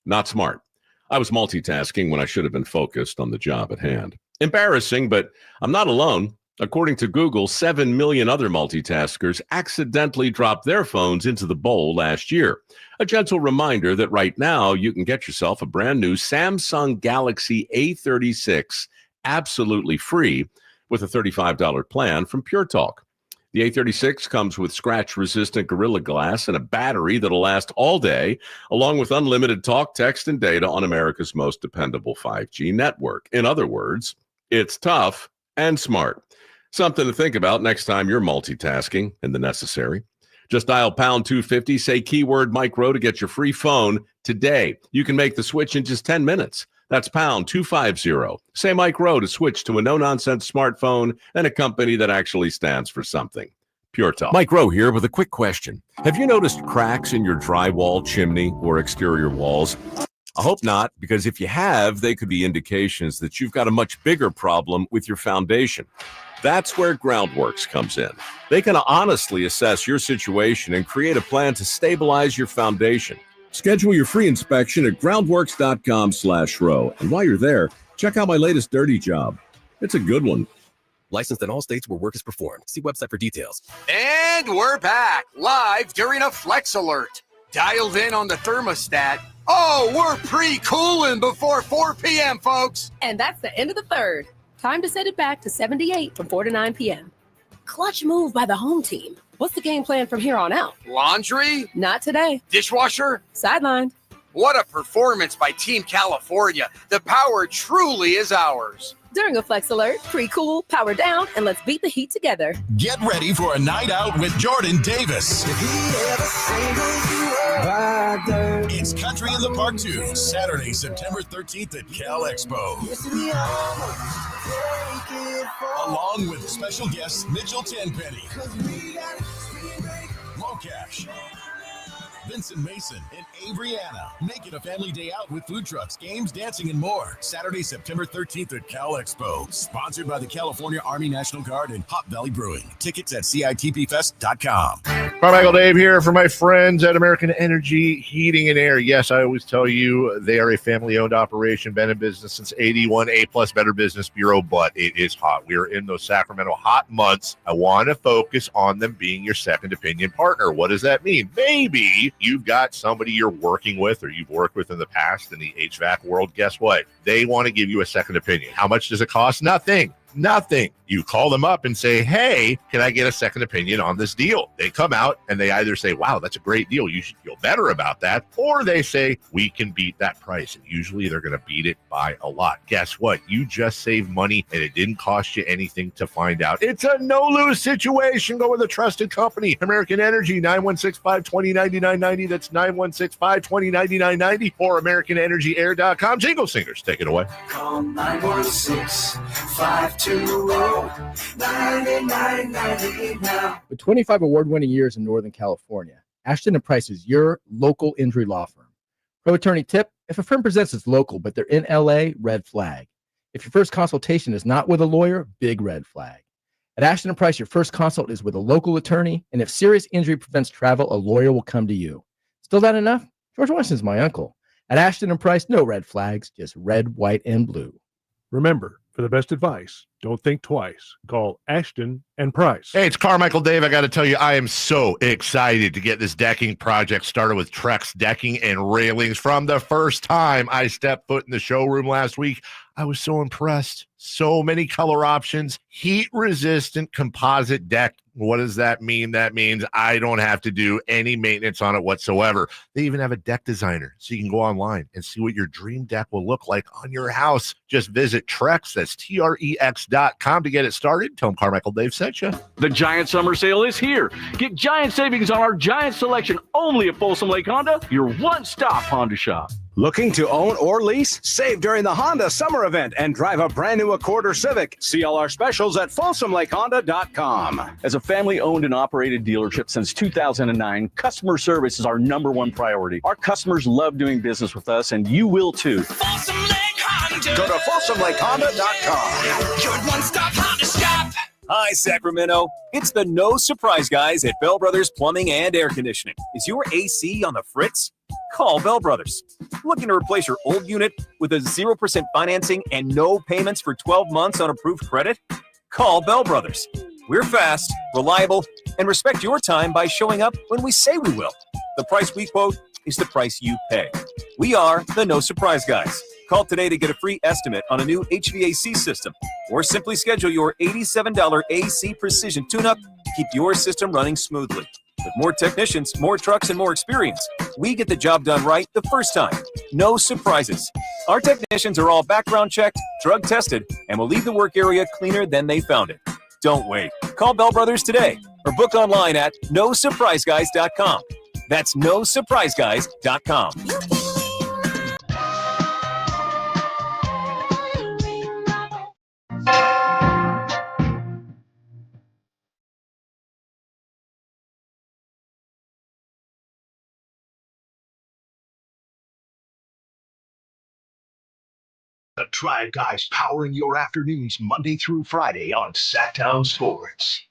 Not smart. I was multitasking when I should have been focused on the job at hand. Embarrassing, but I'm not alone. According to Google, 7 million other multitaskers accidentally dropped their phones into the bowl last year. A gentle reminder that right now you can get yourself a brand new Samsung Galaxy A36 absolutely free with a $35 plan from Pure Talk. The A36 comes with scratch-resistant Gorilla Glass and a battery that'll last all day, along with unlimited talk, text, and data on America's most dependable 5G network. In other words, it's tough and smart. Something to think about next time you're multitasking in the necessary. Just dial pound 250, say keyword Mike Rowe to get your free phone today. You can make the switch in just 10 minutes. That's pound 250. Say Mike Rowe to switch to a no-nonsense smartphone and a company that actually stands for something. Pure Talk. Mike Rowe here with a quick question. Have you noticed cracks in your drywall, chimney, or exterior walls? I hope not, because if you have, they could be indications that you've got a much bigger problem with your foundation. That's where Groundworks comes in. They can honestly assess your situation and create a plan to stabilize your foundation. Schedule your free inspection at groundworks.com/row. And while you're there, check out my latest dirty job. It's a good one. Licensed in all states where work is performed. See website for details. And we're back, live during a Flex Alert. Dialed in on the thermostat. Oh, we're pre-cooling before 4 p.m., folks. And that's the end of the third. Time to set it back to 78 from 4 to 9 p.m. Clutch move by the home team. What's the game plan from here on out? Laundry? Not today. Dishwasher? Sidelined. What a performance by Team California. The power truly is ours. During a Flex Alert, pre-cool, power down, and let's beat the heat together. Get ready for a night out with Jordan Davis. It's Country in the Park 2, Saturday, September 13th at Cal Expo. Along with special guests Mitchell Tenpenny, Mocash, Vincent Mason, and Avriana. Make it a family day out with food trucks, games, dancing, and more. Saturday, September 13th at Cal Expo. Sponsored by the California Army National Guard and Hop Valley Brewing. Tickets at CITPFest.com. Carmichael Dave here for my friends at American Energy Heating and Air. Yes, I always tell you they are a family-owned operation, been in business since 81, A-plus Better Business Bureau, but it is hot. We are in those Sacramento hot months. I want to focus on them being your second opinion partner. What does that mean? Maybe you've got somebody you're working with or you've worked with in the past in the HVAC world. Guess what? They want to give you a second opinion. How much does it cost? Nothing. You call them up and say, hey, can I get a second opinion on this deal? They come out and they either say, wow, that's a great deal. You should feel better about that. Or they say, we can beat that price. And usually they're going to beat it by a lot. Guess what? You just saved money and it didn't cost you anything to find out. It's a no-lose situation. Go with a trusted company. American Energy, 916-520-9990. That's 916-520-9990 or AmericanEnergyAir.com. Jingle Singers, take it away. Call 916-520-9990 now. With 25 award-winning years in Northern California, Ashton & Price is your local injury law firm. Pro attorney tip: if a firm presents as local but they're in LA, red flag. If your first consultation is not with a lawyer, big red flag. At Ashton & Price, your first consult is with a local attorney, and if serious injury prevents travel, a lawyer will come to you. Still not enough? George Washington's my uncle. At Ashton & Price, no red flags, just red, white, and blue. Remember, for the best advice, don't think twice. Call Ashton and Price. Hey, it's Carmichael Dave. I got to tell you, I am so excited to get this decking project started with Trex Decking and Railings. From the first time I stepped foot in the showroom last week, I was so impressed. So many color options, heat-resistant composite deck. What does that mean? That means I don't have to do any maintenance on it whatsoever. They even have a deck designer, so you can go online and see what your dream deck will look like on your house. Just visit Trex, that's TREX.com to get it started. Tell them Carmichael Dave sent you. The Giant Summer Sale is here. Get giant savings on our giant selection only at Folsom Lake Honda, your one-stop Honda shop. Looking to own or lease? Save during the Honda Summer Event and drive a brand new Accord or Civic. See all our specials at FolsomLakeHonda.com. As a family-owned and operated dealership since 2009, customer service is our number one priority. Our customers love doing business with us, and you will too. Folsom Lake Honda. Go to FolsomLakeHonda.com. Your one-stop Honda shop. Hi, Sacramento. It's the No Surprise Guys at Bell Brothers Plumbing and Air Conditioning. Is your AC on the fritz? Call Bell Brothers. Looking to replace your old unit with a 0% financing and no payments for 12 months on approved credit? Call Bell Brothers. We're fast, reliable, and respect your time by showing up when we say we will. The price we quote is the price you pay. We are the No Surprise Guys. Call today to get a free estimate on a new HVAC system, or simply schedule your $87 AC Precision tune-up to keep your system running smoothly. With more technicians, more trucks, and more experience, we get the job done right the first time. No surprises. Our technicians are all background checked, drug tested, and will leave the work area cleaner than they found it. Don't wait. Call Bell Brothers today or book online at nosurpriseguys.com. That's nosurpriseguys.com. The Drive Guys powering your afternoons Monday through Friday on Sacktown Sports.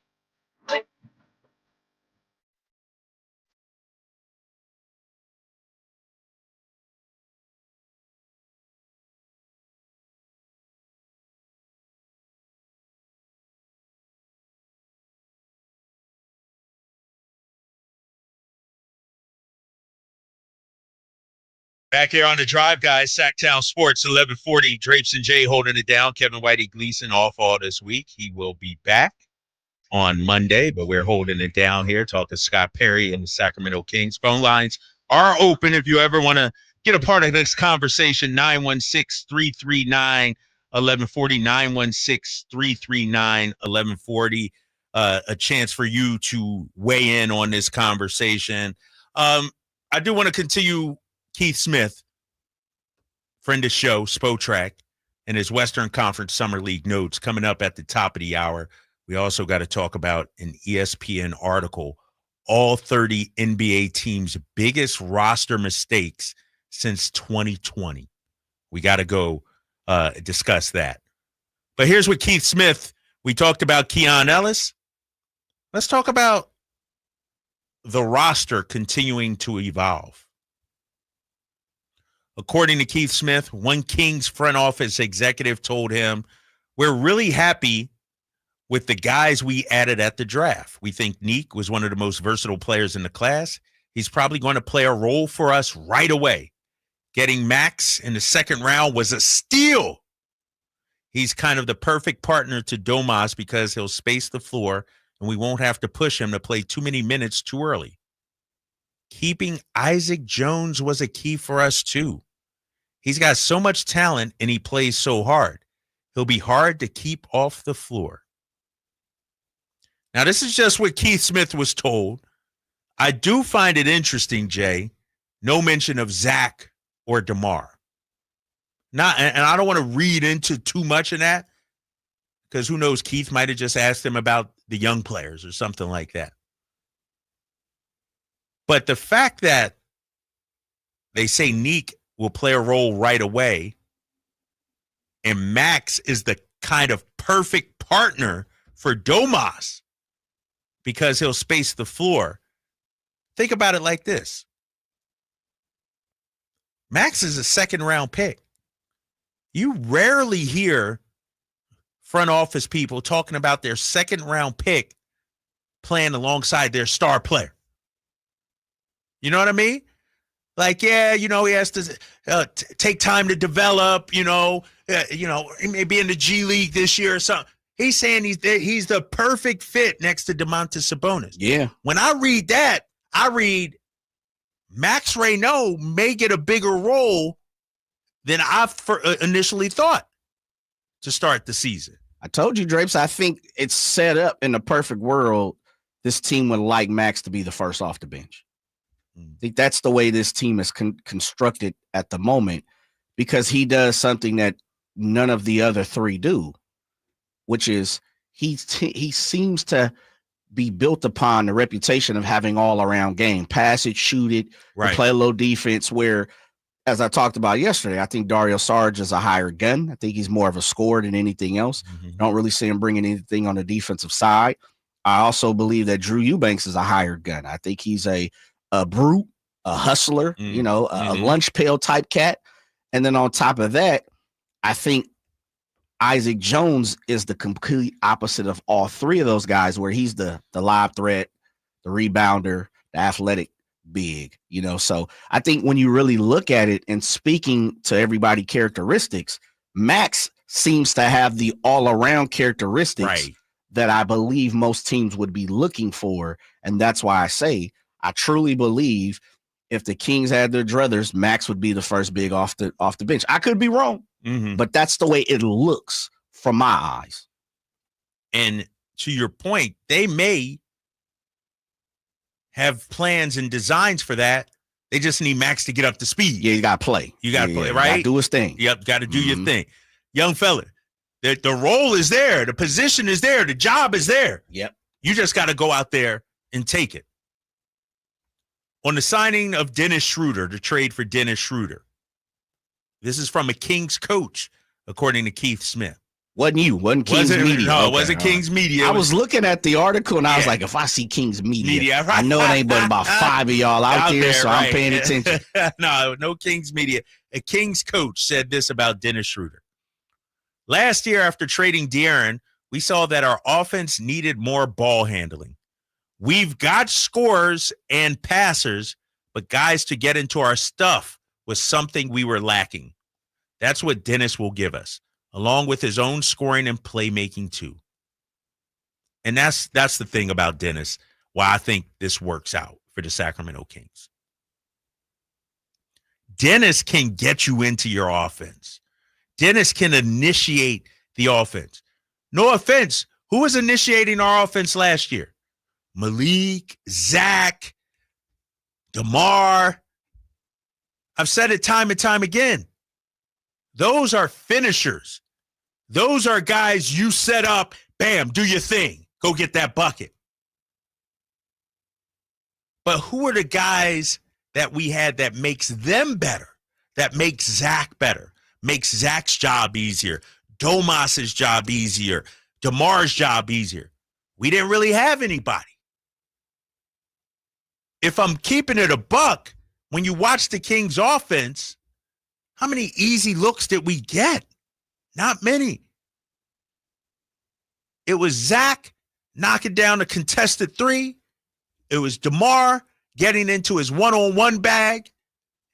Back here on the drive, guys. Sacktown Sports, 1140. Drapes and Jay holding it down. Kevin Whitey Gleason off all this week. He will be back on Monday, but we're holding it down here. Talking to Scott Perry and the Sacramento Kings. Phone lines are open if you ever want to get a part of this conversation. 916-339-1140. 916-339-1140. A chance for you to weigh in on this conversation. I do want to continue Keith Smith, friend of the show, Spotrac, and his Western Conference Summer League notes coming up at the top of the hour. We also got to talk about an ESPN article, all 30 NBA teams' biggest roster mistakes since 2020. We got to go discuss that. But here's what Keith Smith, we talked about Keon Ellis. Let's talk about the roster continuing to evolve. According to Keith Smith, one Kings front office executive told him, "We're really happy with the guys we added at the draft. We think Neek was one of the most versatile players in the class. He's probably going to play a role for us right away. Getting Max in the second round was a steal. He's kind of the perfect partner to Domas because he'll space the floor and we won't have to push him to play too many minutes too early. Keeping Isaac Jones was a key for us too. He's got so much talent and he plays so hard. He'll be hard to keep off the floor." Now, this is just what Keith Smith was told. I do find it interesting, Jay, no mention of Zach or DeMar. And I don't want to read into too much of that because who knows, Keith might have just asked him about the young players or something like that. But the fact that they say Neek will play a role right away and Max is the kind of perfect partner for Domas because he'll space the floor. Think about it like this. Max is a second-round pick. You rarely hear front office people talking about their second-round pick playing alongside their star player. You know what I mean? Like, yeah, he has to take time to develop, he may be in the G League this year or something. He's saying he's the perfect fit next to Domantas Sabonis. Yeah. When I read that, I read Max Reynaud may get a bigger role than I initially thought to start the season. I told you, Drapes, I think it's set up in the perfect world. This team would like Max to be the first off the bench. I think that's the way this team is constructed at the moment because he does something that none of the other three do, which is he seems to be built upon the reputation of having all-around game. Pass it, shoot it, right. Play a low defense where, as I talked about yesterday, I think Dario Saric is a higher gun. I think he's more of a scorer than anything else. Don't really see him bringing anything on the defensive side. I also believe that Drew Eubanks is a higher gun. I think he's a brute, a hustler, a lunch pail type cat. And then on top of that, I think Isaac Jones is the complete opposite of all three of those guys, where he's the live threat, the rebounder, the athletic big, So I think when you really look at it and speaking to everybody characteristics, Max seems to have the all-around characteristics that I believe most teams would be looking for. And that's why I say I truly believe if the Kings had their druthers, Max would be the first big off the bench. I could be wrong, but that's the way it looks from my eyes. And to your point, they may have plans and designs for that. They just need Max to get up to speed. Yeah, you got to play. You got to play, right? Gotta do his thing. Yep, got to do your thing. Young fella, the role is there. The position is there. The job is there. Yep. You just got to go out there and take it. On the signing of Dennis Schroeder, the trade for Dennis Schroeder. This is from a Kings coach, according to Keith Smith. Wasn't you? Wasn't Kings Media? No, it wasn't Kings Media. I was looking at the article and I was like, if I see Kings Media, I know it ain't but about 5 of y'all out there, so I'm paying attention. No Kings Media. A Kings coach said this about Dennis Schroeder. Last year, after trading De'Aaron, we saw that our offense needed more ball handling. We've got scorers and passers, but guys to get into our stuff was something we were lacking. That's what Dennis will give us, along with his own scoring and playmaking too. And that's the thing about Dennis, why I think this works out for the Sacramento Kings. Dennis can get you into your offense. Dennis can initiate the offense. No offense, who was initiating our offense last year? Malik, Zach, DeMar. I've said it time and time again. Those are finishers. Those are guys you set up, bam, do your thing. Go get that bucket. But who are the guys that we had that makes them better, that makes Zach better, makes Zach's job easier, Domas's job easier, DeMar's job easier? We didn't really have anybody. If I'm keeping it a buck, when you watch the Kings offense, how many easy looks did we get? Not many. It was Zach knocking down a contested three. It was DeMar getting into his one-on-one bag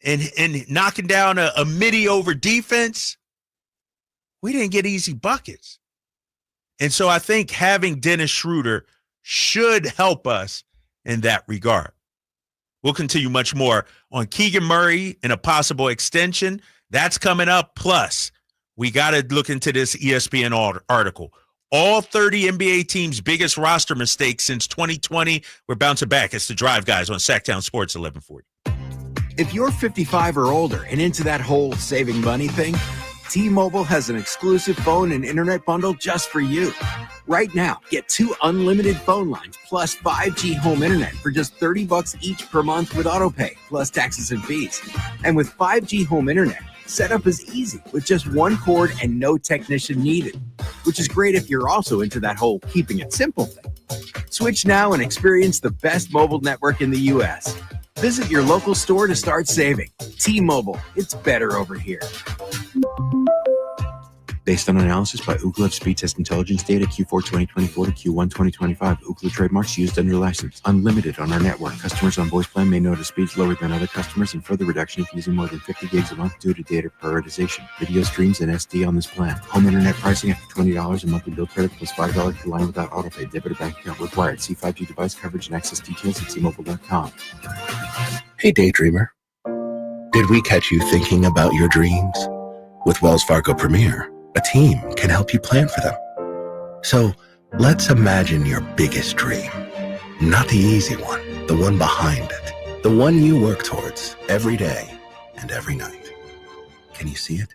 and knocking down a midi over defense. We didn't get easy buckets. And so I think having Dennis Schroeder should help us in that regard. We'll continue much more on Keegan Murray and a possible extension. That's coming up. Plus, we got to look into this ESPN article. All 30 NBA teams' biggest roster mistakes since 2020. We're bouncing back. It's the Drive Guys on Sacktown Sports 1140. If you're 55 or older and into that whole saving money thing, T-Mobile has an exclusive phone and internet bundle just for you. Right now, get 2 unlimited phone lines plus 5G home internet for just $30 each per month with AutoPay, plus taxes and fees. And with 5G home internet, setup is easy with just one cord and no technician needed, which is great if you're also into that whole keeping it simple thing. Switch now and experience the best mobile network in the U.S. Visit your local store to start saving. T-Mobile, it's better over here. Based on analysis by Ookla of Speed Test Intelligence data Q4 2024 to Q1 2025. Ookla trademarks used under license. Unlimited on our network. Customers on voice plan may notice speeds lower than other customers and further reduction if using more than 50 gigs a month due to data prioritization. Video streams and SD on this plan. Home internet pricing after $20 and monthly bill credit plus $5 per line without autopay. Debit or bank account required. See 5G device coverage and access details at T-Mobile.com. Hey, Daydreamer. Did we catch you thinking about your dreams? With Wells Fargo Premier, a team can help you plan for them. So let's imagine your biggest dream. Not the easy one, the one behind it. The one you work towards every day and every night. Can you see it?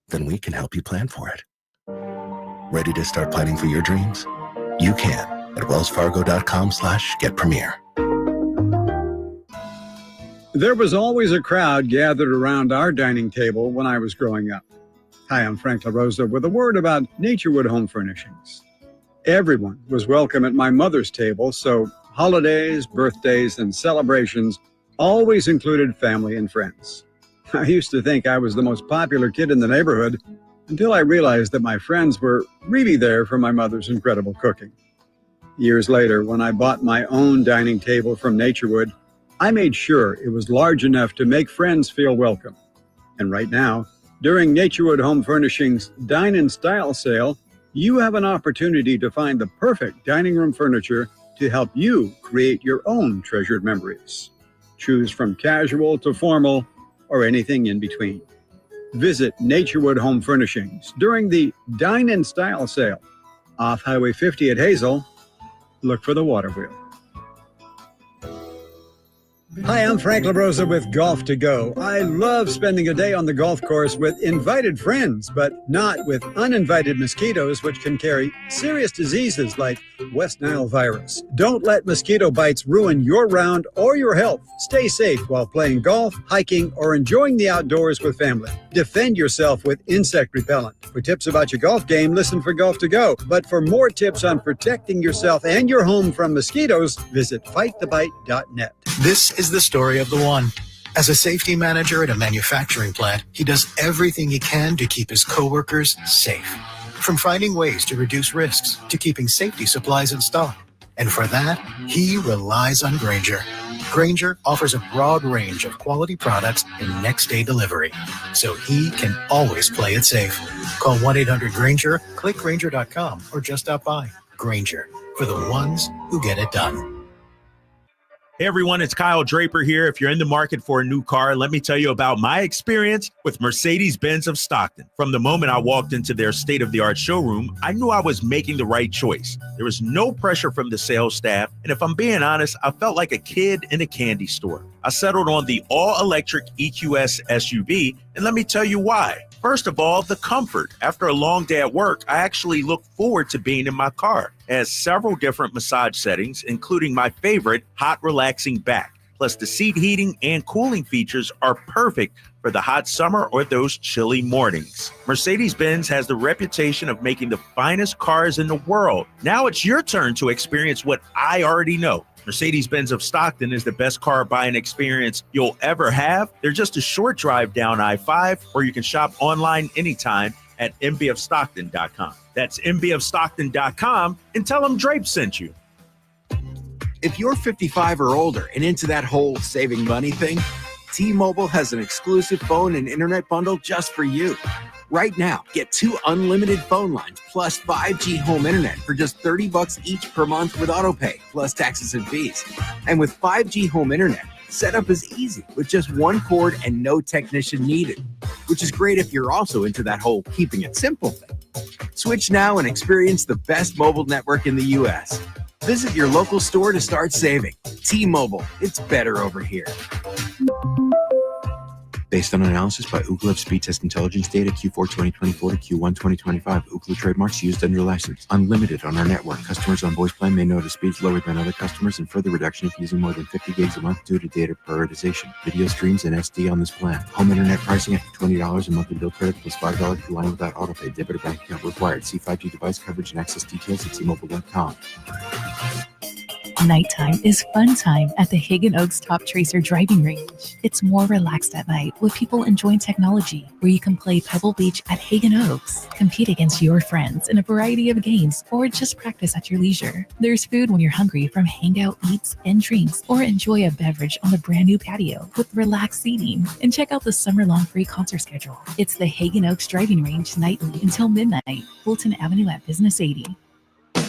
Then we can help you plan for it. Ready to start planning for your dreams? You can at wellsfargo.com/getpremier. There was always a crowd gathered around our dining table when I was growing up. Hi, I'm Frank LaRosa with a word about Naturewood Home Furnishings. Everyone was welcome at my mother's table, so holidays, birthdays, and celebrations always included family and friends. I used to think I was the most popular kid in the neighborhood until I realized that my friends were really there for my mother's incredible cooking. Years later, when I bought my own dining table from Naturewood, I made sure it was large enough to make friends feel welcome. And right now, during Naturewood Home Furnishings' Dine in Style sale, you have an opportunity to find the perfect dining room furniture to help you create your own treasured memories. Choose from casual to formal or anything in between. Visit Naturewood Home Furnishings during the Dine in Style sale off Highway 50 at Hazel. Look for the water wheel. Hi, I'm Frank LaRosa with Golf to Go. I love spending a day on the golf course with invited friends, but not with uninvited mosquitoes, which can carry serious diseases like West Nile virus. Don't let mosquito bites ruin your round or your health. Stay safe while playing golf, hiking, or enjoying the outdoors with family. Defend yourself with insect repellent. For tips about your golf game, listen for Golf to Go. But for more tips on protecting yourself and your home from mosquitoes, visit fightthebite.net. This is the story of the one. As a safety manager at a manufacturing plant, he does everything he can to keep his coworkers safe. From finding ways to reduce risks to keeping safety supplies in stock. And for that, he relies on Grainger, Grainger offers a broad range of quality products and next-day delivery, so he can always play it safe. Call 1-800-GRAINGER, click Grainger.com, or just stop by. Grainger, for the ones who get it done. Hey everyone, it's Kyle Draper here. If you're in the market for a new car, let me tell you about my experience with Mercedes-Benz of Stockton. From the moment I walked into their state-of-the-art showroom, I knew I was making the right choice. There was no pressure from the sales staff, and if I'm being honest, I felt like a kid in a candy store. I settled on the all-electric EQS SUV, and let me tell you why. First of all, the comfort. After a long day at work, I actually look forward to being in my car. It has several different massage settings, including my favorite, hot relaxing back. Plus, the seat heating and cooling features are perfect for the hot summer or those chilly mornings. Mercedes-Benz has the reputation of making the finest cars in the world. Now it's your turn to experience what I already know. Mercedes-Benz of Stockton is the best car buying experience you'll ever have. They're just a short drive down I-5, or you can shop online anytime at mbofstockton.com. That's mbofstockton.com, and tell them Drape sent you. If you're 55 or older and into that whole saving money thing, T-Mobile has an exclusive phone and internet bundle just for you. Right now, get 2 unlimited phone lines plus 5G home internet for just $30 each per month with AutoPay, plus taxes and fees. And with 5G home internet, setup is easy with just one cord and no technician needed, which is great if you're also into that whole keeping it simple thing. Switch now and experience the best mobile network in the U.S. Visit your local store to start saving. T-Mobile, it's better over here. Based on analysis by Ookla of speed test intelligence data Q4 2024 to Q1 2025, Ookla trademarks used under license. Unlimited on our network. Customers on voice plan may notice speeds lower than other customers and further reduction if using more than 50 gigs a month due to data prioritization. Video streams and SD on this plan. Home internet pricing after $20 a monthly bill credit plus $5 per line without autopay. Debit or bank account required. See 5G device coverage and access details at T-Mobile.com. Nighttime is fun time at the Hagen Oaks Top Tracer driving range. It's more relaxed at night with people enjoying technology, where you can play Pebble Beach at Hagen Oaks, compete against your friends in a variety of games, or just practice at your leisure. There's food when you're hungry from hangout eats and drinks, or enjoy a beverage on the brand new patio with relaxed seating. And check out the summer-long free concert schedule. It's the Hagen Oaks driving range nightly until midnight, Fulton Avenue at Business 80.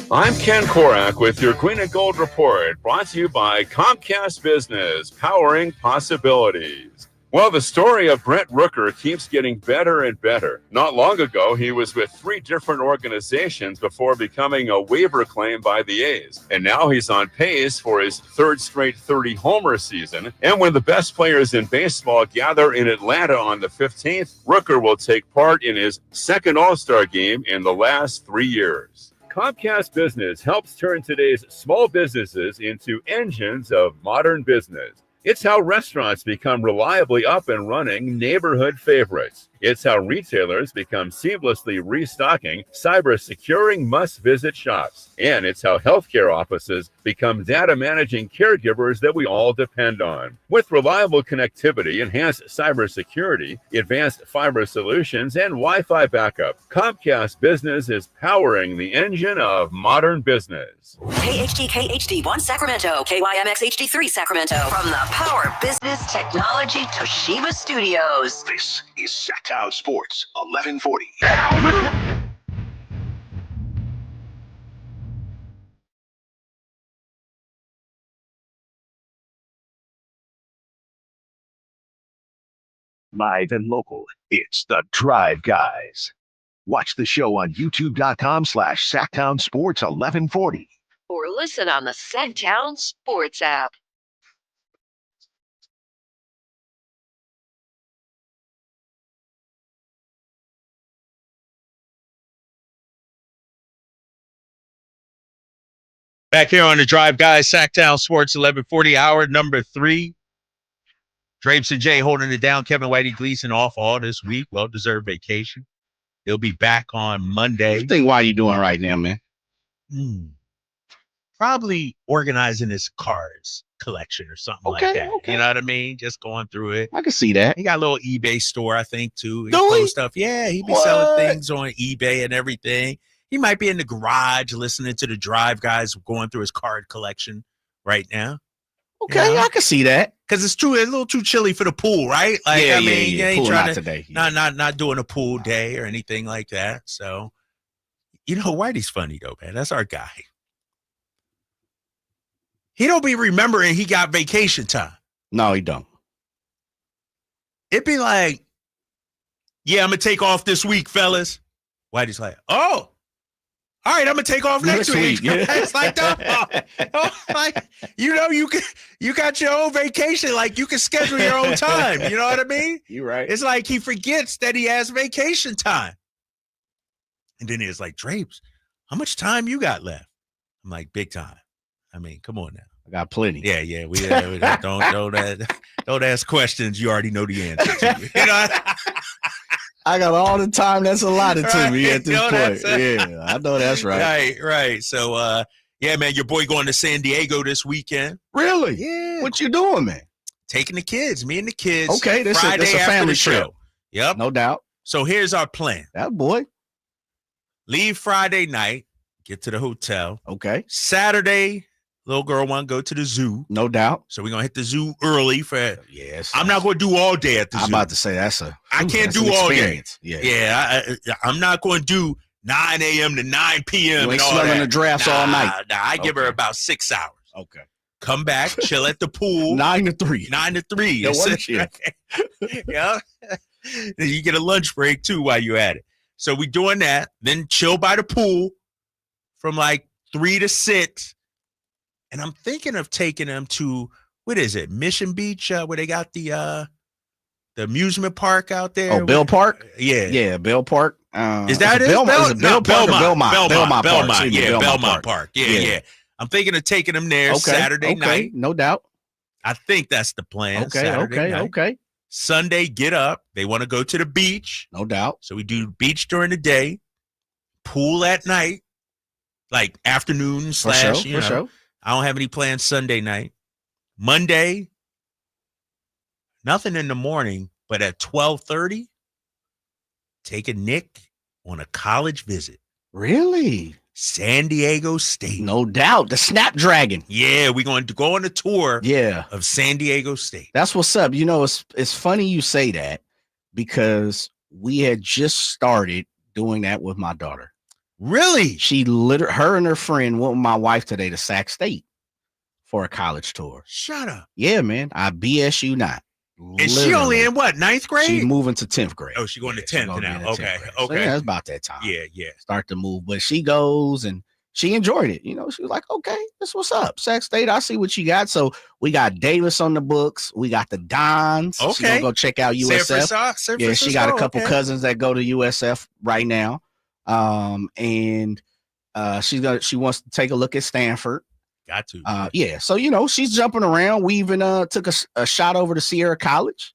I'm Ken Korak with your Green and Gold Report, brought to you by Comcast Business, powering possibilities. Well, the story of Brent Rooker keeps getting better and better. Not long ago, he was with 3 different organizations before becoming a waiver claim by the A's. And now he's on pace for his 3rd straight 30-homer season. And when the best players in baseball gather in Atlanta on the 15th, Rooker will take part in his 2nd All-Star game in the last 3 years. Comcast Business helps turn today's small businesses into engines of modern business. It's how restaurants become reliably up and running neighborhood favorites. It's how retailers become seamlessly restocking, cyber-securing must-visit shops. And it's how healthcare offices become data-managing caregivers that we all depend on. With reliable connectivity, enhanced cybersecurity, advanced fiber solutions, and Wi-Fi backup, Comcast Business is powering the engine of modern business. KHD1 Sacramento, KYMX HD3 Sacramento. From the Power Business Technology Toshiba Studios. This is Sacktown Sports 1140. Live and local, it's the Drive Guys. Watch the show on youtube.com/Sacktown Sports 1140. Or listen on the Sacktown Sports app. Back here on the Drive Guys, Sacktown Sports 1140, hour number 3. Drapes and Jay holding it down. Kevin Whitey Gleason off all this week. Well-deserved vacation. He'll be back on Monday. What do you think Whitey doing right now, man? Probably organizing his cars collection or something like that. Okay. You know what I mean? Just going through it. I can see that. He got a little eBay store, I think, too. He Do he? posts stuff. Yeah, he be selling things on eBay and everything. He might be in the garage listening to the Drive Guys going through his card collection right now. Okay, I can see that. Because it's a little too chilly for the pool, right? Like, Yeah, I mean, you ain't pool trying not to, today. not doing a pool day or anything like that. So, Whitey's funny though, man. That's our guy. He don't be remembering he got vacation time. No, he don't. It'd be like, yeah, I'm gonna take off this week, fellas. Whitey's like, oh, all right, I'm gonna take off next week. Yeah. It's like, like, you got your own vacation. Like, you can schedule your own time. You know what I mean? You're right. It's like he forgets that he has vacation time. And then he's like, Drapes, how much time you got left? I'm like, big time. I mean, come on now. I got plenty. Yeah. We don't ask questions you already know the answer to. You know. I got all the time that's allotted to me at this point. Yeah, I know that's right. Right. So, yeah, man, your boy going to San Diego this weekend. Really? Yeah. What you doing, man? Taking the kids, me and the kids. Okay, that's Friday a after family the show. trip. Yep. No doubt. So here's our plan. That boy. Leave Friday night, get to the hotel. Okay. Saturday, little girl want to go to the zoo. No doubt. So we're going to hit the zoo early for. Yes. I'm not going to do all day at the zoo. I'm about to say I can't do all day. Yeah. I'm not going to do 9 a.m. to 9 p.m. You ain't and all smelling that. the drafts all night. Nah, I give her about 6 hours. Okay. Come back, chill at the pool. 9 to 3. 9 to 3. Yeah, what shift? Yeah. Then you get a lunch break too while you're at it. So we doing that. Then chill by the pool from like 3 to 6. And I'm thinking of taking them to, what is it, Mission Beach, where they got the amusement park out there. Oh, Bell Park? Yeah. Yeah, Bell Park. Is that it? Belmont? Is it Bell Park or Belmont? Belmont. Yeah, Belmont Belmont Park. Yeah. I'm thinking of taking them there Saturday night. No doubt. I think that's the plan. Okay, Saturday night. okay. Sunday, get up. They want to go to the beach. No doubt. So we do beach during the day, pool at night, like afternoon / For sure. I don't have any plans Sunday night. Monday, nothing in the morning, but at 12:30, taking Nick on a college visit. Really? San Diego State. No doubt. The Snapdragon. Yeah, we're going to go on a tour Yeah. of San Diego State. That's what's up. You know, it's funny you say that because we had just started doing that with my daughter. Really? Her and her friend went with my wife today to Sac State for a college tour. Shut up. Yeah, man. I BS you not. And she only in what, 9th grade? She's moving to 10th grade. Oh, she's going to 10th now. Okay. So, yeah, it's about that time. Yeah. Start to move. But she goes and she enjoyed it. You know, she was like, okay, this what's up. Sac State, I see what you got. So we got Davis on the books. We got the Dons. Okay. She's going to go check out USF. Yeah, she got a couple cousins that go to USF right now. And she wants to take a look at Stanford. Got to. Yeah. So, you know, she's jumping around. We even took a shot over to Sierra College.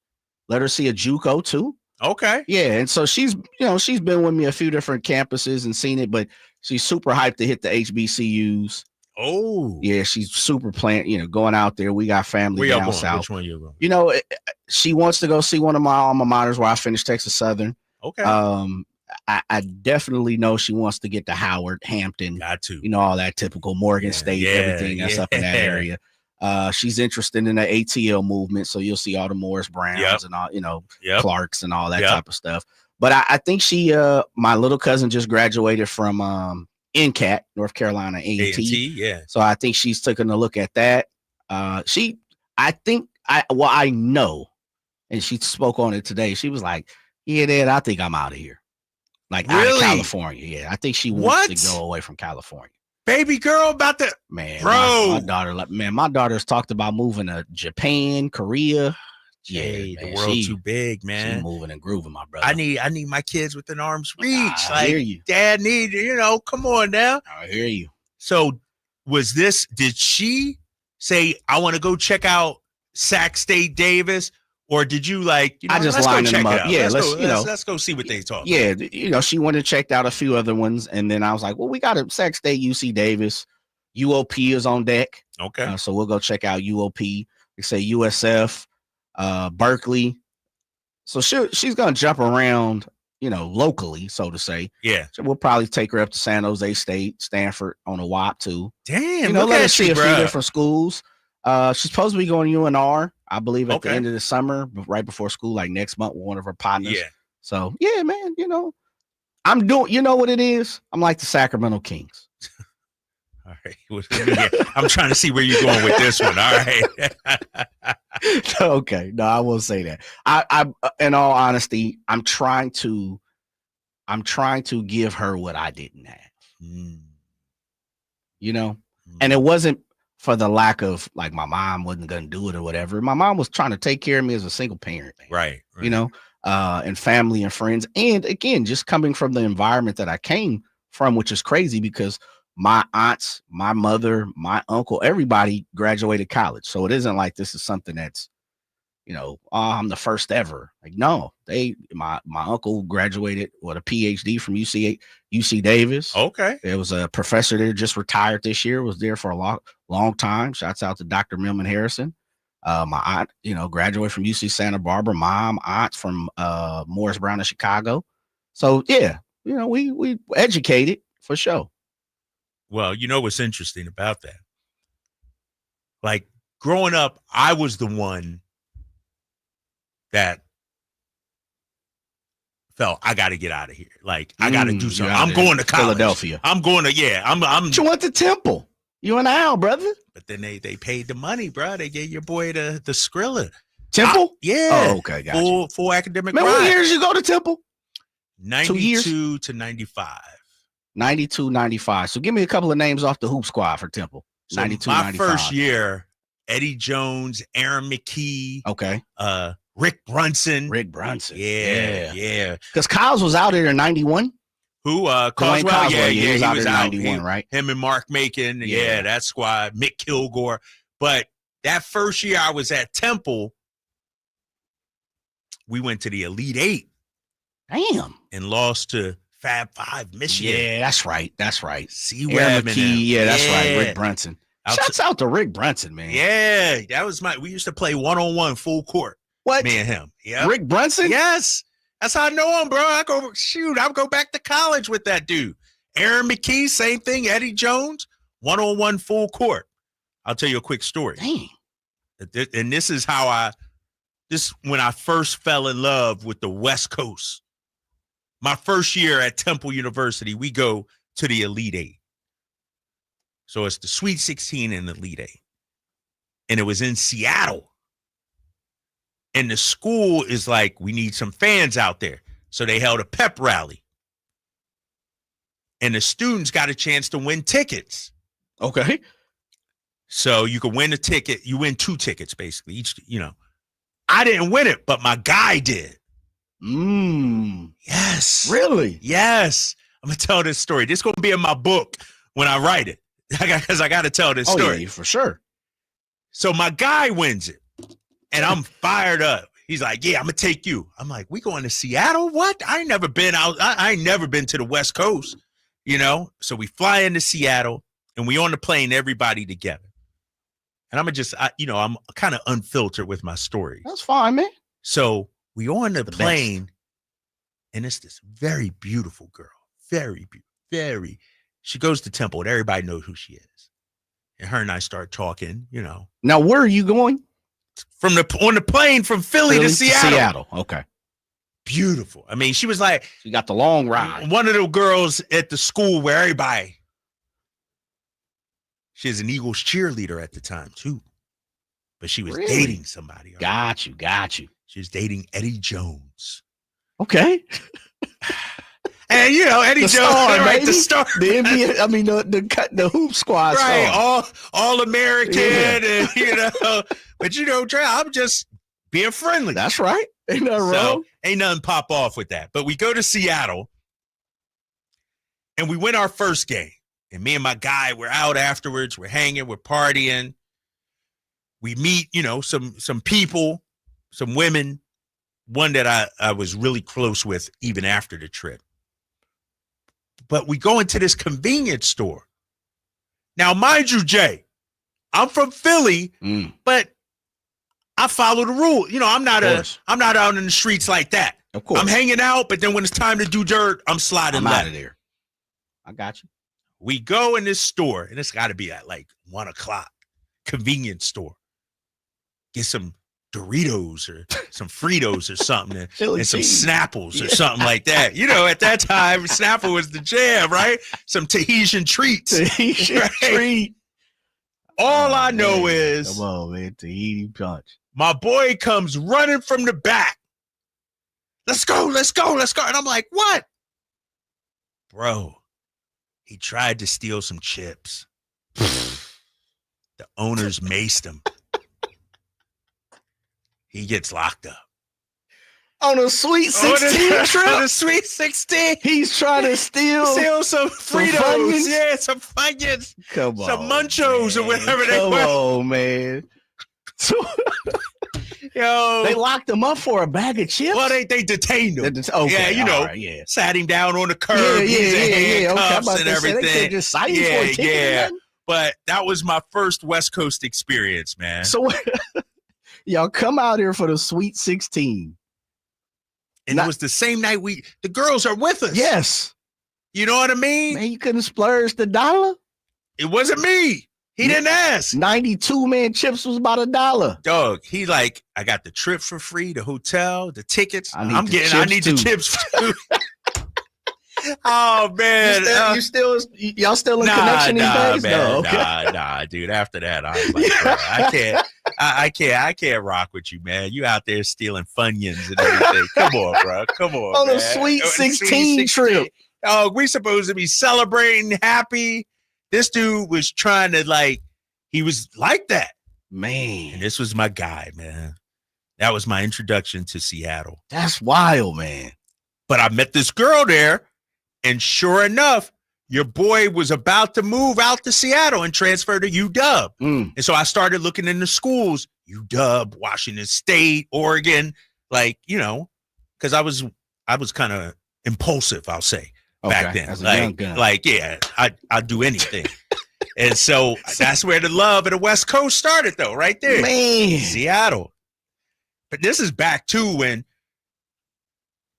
Let her see a JUCO too. Okay. Yeah. And so she's been with me a few different campuses and seen it, but she's super hyped to hit the HBCUs. Oh. Yeah. She's super going out there. We got family down south. Which one you going? You know, she wants to go see one of my alma maters where I finished Texas Southern. Okay. I definitely know she wants to get to Howard, Hampton. Got to. You know, all that typical Morgan State, everything that's up in that area. She's interested in the ATL movement, so you'll see all the Morris Browns and all, Clarks and all that type of stuff. But I think my little cousin just graduated from NCAT, North Carolina A&T. Yeah. So I think she's taking a look at that. I know, and she spoke on it today. She was like, yeah, Dad, I think I'm out of here. Like out of California. Yeah. I think she wants to go away from California. Baby girl about to my daughter. My daughter's talked about moving to Japan, Korea. Yeah, the world too big, man. She's moving and grooving, my brother. I need my kids within arm's reach. I hear you. Dad come on now. I hear you. So did she say, I want to go check out Sac State Davis? Or did you I just lined them up. Yeah, let's go see what they talk. Yeah, she went and checked out a few other ones, and then I was like, well, we got a Sac State, UC Davis, UOP is on deck. Okay, so we'll go check out UOP. They say USF, Berkeley. So she's gonna jump around, locally, so to say. Yeah, so we'll probably take her up to San Jose State, Stanford on a WAP too. Damn, let her see a few different schools. She's supposed to be going to UNR, I believe, at the end of the summer, but right before school, like next month, with one of her partners. Yeah. So yeah, man, I'm doing. You know what it is? I'm like the Sacramento Kings. All right. I'm trying to see where you're going with this one. All right. Okay. No, I won't say that. I in all honesty, I'm trying to give her what I didn't have. And it wasn't for the lack of like my mom wasn't going to do it or whatever. My mom was trying to take care of me as a single parent, man. Right. And family and friends. And again, just coming from the environment that I came from, which is crazy because my aunts, my mother, my uncle, everybody graduated college. So it isn't like this is something that's, I'm the first ever. Like, no, my uncle graduated with a PhD from UC Davis. Okay. There was a professor there, just retired this year, was there for a long time. Shouts out to Dr. Milman Harrison. My aunt, graduated from UC Santa Barbara. Mom, aunts from Morris Brown in Chicago. So yeah, we educated for sure. Well, what's interesting about that? Like growing up, I was the one that felt I got to get out of here. Like I got to do something. I'm going to college. Philadelphia. I'm going to I'm. But you went to Temple. You and Al, brother. But then they paid the money, bro. They gave your boy the Skrilla. Temple? Yeah. Oh, okay, gotcha. Full academic. Man, what years you go to Temple? 92 to 95. 92, 95. So give me a couple of names off the hoop squad for Temple. So 92, my 95. first year, Eddie Jones, Aaron McKee. Okay. Rick Brunson. Yeah. Because Kyles was out here in 91. Who? Coswell. Yeah, he was out here in 91, right? Him and Mark Macon. Yeah, that squad. Mick Kilgore. But that first year I was at Temple, we went to the Elite Eight. Damn. And lost to Fab Five, Michigan. Yeah, that's right. C-Web McKee. Yeah, that's right. Rick Brunson. Shouts out to Rick Brunson, man. Yeah, that was we used to play one-on-one full court. What? Me and him. Yeah. Rick Brunson? Yes. That's how I know him, bro. I'll go back to college with that dude. Aaron McKee, same thing. Eddie Jones, one-on-one full court. I'll tell you a quick story. Dang. And this is how when I first fell in love with the West Coast. My first year at Temple University, we go to the Elite Eight. So it's the Sweet 16 and the Elite Eight. And it was in Seattle. And the school is like, we need some fans out there. So they held a pep rally. And the students got a chance to win tickets. Okay. So you could win a ticket. You win 2 tickets, basically. Each, I didn't win it, but my guy did. Yes. Really? Yes. I'm going to tell this story. This is going to be in my book when I write it. Because I got to tell this story. Yeah, for sure. So my guy wins it. And I'm fired up. He's like, yeah, I'm going to take you. I'm like, we going to Seattle? What? I ain't never been out. I ain't never been to the West Coast, So we fly into Seattle and we on the plane, everybody together. And I'm just, I'm kind of unfiltered with my stories. That's fine, man. So we on the plane and it's this very beautiful girl. Very beautiful. She goes to Temple and everybody knows who she is. And her and I start talking, Now, where are you going? On the plane from Philly to Seattle. Okay. Beautiful. I mean, she was like, she got the long ride. One of the girls at the school where everybody. She was an Eagles cheerleader at the time too, but she was dating somebody. Got you. She was dating Eddie Jones. Okay. And Eddie Jones, right? The star, the NBA. I mean, the hoop squad, right? Star. All American, and but Trey, I'm just being friendly. That's right. Ain't nothing wrong. Ain't nothing pop off with that. But we go to Seattle, and we win our first game. And me and my guy, we're out afterwards. We're hanging. We're partying. We meet, some people, some women. One that I was really close with even after the trip. But we go into this convenience store. Now, mind you, Jay, I'm from Philly, but I follow the rule. I'm not out in the streets like that. Of course. I'm hanging out, but then when it's time to do dirt, I'm sliding out of there. I got you. We go in this store, and it's got to be at like 1:00. convenience store, get some Doritos or some Fritos or something, and some Snapples or something like that. You know, at that time, Snapple was the jam, right? Some Tahitian treats. Treat. All I know is, come on, man, Tahiti punch. My boy comes running from the back. Let's go. And I'm like, what? Bro, he tried to steal some chips. The owners maced him. He gets locked up. On a Sweet 16 trip? On a Sweet 16. He's trying to steal some Fritos. Yeah, some Funyuns. Come on. Some Munchos, man, or whatever they were. Come on, man. Yo, they locked him up for a bag of chips? Well, they detained him. Okay, yeah, sat him down on the curb. Handcuffs and everything. They just cite him for a ticket. But that was my first West Coast experience, man. So y'all come out here for the Sweet 16. And it was the same night the girls are with us. Yes. You know what I mean? Man, you couldn't splurge the $1? It wasn't me. He didn't ask. 92 man chips was about $1. Dog, he like, I got the trip for free, the hotel, the tickets. I need the chips too. Oh man, y'all still in connection these days? Man, no, okay. nah, dude. After that, I was like, bro, I can't rock with you, man. You out there stealing Funyuns and everything. Come on, bro. Come on. On man. a Sweet 16 trip. Oh, we supposed to be celebrating, happy. This dude was trying to he was like that, man. And this was my guy, man. That was my introduction to Seattle. That's wild, man. But I met this girl there. And sure enough, your boy was about to move out to Seattle and transfer to UW. And so I started looking into schools, UW, Washington State, Oregon, because I was kind of impulsive, I'll say, back then. As a young guy. I'd do anything. And so that's where the love of the West Coast started, though, right there. Man. Seattle. But this is back, too, when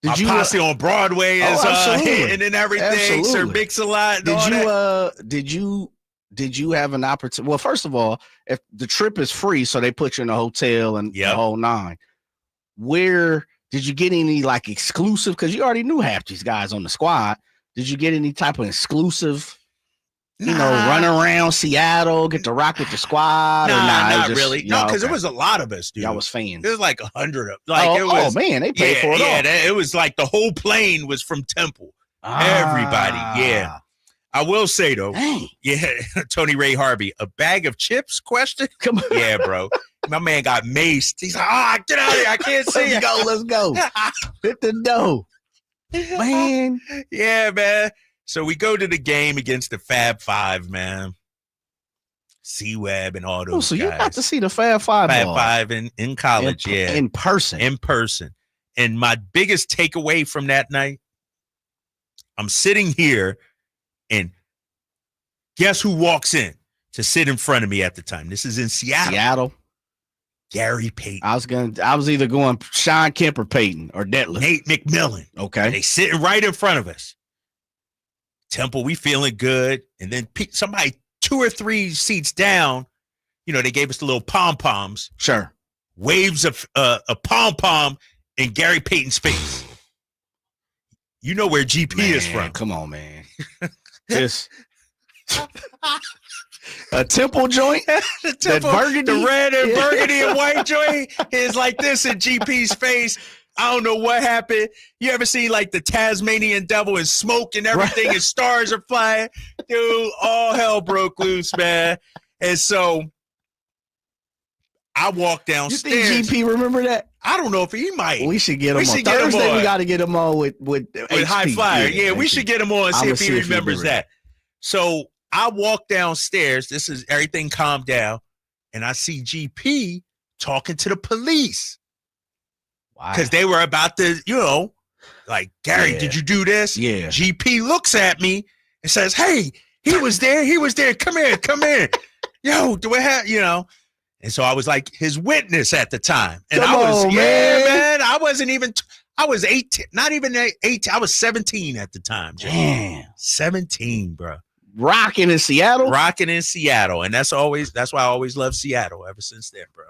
my posse on Broadway is hitting and everything. Sir Mix-a-Lot. Did you have an opportunity? Well, first of all, if the trip is free, so they put you in a hotel and the whole nine. Where did you get any exclusive? Because you already knew half these guys on the squad. Did you get any type of exclusive? Run around Seattle, get to rock with the squad? Not really. No, because it was a lot of us, dude. Y'all was fans. There was 100 of man, they paid for it all. Yeah, it was the whole plane was from Temple. Everybody, yeah. I will say, though, Tony Ray Harvey, a bag of chips question? Come on. Yeah, bro. My man got maced. He's like, get out of here. I can't see you. Let's go. Hit the dough. Man. Yeah, man. So we go to the game against the Fab Five, man. C-Web and all those so guys. You got to see the Fab Five. Fab Five in college, in person. In person. And my biggest takeaway from that night, I'm sitting here, and guess who walks in to sit in front of me at the time? This is in Seattle. Gary Payton. I was either going Sean Kemp or Payton or Detlef. Nate McMillan. Okay. They sitting right in front of us. Temple, we feeling good. And then somebody 2 or 3 seats down, they gave us the little pom-poms. Sure. Waves of a pom-pom in Gary Payton's face. You know where GP is from. Come on, man. This a Temple joint? The Temple, the red and burgundy and white joint is like this in GP's face. I don't know what happened. You ever see the Tasmanian devil and smoke and everything and stars are flying? Dude, all hell broke loose, man. And so I walk downstairs. You think GP remember that? I don't know if he might. We should get him on. Thursday we got to get him on with High Flyer. Yeah, we should get him on and see if he remembers that. So I walk downstairs. This is everything calmed down. And I see GP talking to the police. Because they were about to, Gary, did you do this? Yeah. GP looks at me and says, hey, he was there. Come here. Yo, do we have, And so I was his witness at the time. And man. I wasn't even, I was 18, not even 18. I was 17 at the time. Damn. 17, bro. rocking in Seattle. Rocking in Seattle. And that's why I always loved Seattle ever since then, bro.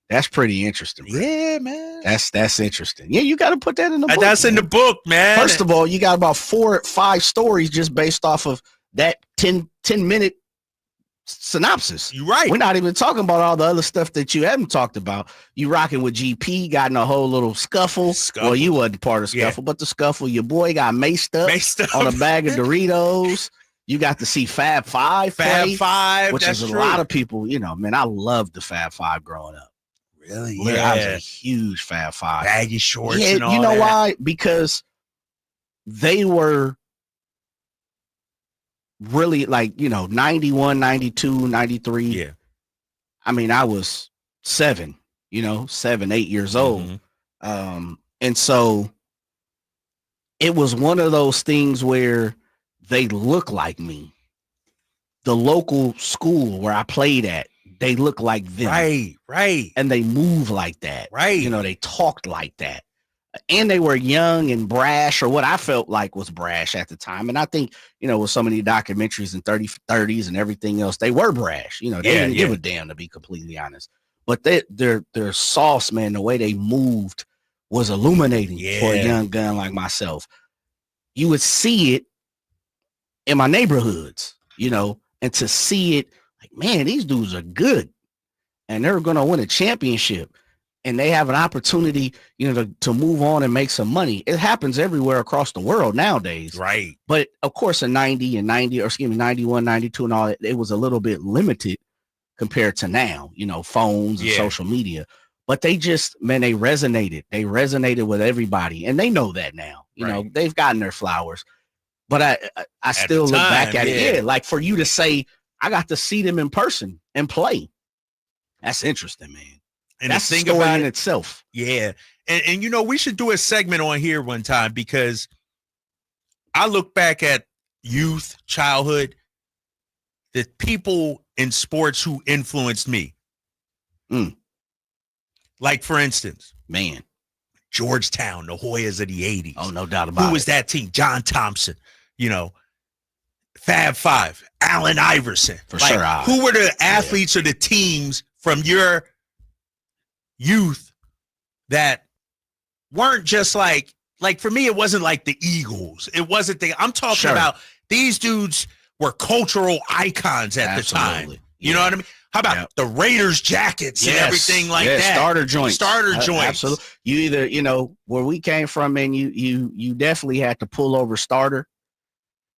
That's pretty interesting, bro. Yeah, man. That's interesting. Yeah, you got to put that in the book. That's in the book, man. First of all, you got about 4 or 5 stories just based off of that 10-minute synopsis. You're right. We're not even talking about all the other stuff that you haven't talked about. You rocking with GP, got in a whole little scuffle. Well, you wasn't part of the scuffle, but the scuffle. Your boy got maced up on a bag of Doritos. You got to see Fab Five play, which is a lot of people. You know, man, I loved the Fab Five growing up. Really? Yeah, I was a huge Fab Five. Baggy shorts Yeah, and all you know that. why? Because they were really like, 91, 92, 93. Yeah. I mean, I was 7, 7, 8 years old. And so it was one of those things where they look like me. The local school where I played at, they look like them. Right. And they move like that. Right. They talked like that. And they were young and brash, or what I felt like was brash at the time. And I think, with so many documentaries and 30s and everything else, they were brash. They didn't give a damn, to be completely honest. But their sauce, man, the way they moved was illuminating for a young gun like myself. You would see it in my neighborhoods, and to see it, like, man, these dudes are good and they're going to win a championship. And they have an opportunity, to move on and make some money. It happens everywhere across the world nowadays. Right. But of course, in 91, 92 and all that, it was a little bit limited compared to now, phones and social media. But they just, man, they resonated. They resonated with everybody. And they know that now. They've gotten their flowers. But I still look back at it. Yeah, like for you to say, I got to see them in person and play. That's interesting, man. And that's the thing story about in itself. Yeah. And we should do a segment on here one time, because I look back at youth, childhood, the people in sports who influenced me. Like, for instance, man, Georgetown, the Hoyas of the 80s. Oh, no doubt about it. Who was that team? John Thompson, Fab Five, Allen Iverson. For sure. Who were the athletes or the teams from your youth that weren't just like for me, it wasn't like the Eagles. It wasn't I'm talking about these dudes were cultural icons at the time. You know what I mean? How about the Raiders jackets and everything like that? Starter joints. Starter joints. Absolutely. You either, where we came from, and you definitely had to pull over starter.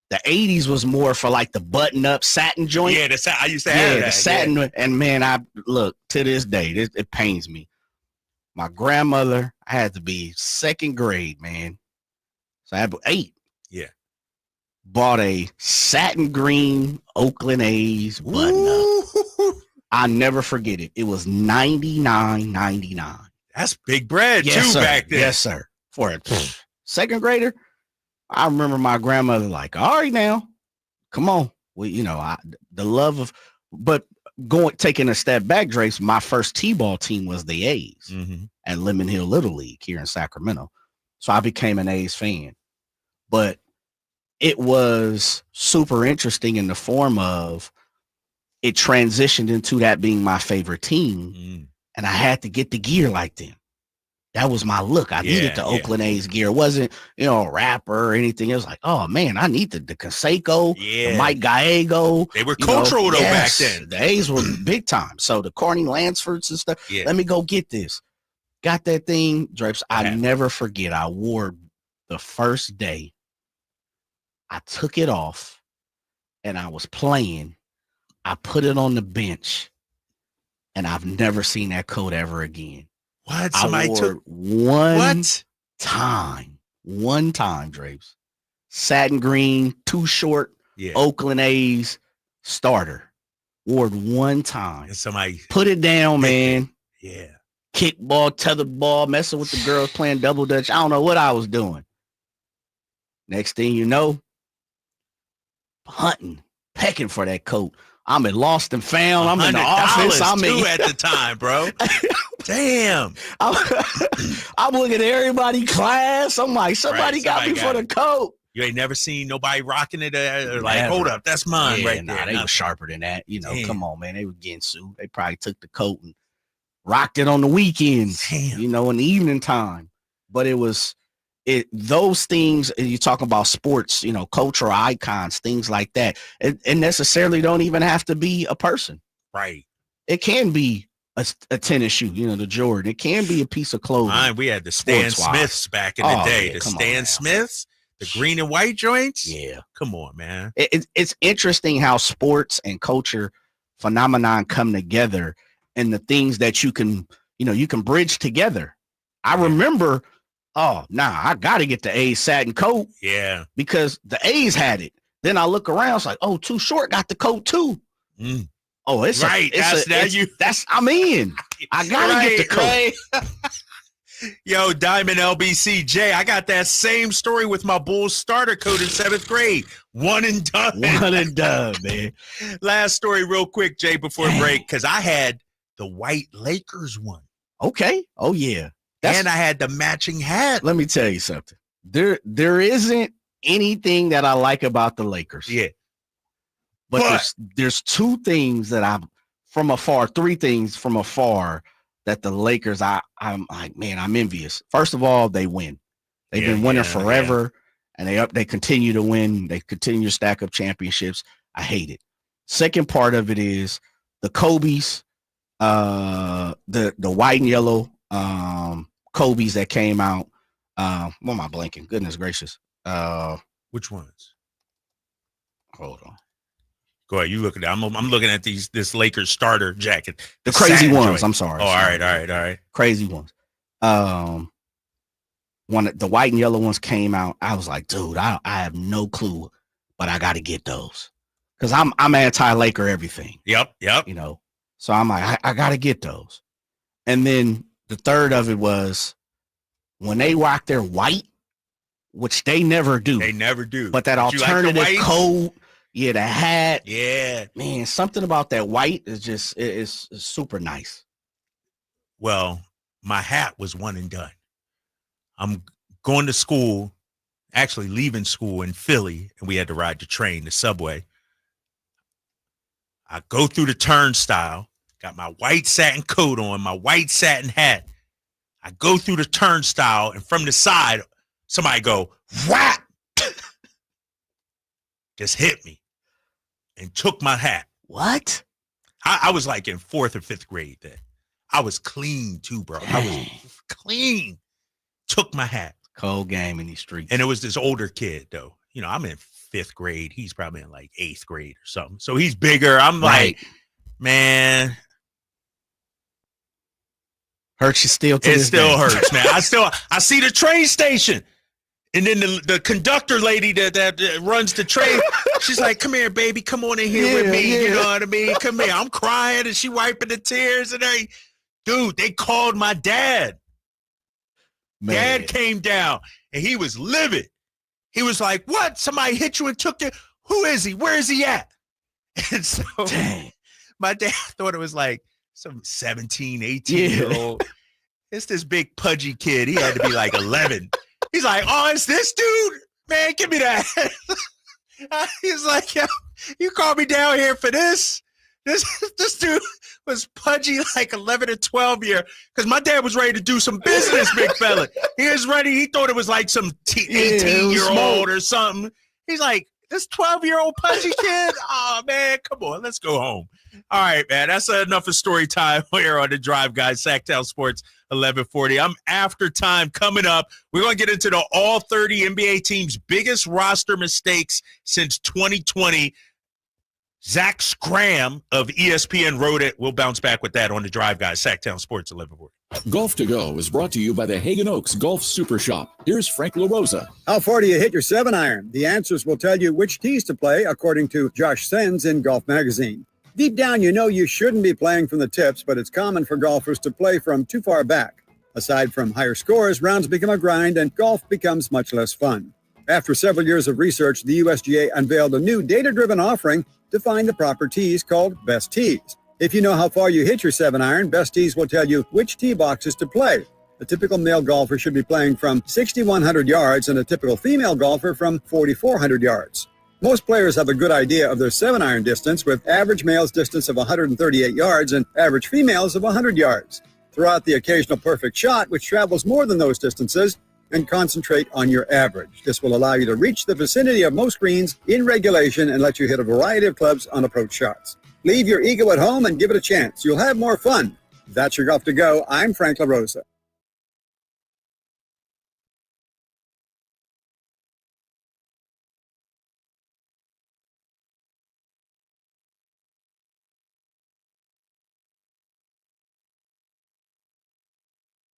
The 80s was more for like the button up satin joint. Yeah, I used to have that. The satin. Yeah. And man, I look to this day, it pains me. My grandmother, I had to be 2nd grade, man. So I had 8. Yeah. Bought a satin green Oakland A's button up. I'll never forget it. It was $99.99. That's big bread too back then. Yes, sir. For a 2nd grader. I remember my grandmother like, all right, now, come on. Well, the love of, but taking a step back, Drapes, my first T-ball team was the A's at Lemon Hill Little League here in Sacramento. So I became an A's fan. But it was super interesting in the form of it transitioned into that being my favorite team. And I had to get the gear like them. That was my look. I needed the Oakland A's gear. It wasn't, a rapper or anything. It was like, oh man, I need the Canseco, the Mike Gallego. They were cultural though back then. The A's were big time. So the Corny Lansfords and stuff. Let me go get this. Got that thing, Drapes. I never forget. I wore the first day. I took it off and I was playing. I put it on the bench and I've never seen that coat ever again. What? Somebody took one time, Drapes. Satin green, too short, Oakland A's starter. Wore it one time. And somebody put it down, man. Yeah. Kickball, tethered ball, messing with the girls, playing double dutch. I don't know what I was doing. Next thing you know, hunting, pecking for that coat. I'm at Lost and Found. I'm in the office. I'm in at the time, bro. Damn. I'm looking at everybody class. I'm like, somebody got me for the coat. You ain't never seen nobody rocking it or like, Never. they up, that's mine right nah, there. They Nothing. were sharper than that. You know, Damn. come on, man. They were getting sued. They probably took the coat and rocked it on the weekends, Damn. you know, in the evening time. But those things, and you talk about sports, you know, cultural icons, things like that. It necessarily don't even have to be a person. Right. It can be a tennis shoe, you know, the Jordan. It can be a piece of clothing. We had the Stan Smiths back in the day. Yeah, the Stan Smiths, the green and white joints. Yeah. Come on, man. It's interesting how sports and culture phenomenon come together and the things that you can bridge together. I remember, I got to get the A's satin coat. Yeah. Because the A's had it. Then I look around, it's like, Too Short got the coat too. Mm. Oh, it's right. I'm in. I gotta get the coat. Right. Yo, Diamond LBCJ, I got that same story with my Bulls starter coat in 7th grade. One and done. One and done, man. Last story real quick, Jay, before break, because I had the white Lakers one. Okay. Oh, yeah. And I had the matching hat. Let me tell you something. There isn't anything that I like about the Lakers. Yeah. But there's two things that three things from afar that the Lakers, I'm like, man, I'm envious. First of all, they win. They've been winning forever, and they continue to win. They continue to stack up championships. I hate it. Second part of it is the Kobe's, the white and yellow Kobe's that came out. What am I blanking? Goodness gracious. Which ones? Hold on. Go ahead. You look at it. I'm looking at this Lakers starter jacket. The crazy ones. Joint. I'm sorry. Oh, all right. Crazy ones. The white and yellow ones came out. I was like, dude, I have no clue, but I got to get those because I'm anti-Laker everything. Yep. You know, so I'm like, I got to get those. And then the third of it was when they rock their white, which they never do. They never do. But that Did you like the alternative white? coat. Yeah, the hat. Yeah. Man, something about that white is just it's super nice. Well, my hat was one and done. I'm going to school, actually leaving school in Philly, and we had to ride the train, the subway. I go through the turnstile, got my white satin coat on, my white satin hat. I go through the turnstile, and from the side, somebody go, whap! Just hit me and took my hat. What? I was like in 4th or 5th grade then. I was clean too, bro. I was clean. Took my hat. Cold game in these streets. And it was this older kid, though. You know, I'm in 5th grade. He's probably in like 8th grade or something. So he's bigger. I'm like, man. Hurts you still to It this still day. hurts, man. I see the train station. And then the conductor lady that runs the train, she's like, come here, baby. Come on in here with me. You know what I mean? Come here. I'm crying, and she wiping the tears. And dude, they called my dad. Man. Dad came down, and he was livid. He was like, what? Somebody hit you and took you? Who is he? Where is he at? And so my dad thought it was like some 17, 18-year-old. It's this big pudgy kid. He had to be like 11. He's like, oh, it's this dude? Man, give me that. He's like, yo, you called me down here for this? This dude was pudgy like 11 or 12 year because my dad was ready to do some business, big fella. He was ready. He thought it was like some 18-year-old or something. He's like, this 12-year-old pudgy kid? Oh, man, come on. Let's go home. All right, man. That's enough of story time here on The Drive, guys. Sacktown Sports 1140. I'm after time coming up. We're going to get into the all 30 NBA teams' biggest roster mistakes since 2020. Zach Scram of ESPN wrote it. We'll bounce back with that on The Drive, guys. Sacktown Sports 1140. Golf to Go is brought to you by the Hagen Oaks Golf Super Shop. Here's Frank LaRosa. How far do you hit your 7-iron? The answers will tell you which tees to play, according to Josh Sens in Golf Magazine. Deep down, you know you shouldn't be playing from the tips, but it's common for golfers to play from too far back. Aside from higher scores, rounds become a grind and golf becomes much less fun. After several years of research, the USGA unveiled a new data-driven offering to find the proper tees called Best Tees. If you know how far you hit your 7-iron, Best Tees will tell you which tee boxes to play. A typical male golfer should be playing from 6,100 yards and a typical female golfer from 4,400 yards. Most players have a good idea of their 7-iron distance, with average male's distance of 138 yards and average females of 100 yards. Throw out the occasional perfect shot, which travels more than those distances, and concentrate on your average. This will allow you to reach the vicinity of most greens in regulation and let you hit a variety of clubs on approach shots. Leave your ego at home and give it a chance. You'll have more fun. That's your Golf to Go. I'm Frank LaRosa.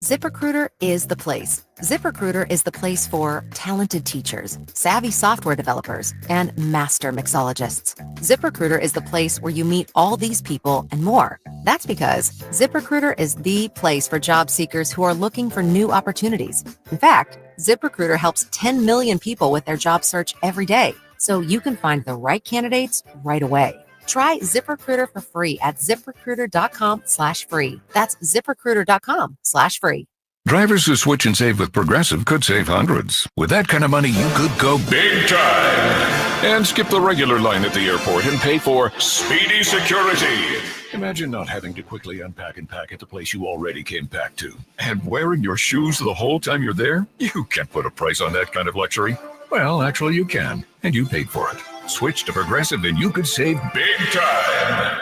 ZipRecruiter is the place. ZipRecruiter is the place for talented teachers, savvy software developers, and master mixologists. ZipRecruiter is the place where you meet all these people and more. That's because ZipRecruiter is the place for job seekers who are looking for new opportunities. In fact, ZipRecruiter helps 10 million people with their job search every day, so you can find the right candidates right away. Try ZipRecruiter for free at ZipRecruiter.com/free. That's ZipRecruiter.com/free. Drivers who switch and save with Progressive could save hundreds. With that kind of money, you could go big time and skip the regular line at the airport and pay for speedy security. Imagine not having to quickly unpack and pack at the place you already came back to. And wearing your shoes the whole time you're there? You can't put a price on that kind of luxury. Well, actually you can, and you paid for it. Switch to Progressive and you could save big time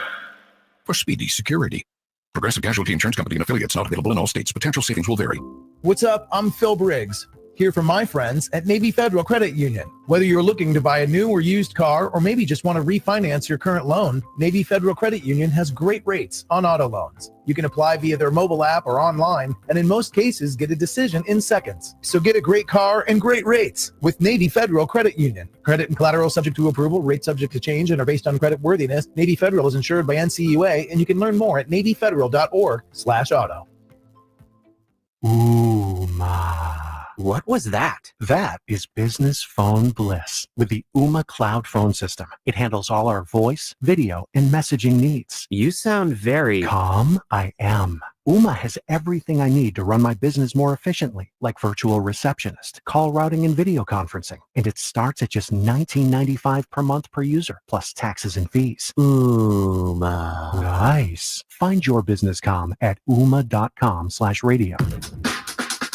for speedy security. Progressive Casualty Insurance Company and affiliates, not available in all states. Potential savings will vary. What's up? I'm Phil Briggs, here from my friends at Navy Federal Credit Union. Whether you're looking to buy a new or used car, or maybe just want to refinance your current loan, Navy Federal Credit Union has great rates on auto loans. You can apply via their mobile app or online, and in most cases, get a decision in seconds. So get a great car and great rates with Navy Federal Credit Union. Credit and collateral subject to approval, rates subject to change, and are based on credit worthiness. Navy Federal is insured by NCUA, and you can learn more at NavyFederal.org/auto. Ooh, ma. What was that? That is business phone bliss with the Ooma Cloud phone system. It handles all our voice, video, and messaging needs. You sound very calm. I am. Ooma has everything I need to run my business more efficiently, like virtual receptionist, call routing, and video conferencing. And it starts at just $19.95 per month per user, plus taxes and fees. Ooma. Nice. Find your business comm at ooma.com/radio.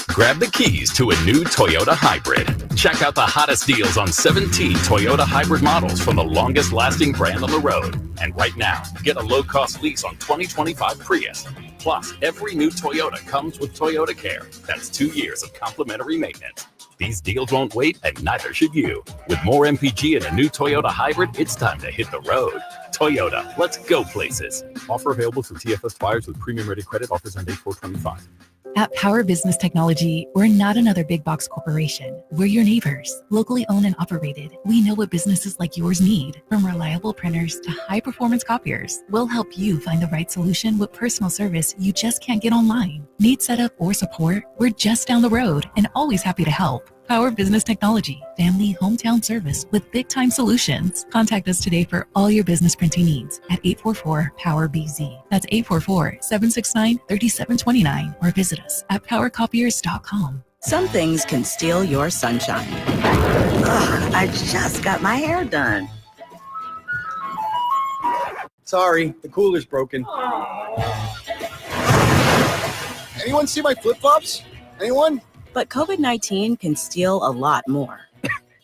Grab the keys to a new Toyota Hybrid. Check out the hottest deals on 17 Toyota Hybrid models from the longest lasting brand on the road. And right now, get a low-cost lease on 2025 Prius. Plus, every new Toyota comes with Toyota Care. That's 2 years of complimentary maintenance. These deals won't wait, and neither should you. With more MPG and a new Toyota Hybrid, it's time to hit the road. Toyota, let's go places. Offer available to TFS buyers with premium ready credit. Offers end date 4/25. At Power Business Technology, we're not another big box corporation. We're your neighbors, locally owned and operated. We know what businesses like yours need, from reliable printers to high-performance copiers. We'll help you find the right solution with personal service you just can't get online. Need setup or support? We're just down the road and always happy to help. Power Business Technology, family hometown service with big-time solutions. Contact us today for all your business printing needs at 844-POWER-BZ. That's 844-769-3729, or visit us at powercopiers.com. Some things can steal your sunshine. Ugh, I just got my hair done. Sorry, the cooler's broken. Anyone see my flip-flops? Anyone? But COVID-19 can steal a lot more.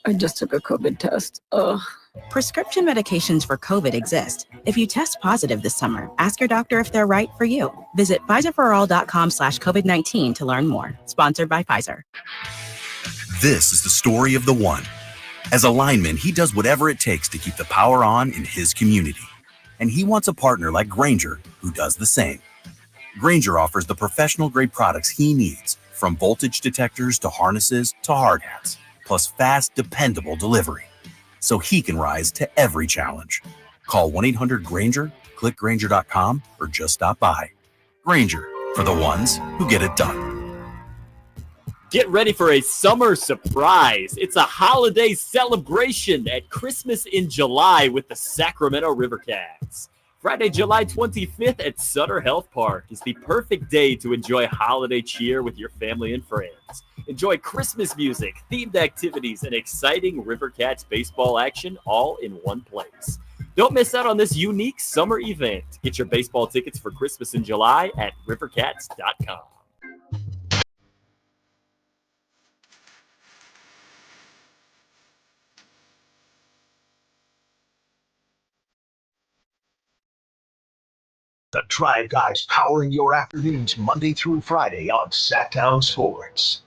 I just took a COVID test. Ugh. Prescription medications for COVID exist. If you test positive this summer, ask your doctor if they're right for you. Visit PfizerForAll.com/COVID-19 to learn more. Sponsored by Pfizer. This is the story of the one. As a lineman, he does whatever it takes to keep the power on in his community. And he wants a partner like Grainger who does the same. Grainger offers the professional-grade products he needs, from voltage detectors to harnesses to hard hats, plus fast, dependable delivery, so he can rise to every challenge. Call 1-800-GRAINGER, click Grainger.com, or just stop by. Grainger, for the ones who get it done. Get ready for a summer surprise. It's a holiday celebration at Christmas in July with the Sacramento River Cats. Friday, July 25th at Sutter Health Park is the perfect day to enjoy holiday cheer with your family and friends. Enjoy Christmas music, themed activities, and exciting River Cats baseball action all in one place. Don't miss out on this unique summer event. Get your baseball tickets for Christmas in July at rivercats.com. The Drive Guys powering your afternoons Monday through Friday on Sacktown Sports.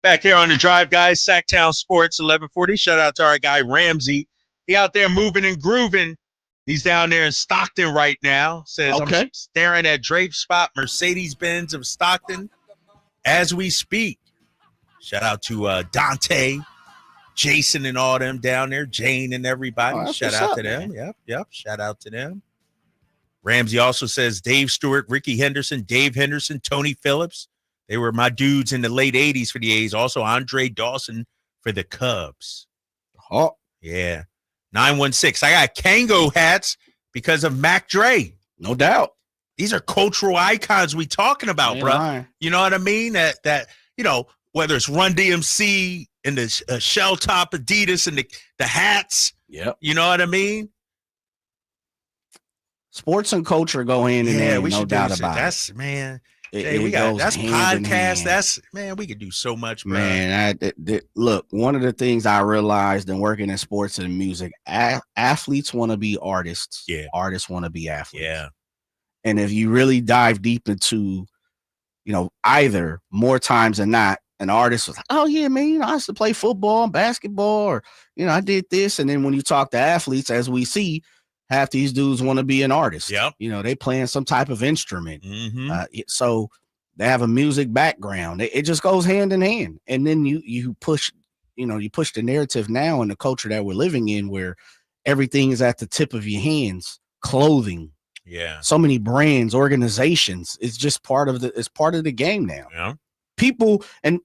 Back here on the Drive, guys, Sacktown Sports 1140. Shout out to our guy Ramsey. He out there moving and grooving. He's down there in Stockton right now. Says, I'm staring at Drape Spot Mercedes-Benz of Stockton as we speak. Shout out to Dante, Jason, and all them down there, Jane and everybody. Shout out to them. Yep. Shout out to them. Ramsey also says Dave Stewart, Ricky Henderson, Dave Henderson, Tony Phillips. They were my dudes in the late 80s for the A's. Also, Andre Dawson for the Cubs. Oh. Yeah. 916. I got Kango hats because of Mac Dre. No doubt. These are cultural icons we talking about, bro. Right. You know what I mean? That you know, whether it's Run DMC and the shell top Adidas and the hats. Yep. You know what I mean? Sports and culture go hand in hand, no doubt about it. That's, man. That's podcast. That's, man, we could do so much, bro. Man, look, one of the things I realized in working in sports and music, athletes want to be artists. Yeah. Artists want to be athletes. Yeah. And if you really dive deep into, either more times than not, an artist was like, oh, yeah, man, I used to play football and basketball, or, I did this. And then when you talk to athletes, as we see, half these dudes want to be an artist. Yep. They playing some type of instrument. Mm-hmm. So they have a music background. It just goes hand in hand. And then you push, you push the narrative now in the culture that we're living in, where everything is at the tip of your hands. Clothing. Yeah. So many brands, organizations. It's just part of the game now. Yeah. People, and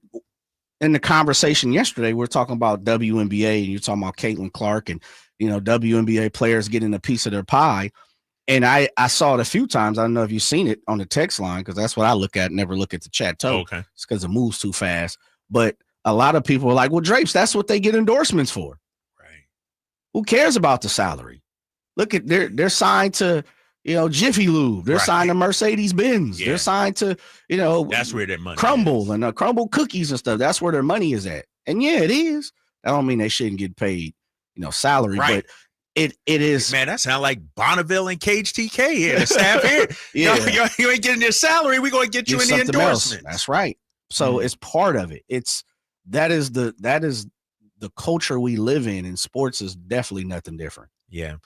in the conversation yesterday, we're talking about WNBA, and you're talking about Caitlin Clark, and WNBA players getting a piece of their pie. And I saw it a few times. I don't know if you've seen it on the text line, because that's what I look at. Never look at the chat. Okay. It's because it moves too fast. But a lot of people are like, well, Drapes, that's what they get endorsements for. Right. Who cares about the salary? Look at they're signed to, Jiffy Lube. They're signed to Mercedes-Benz. Yeah. They're signed to, that's where their money Crumble is. And Crumble cookies and stuff. That's where their money is at. And yeah, it is. That don't mean they shouldn't get paid, salary, right. but it is. Man, that sounds like Bonneville and Cage TK here. The staff here. Yeah. You ain't getting your salary. We're going to get you in the endorsement. That's right. So it's part of it. That is the culture we live in, and sports is definitely nothing different. Yeah.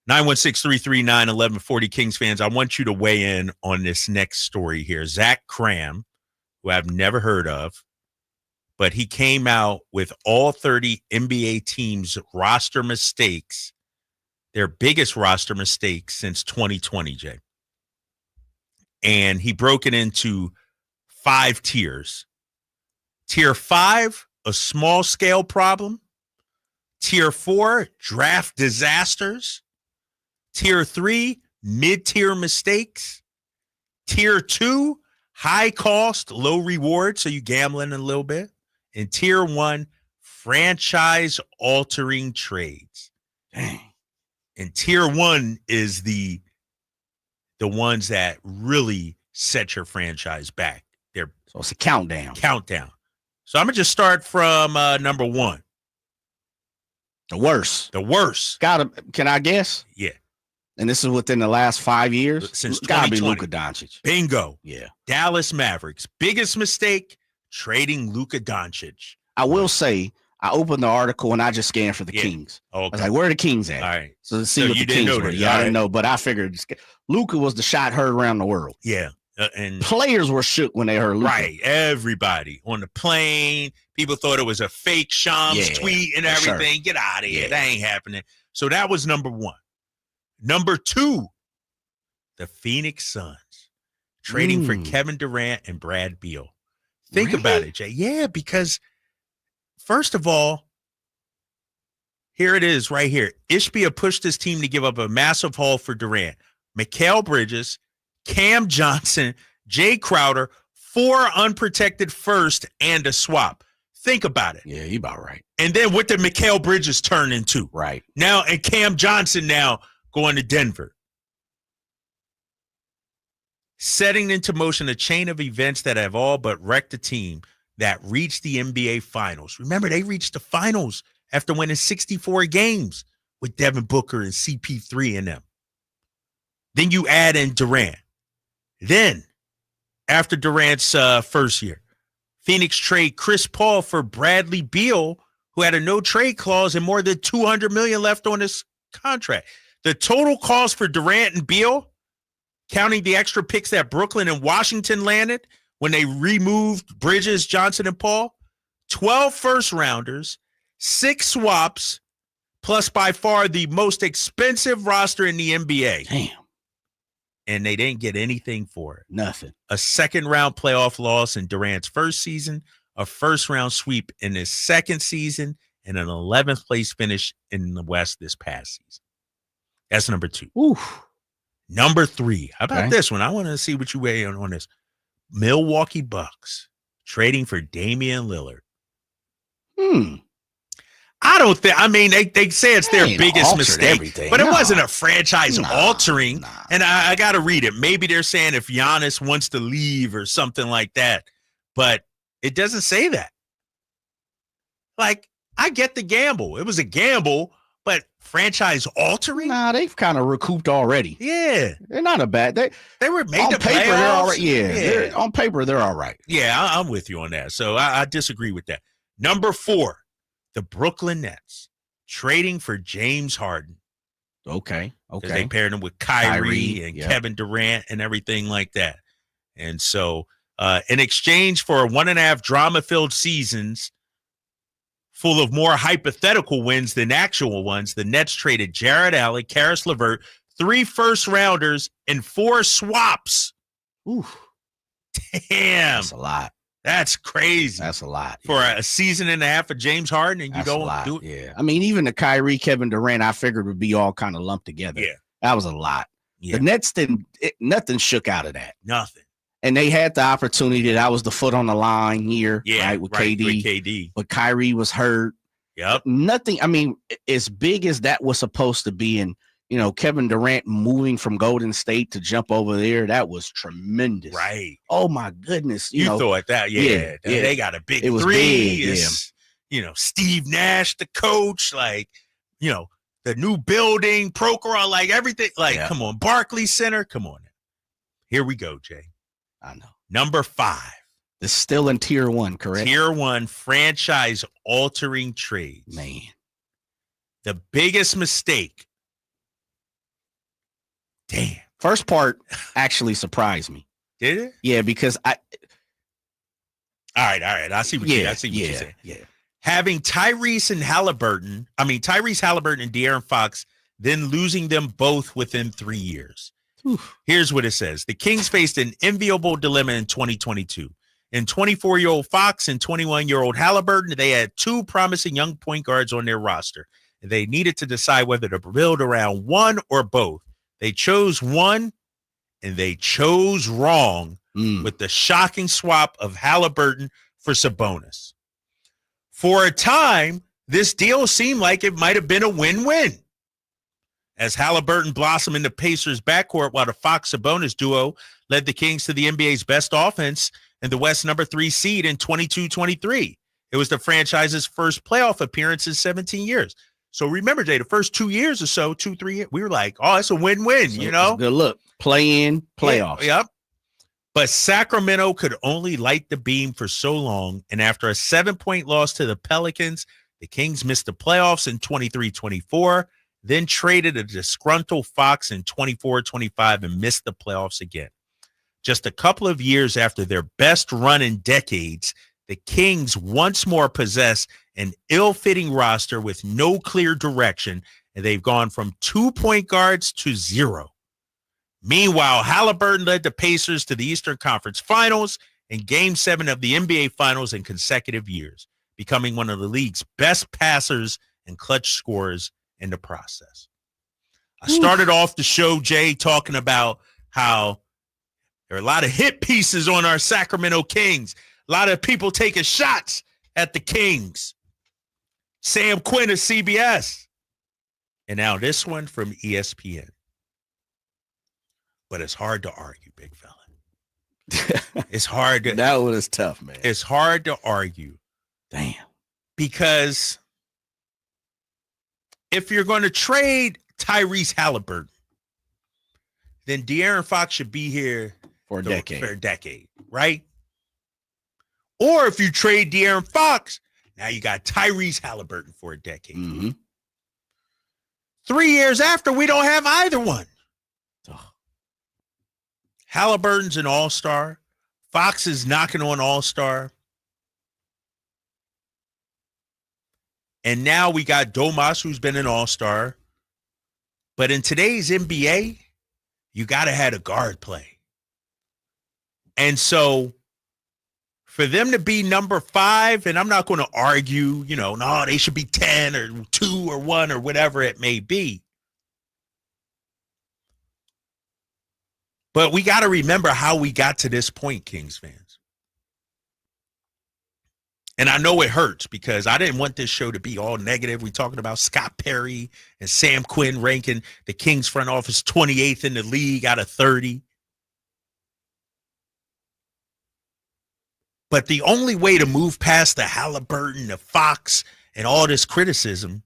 916-339-1140 Kings fans. I want you to weigh in on this next story here. Zach Cram, who I've never heard of, but he came out with all 30 NBA teams' roster mistakes, their biggest roster mistakes since 2020, Jay. And he broke it into 5 tiers. Tier 5, a small-scale problem. Tier 4, draft disasters. Tier 3, mid-tier mistakes. Tier 2, high cost, low reward, so you gambling a little bit. And Tier 1, franchise-altering trades. Dang. And Tier 1 is the ones that really set your franchise back. So it's a countdown. So I'm going to just start from number 1. The worst. Can I guess? Yeah. And this is within the last 5 years? Since gotta be 2020. Luka Doncic. Bingo. Yeah. Dallas Mavericks. Biggest mistake, trading Luka Doncic. I will say, I opened the article and I just scanned for the Kings. Okay. I was like, where are the Kings at? All right. So to see what you the didn't Kings know were. this. Yeah, I All didn't right. know, but I figured Luka was the shot heard around the world. Yeah. And players were shook when they heard Luka. Right. Everybody on the plane. People thought it was a fake Shams tweet and everything. Sure. Get out of here. That ain't happening. So that was number 1. Number 2, the Phoenix Suns trading for Kevin Durant and Brad Beal. Think about it, Jay. Yeah, because first of all, here it is right here. Ishbia pushed his team to give up a massive haul for Durant. Mikal Bridges, Cam Johnson, Jay Crowder, 4 unprotected first and a swap. Think about it. Yeah, you about right. And then what did Mikal Bridges turn into? Right. Now, and Cam Johnson now going to Denver. Setting into motion a chain of events that have all but wrecked the team that reached the NBA Finals. Remember, they reached the Finals after winning 64 games with Devin Booker and CP3 in them. Then you add in Durant. Then, after Durant's first year, Phoenix trade Chris Paul for Bradley Beal, who had a no-trade clause and more than $200 million left on his contract. The total cost for Durant and Beal, counting the extra picks that Brooklyn and Washington landed when they removed Bridges, Johnson, and Paul, 12 first-rounders, 6 swaps, plus by far the most expensive roster in the NBA. Damn. And they didn't get anything for it. Nothing. A second-round playoff loss in Durant's first season, a first-round sweep in his second season, and an 11th place finish in the West this past season. That's number 2. Oof. Number 3. How about this one? I want to see what you weigh on this. Milwaukee Bucks trading for Damian Lillard. I don't think, I mean, they say it's their biggest mistake, but it wasn't a franchise altering. And I got to read it. Maybe they're saying if Giannis wants to leave or something like that, but it doesn't say that. Like, I get the gamble. It was a gamble, but franchise altering? Nah, they've kind of recouped already. Yeah. They're not a bad. They were made on the paper, playoffs. they're all right. Yeah. On paper, they're all right. Yeah, I'm with you on that. So I disagree with that. Number 4. The Brooklyn Nets trading for James Harden. Okay. They paired him with Kyrie and yep. Kevin Durant and everything like that. And so in exchange for 1.5 drama-filled seasons full of more hypothetical wins than actual ones, the Nets traded Jared Allen, Karis LeVert, 3 first-rounders, and 4 swaps. Ooh. Damn. That's a lot. That's crazy. That's a lot. For a season and a half of James Harden, and you don't do it. Yeah. I mean, even the Kyrie, Kevin Durant, I figured would be all kind of lumped together. Yeah. That was a lot. Yeah. The Nets nothing shook out of that. Nothing. And they had the opportunity. That was the foot on the line here, right, with KD. With KD. But Kyrie was hurt. Yep. Nothing. I mean, as big as that was supposed to be, and Kevin Durant moving from Golden State to jump over there, that was tremendous. Right. Oh my goodness. You thought that, yeah. They got a big it was 3. Big, It's, Steve Nash, the coach, like, the new building, Prokhorov, like everything. Like, come on, Barclays Center. Come on. Here we go, Jay. I know. Number 5. It's still in tier 1, correct? Tier 1 franchise altering trades. Man. The biggest mistake. Damn. First part actually surprised me. Did it? Yeah, because All right. I see what you're saying. Yeah. Having Tyrese Halliburton and De'Aaron Fox, then losing them both within 3 years. Oof. Here's what it says. The Kings faced an enviable dilemma in 2022. In 24-year-old Fox and 21-year-old Halliburton, they had 2 promising young point guards on their roster. They needed to decide whether to build around one or both. They chose one, and they chose wrong with the shocking swap of Halliburton for Sabonis. For a time, this deal seemed like it might have been a win-win. As Halliburton blossomed in the Pacers' backcourt while the Fox-Sabonis duo led the Kings to the NBA's best offense and the West number 3 seed in 22-23. It was the franchise's first playoff appearance in 17 years. So remember, Jay, the first 2 years or so, 2-3 years, we were like, oh, it's a win-win, Good look. Play-in, playoffs. Yep. But Sacramento could only light the beam for so long, and after a 7-point loss to the Pelicans, the Kings missed the playoffs in 23-24, then traded a disgruntled Fox in 24-25 and missed the playoffs again. Just a couple of years after their best run in decades, the Kings once more possess an ill-fitting roster with no clear direction, and they've gone from 2 point guards to 0. Meanwhile, Halliburton led the Pacers to the Eastern Conference Finals, in Game 7 of the NBA Finals in consecutive years, becoming one of the league's best passers and clutch scorers in the process. I started off the show, Jay, talking about how there are a lot of hit pieces on our Sacramento Kings. A lot of people taking shots at the Kings. Sam Quinn of CBS. And now this one from ESPN. But it's hard to argue, big fella. It's hard to. That one is tough, man. It's hard to argue. Damn. Because if you're going to trade Tyrese Halliburton, then De'Aaron Fox should be here for a decade, right? Or if you trade De'Aaron Fox, now you got Tyrese Halliburton for a decade. Mm-hmm. 3 years after, we don't have either one. Halliburton's an all-star. Fox is knocking on all-star. And now we got Domas, who's been an all-star. But in today's NBA, you got to have a guard play. And so for them to be number 5, and I'm not going to argue, no, they should be 10 or 2 or 1 or whatever it may be. But we got to remember how we got to this point, Kings fans. And I know it hurts because I didn't want this show to be all negative. We're talking about Scott Perry and Sam Quinn ranking the Kings front office 28th in the league out of 30. But the only way to move past the Halliburton, the Fox, and all this criticism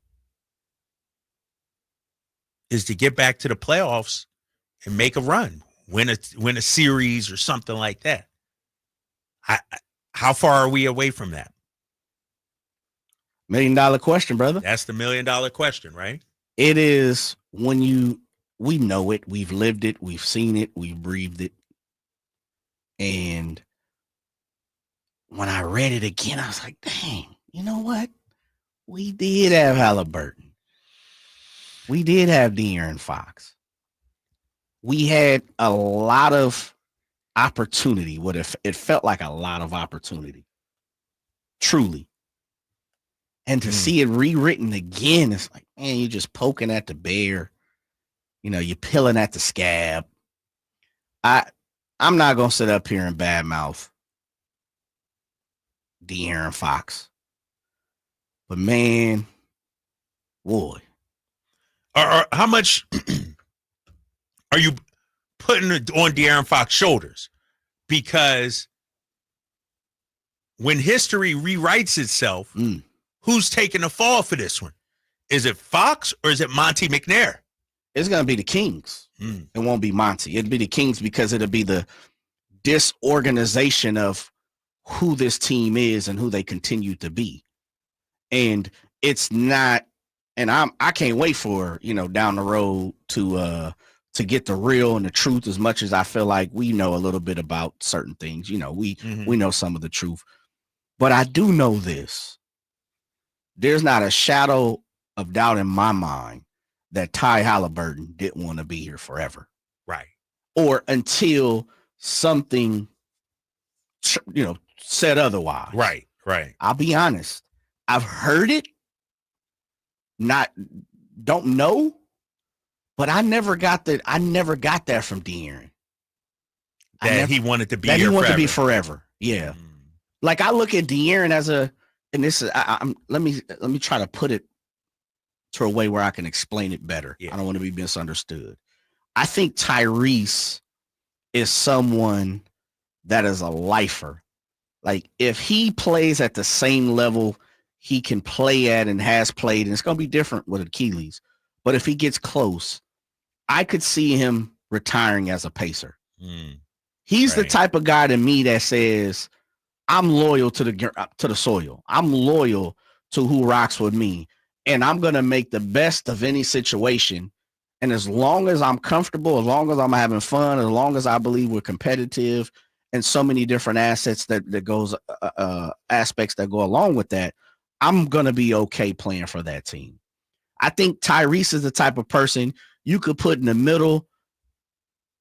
is to get back to the playoffs and make a run, win a series or something like that. How far are we away from that? $1 million question, brother. That's the $1 million question, right? It is when we know it, we've lived it, we've seen it, we've breathed it. And when I read it again, I was like, dang, you know what? We did have Halliburton. We did have De'Aaron Fox. We had a lot of opportunity. It felt like a lot of opportunity. Truly. And to see it rewritten again, it's like, man, you're just poking at the bear. You're peeling at the scab. I'm not going to sit up here and badmouth De'Aaron Fox. But, man, boy. How much are you putting it on De'Aaron Fox's shoulders? Because when history rewrites itself, who's taking the fall for this one? Is it Fox or is it Monty McNair? It's going to be the Kings. It won't be Monty. It'll be the Kings because it'll be the disorganization of who this team is and who they continue to be. And it's not, and I can't wait for, down the road to get the real and the truth, as much as I feel like we know a little bit about certain things. We know some of the truth. But I do know this. There's not a shadow of doubt in my mind that Ty Halliburton didn't want to be here forever. Right. Or until something, said otherwise. Right. I'll be honest. I've heard it. Don't know, but I never got that. I never got that from De'Aaron. He wanted to be that here he wanted forever. to be forever. Yeah. Like I look at De'Aaron as and this is, let me try to put it to a way where I can explain it better. Yeah. I don't want to be misunderstood. I think Tyrese is someone that is a lifer. Like if he plays at the same level he can play at and has played, and it's going to be different with Achilles, but if he gets close, I could see him retiring as a Pacer. He's the type of guy to me that says, I'm loyal to the soil. I'm loyal to who rocks with me, and I'm going to make the best of any situation. And as long as I'm comfortable, as long as I'm having fun, as long as I believe we're competitive, and so many different assets aspects that go along with that, I'm going to be okay playing for that team. I think Tyrese is the type of person you could put in the middle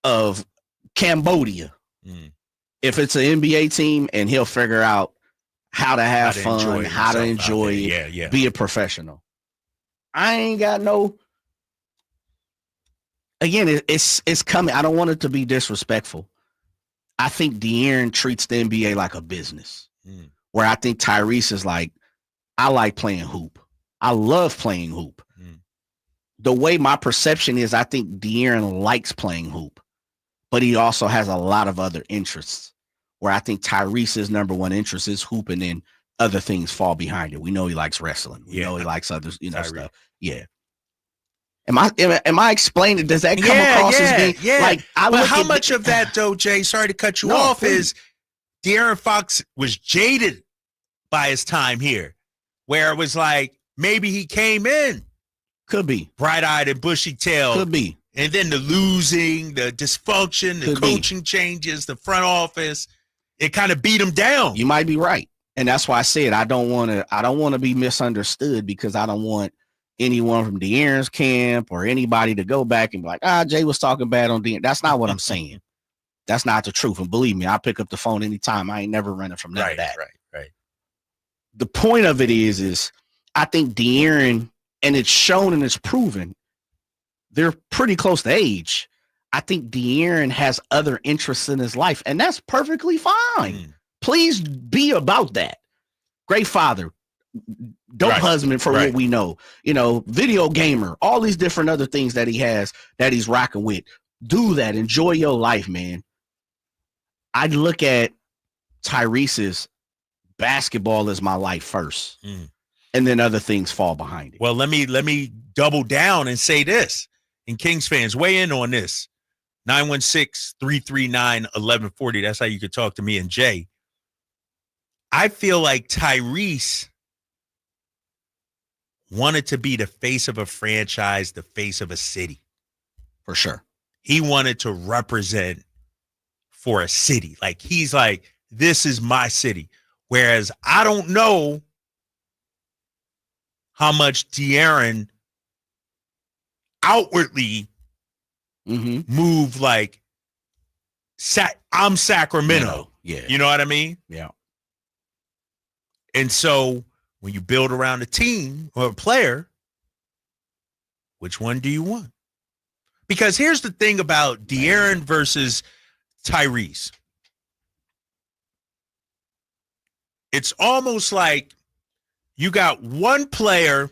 of Cambodia if it's an NBA team, and he'll figure out how to have fun, how to enjoy it, be a professional. I ain't got no. Again, it's coming. I don't want it to be disrespectful. I think De'Aaron treats the NBA like a business, where I think Tyrese is like, I like playing hoop. I love playing hoop. The way my perception is, I think De'Aaron likes playing hoop, but he also has a lot of other interests, where I think Tyrese's number one interest is hoop, and then other things fall behind it. We know he likes wrestling. We know he likes others, stuff. Yeah. Am I explaining? Does that come across as being like? But how much of that, though, Jay? Sorry to cut you off. Is De'Aaron Fox was jaded by his time here, where it was like maybe he came in, could be bright-eyed and bushy-tailed, could be, and then the losing, the dysfunction, the coaching changes, the front office, it kind of beat him down. You might be right, and that's why I said I don't want to be misunderstood, because I don't want anyone from De'Aaron's camp or anybody to go back and be like, Jay was talking bad on De'Aaron. That's not what I'm saying. That's not the truth. And believe me, I pick up the phone anytime. I ain't never running from none of that. Right. The point of it is I think De'Aaron, and it's shown and it's proven, they're pretty close to age. I think De'Aaron has other interests in his life, and that's perfectly fine. Please be about that. Great father, dope husband for what we know, video gamer, all these different other things that he has that he's rocking with. Do that. Enjoy your life, man. I'd look at Tyrese's basketball as my life first, and then other things fall behind it. Well, let me double down and say this, and Kings fans, weigh in on this. 916-339-1140. That's how you could talk to me and Jay. I feel like Tyrese wanted to be the face of a franchise, the face of a city. For sure. He wanted to represent for a city. Like, he's like, this is my city. Whereas I don't know how much De'Aaron outwardly moved like, I'm Sacramento. Yeah. You know what I mean? Yeah. And so when you build around a team or a player, which one do you want? Because here's the thing about De'Aaron versus Tyrese. It's almost like you got one player,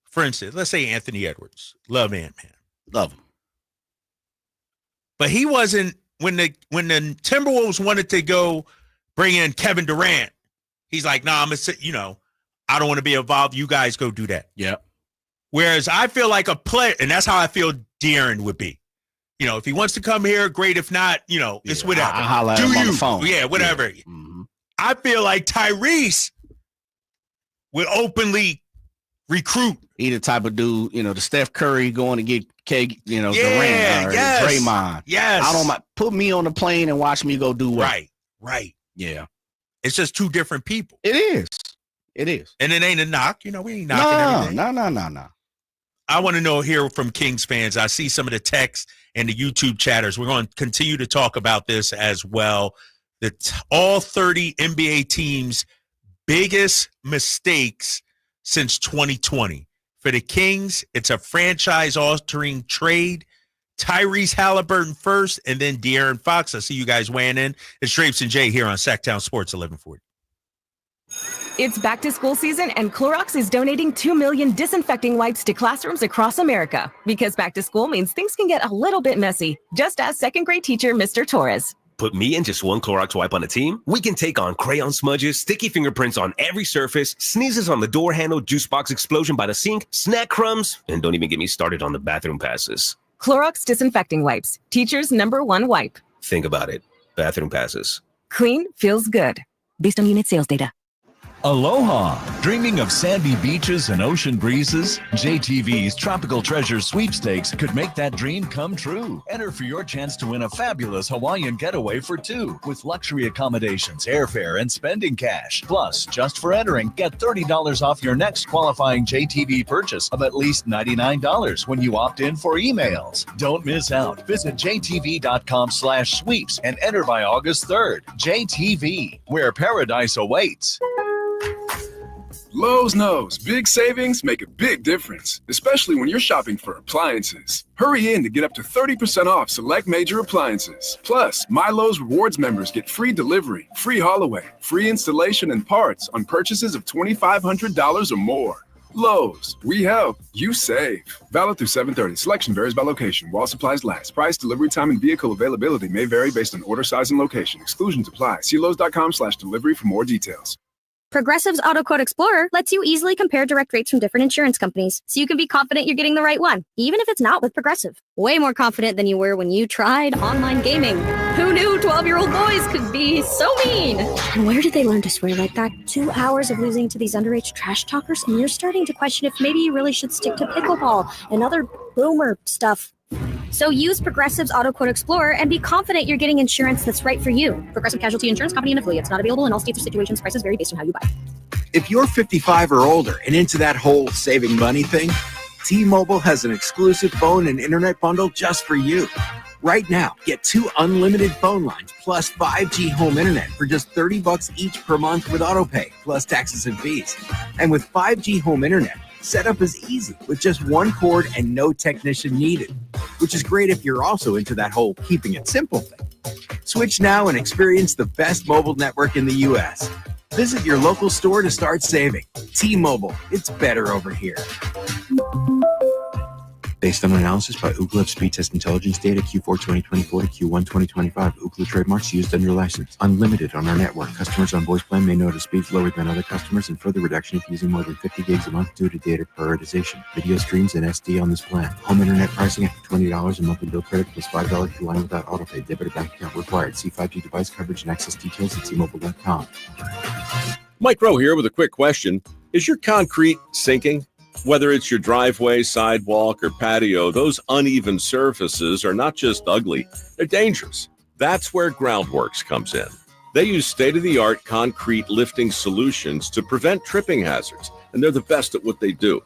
for instance, let's say Anthony Edwards. Love Ant-Man. Love him. But he wasn't, when the Timberwolves wanted to go bring in Kevin Durant, he's like, nah, I don't want to be involved. You guys go do that. Yeah. Whereas I feel like a player, and that's how I feel De'Aaron would be. If he wants to come here, great. If not, it's whatever. I'll holler at him on the phone. Yeah, whatever. Yeah. Mm-hmm. I feel like Tyrese would openly recruit. He the type of dude, the Steph Curry going to get Durant or Draymond. Yes. I don't mind. Put me on the plane and watch me go do what. Right. Yeah. It's just two different people. It is. And it ain't a knock. We ain't knocking everything. No. I want to hear from Kings fans. I see some of the texts and the YouTube chatters. We're going to continue to talk about this as well. All 30 NBA teams' biggest mistakes since 2020. For the Kings, it's a franchise-altering trade. Tyrese Halliburton first, and then De'Aaron Fox. I see you guys weighing in. It's Drapes and Jay here on Sacktown Sports 1140. It's back to school season, and Clorox is donating 2 million disinfecting wipes to classrooms across America. Because back to school means things can get a little bit messy. Just ask second grade teacher Mr. Torres. Put me and just one Clorox wipe on a team, we can take on crayon smudges, sticky fingerprints on every surface, sneezes on the door handle, juice box explosion by the sink, snack crumbs, and don't even get me started on the bathroom passes. Clorox disinfecting wipes, teacher's #1 wipe. Think about it. Bathroom passes. Clean feels good. Based on unit sales data. Aloha! Dreaming of sandy beaches and ocean breezes? JTV's Tropical Treasure Sweepstakes could make that dream come true. Enter for your chance to win a fabulous Hawaiian getaway for two with luxury accommodations, airfare, and spending cash. Plus, just for entering, get $30 off your next qualifying JTV purchase of at least $99 when you opt in for emails. Don't miss out. Visit jtv.com/sweeps and enter by August 3rd. JTV, where paradise awaits. Lowe's knows big savings make a big difference, especially when you're shopping for appliances. Hurry in to get up to 30% off select major appliances. Plus, My Lowe's Rewards members get free delivery, free haul away, free installation and parts on purchases of $2,500 or more. Lowe's, we help, you save. Valid through 7/30. Selection varies by location. While supplies last. Price, delivery time, and vehicle availability may vary based on order size and location. Exclusions apply. See Lowes.com/delivery for more details. Progressive's Auto Quote Explorer lets you easily compare direct rates from different insurance companies, so you can be confident you're getting the right one, even if it's not with Progressive. Way more confident than you were when you tried online gaming. Who knew 12-year-old boys could be so mean? And where did they learn to swear like that? 2 hours of losing to these underage trash talkers, and you're starting to question if maybe you really should stick to pickleball and other boomer stuff. So use Progressive's Auto Quote Explorer and be confident you're getting insurance that's right for you. Progressive Casualty Insurance Company and affiliates. Not available in all states or situations. Prices vary based on how you buy. If you're 55 or older and into that whole saving money thing, T-Mobile has an exclusive phone and internet bundle just for you. Right now, get 2 unlimited phone lines plus 5G home internet for just $30 each per month with autopay, plus taxes and fees. And with 5G home internet, setup is easy with just one cord and no technician needed, which is great if you're also into that whole keeping it simple thing. Switch now and experience the best mobile network in the U.S. Visit your local store to start saving. T-Mobile, it's better over here. Based on analysis by Ookla of speed test intelligence data Q4 2024 to Q1 2025, Ookla trademarks used under license. Unlimited on our network. Customers on voice plan may notice speeds lower than other customers and further reduction if using more than 50 gigs a month due to data prioritization. Video streams and SD on this plan. Home internet pricing after $20 a monthly bill credit plus $5 per line without autopay. Debit or bank account required. See 5G device coverage and access details at T-Mobile.com. Mike Rowe here with a quick question. Is your concrete sinking? Whether it's your driveway, sidewalk, or patio, those uneven surfaces are not just ugly, they're dangerous. That's where Groundworks comes in. They use state-of-the-art concrete lifting solutions to prevent tripping hazards, and they're the best at what they do.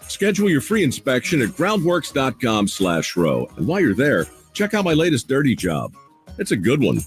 Schedule your free inspection at groundworks.com/row. And while you're there, check out my latest dirty job. It's a good one.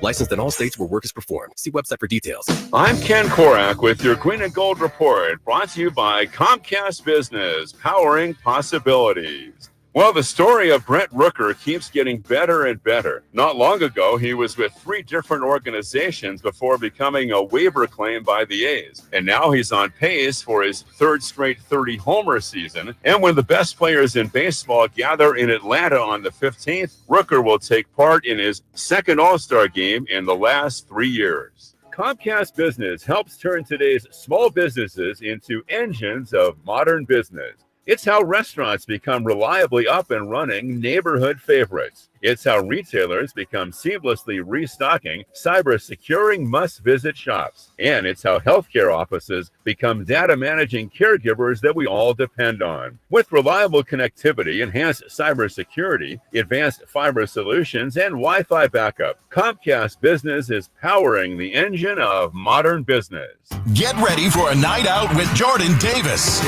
Licensed in all states where work is performed. See website for details. I'm Ken Korak with your Green and Gold Report, brought to you by Comcast Business, powering possibilities. Well, the story of Brent Rooker keeps getting better and better. Not long ago, he was with 3 different organizations before becoming a waiver claim by the A's. And now he's on pace for his 3rd straight 30-homer season. And when the best players in baseball gather in Atlanta on the 15th, Rooker will take part in his 2nd All-Star game in the last 3 years. Comcast Business helps turn today's small businesses into engines of modern business. It's how restaurants become reliably up and running neighborhood favorites. It's how retailers become seamlessly restocking, cyber-securing must-visit shops. And it's how healthcare offices become data-managing caregivers that we all depend on. With reliable connectivity, enhanced cybersecurity, advanced fiber solutions, and Wi-Fi backup, Comcast Business is powering the engine of modern business. Get ready for a night out with Jordan Davis.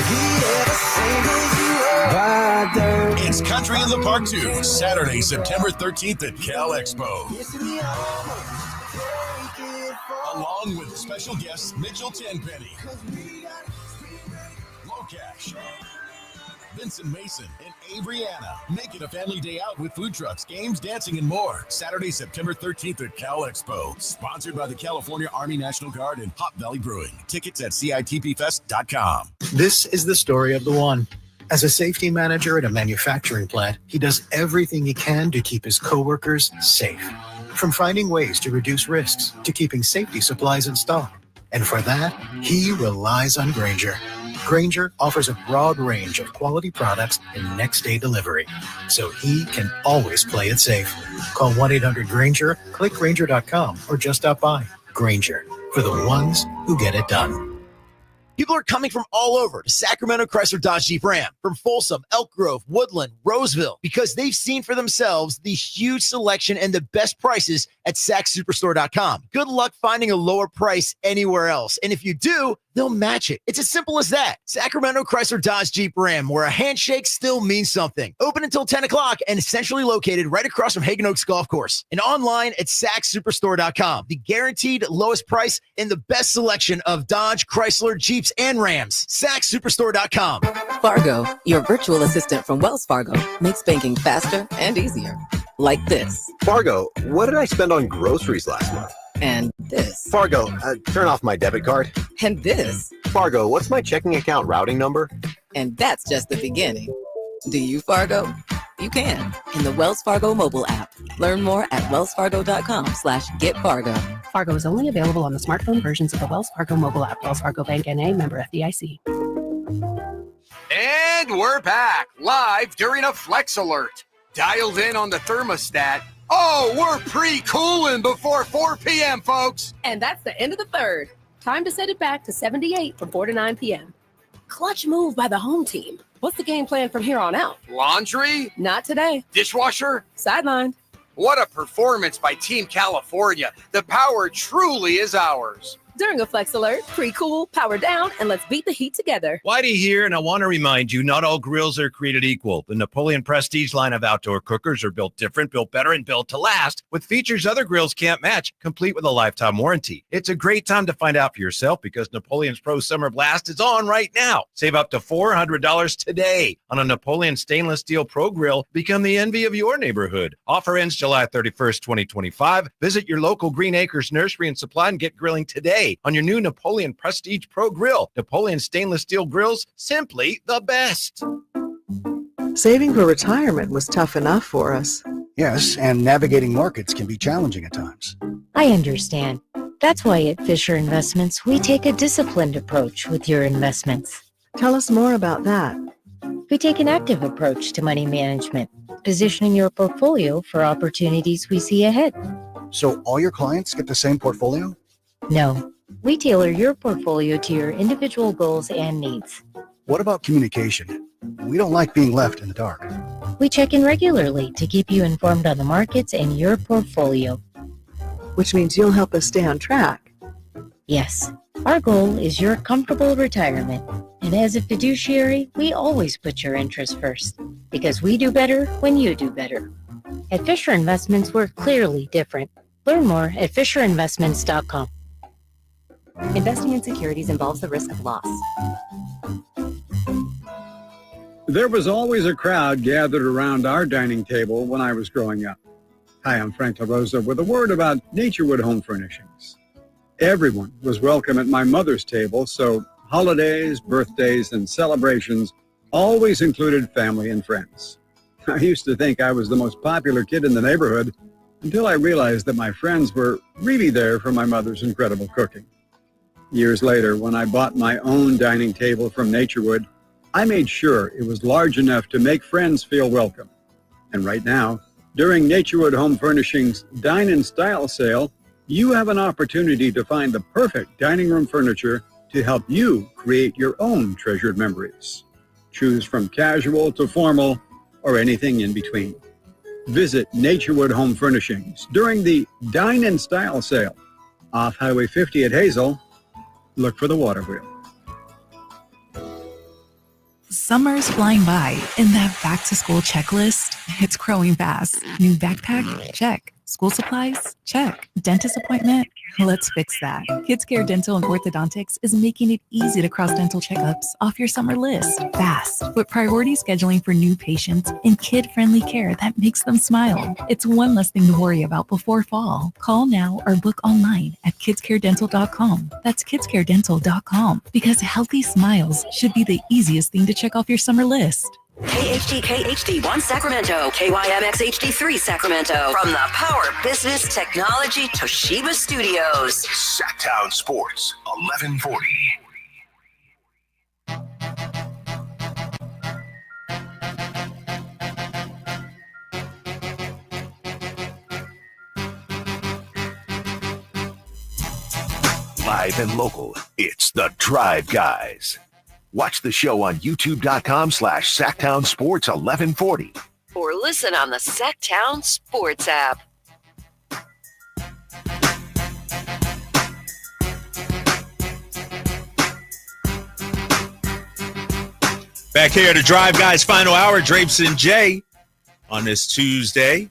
It's Country in the Park 2, Saturday, September 13th at Cal Expo. Along with special guests Mitchell Tenpenny, Locash, Vincent Mason, and Averyana. Make it a family day out with food trucks, games, dancing, and more. Saturday, September 13th at Cal Expo. Sponsored by the California Army National Guard and Hop Valley Brewing. Tickets at CITPFest.com. This is the story of the one. As a safety manager at a manufacturing plant, he does everything he can to keep his coworkers safe. From finding ways to reduce risks to keeping safety supplies in stock. And for that, he relies on Grainger. Grainger offers a broad range of quality products and next-day delivery, so he can always play it safe. Call 1-800-GRAINGER, click Grainger.com, or just stop by. Grainger, for the ones who get it done. People are coming from all over to Sacramento Chrysler Dodge Jeep Ram, from Folsom, Elk Grove, Woodland, Roseville, because they've seen for themselves the huge selection and the best prices at SacSuperstore.com. Good luck finding a lower price anywhere else. And if you do, they'll match it. It's as simple as that. Sacramento Chrysler Dodge Jeep Ram, where a handshake still means something. Open until 10 o'clock and centrally located right across from Hagen Oaks Golf Course. And online at SacSuperstore.com. The guaranteed lowest price and the best selection of Dodge, Chrysler, Jeeps, and Rams. SacSuperstore.com. Fargo, your virtual assistant from Wells Fargo, makes banking faster and easier. Like this. Fargo, what did I spend on groceries last month? And this. Fargo, turn off my debit card. And this. Fargo, what's my checking account routing number? And that's just the beginning. Do you, Fargo? You can in the Wells Fargo mobile app. Learn more at wellsfargo.com/getfargo. Fargo is only available on the smartphone versions of the Wells Fargo mobile app. Wells Fargo Bank N.A., member FDIC. And we're back, live during a Flex Alert. Dialed in on the thermostat. Oh, we're pre-cooling before 4 p.m., folks. And that's the end of the third. Time to set it back to 78 from 4 to 9 p.m. Clutch move by the home team. What's the game plan from here on out? Laundry? Not today. Dishwasher? Sidelined. What a performance by Team California. The power truly is ours. During a Flex Alert, pre-cool, power down, and let's beat the heat together. Whitey here, and I want to remind you, not all grills are created equal. The Napoleon Prestige line of outdoor cookers are built different, built better, and built to last, with features other grills can't match, complete with a lifetime warranty. It's a great time to find out for yourself because Napoleon's Pro Summer Blast is on right now. Save up to $400 today on a Napoleon Stainless Steel Pro Grill. Become the envy of your neighborhood. Offer ends July 31st, 2025. Visit your local Green Acres Nursery and Supply and get grilling today on your new Napoleon Prestige Pro Grill. Napoleon Stainless Steel Grills, simply the best. Saving for retirement was tough enough for us. Yes, and navigating markets can be challenging at times. I understand. That's why at Fisher Investments, we take a disciplined approach with your investments. Tell us more about that. We take an active approach to money management, positioning your portfolio for opportunities we see ahead. So all your clients get the same portfolio? No. We tailor your portfolio to your individual goals and needs. What about communication? We don't like being left in the dark. We check in regularly to keep you informed on the markets and your portfolio. Which means you'll help us stay on track. Yes. Our goal is your comfortable retirement. And as a fiduciary, we always put your interests first. Because we do better when you do better. At Fisher Investments, we're clearly different. Learn more at FisherInvestments.com. Investing in securities involves the risk of loss. There was always a crowd gathered around our dining table when I was growing up. Hi, I'm Frank LaRosa with a word about Naturewood Home Furnishings. Everyone was welcome at my mother's table, so holidays, birthdays, and celebrations always included family and friends. I used to think I was the most popular kid in the neighborhood until I realized that my friends were really there for my mother's incredible cooking. Years later, when I bought my own dining table from Naturewood, I made sure it was large enough to make friends feel welcome. And right now, during Naturewood Home Furnishings' Dine in Style sale, you have an opportunity to find the perfect dining room furniture to help you create your own treasured memories. Choose from casual to formal or anything in between. Visit Naturewood Home Furnishings during the Dine in Style sale off Highway 50 at Hazel. Look for the water wheel. Summer's flying by, and that back-to-school checklist, it's growing fast. New backpack? Check. School supplies? Check. Dentist appointment? Let's fix that. Kids Care Dental and Orthodontics is making it easy to cross dental checkups off your summer list fast with priority scheduling for new patients and kid-friendly care that makes them smile. It's one less thing to worry about before fall. Call now or book online at kidscaredental.com. That's kidscaredental.com because healthy smiles should be the easiest thing to check off your summer list. KHD HD1 Sacramento, KYMX HD3 Sacramento. From the Power Business Technology Toshiba Studios. Sacktown Sports, 1140. Live and local, it's the Drive Guys. Watch the show on youtube.com/Sacktown Sports 1140. Or listen on the Sacktown Sports app. Back here to Drive Guys Final Hour, Drapes and Jay on this Tuesday.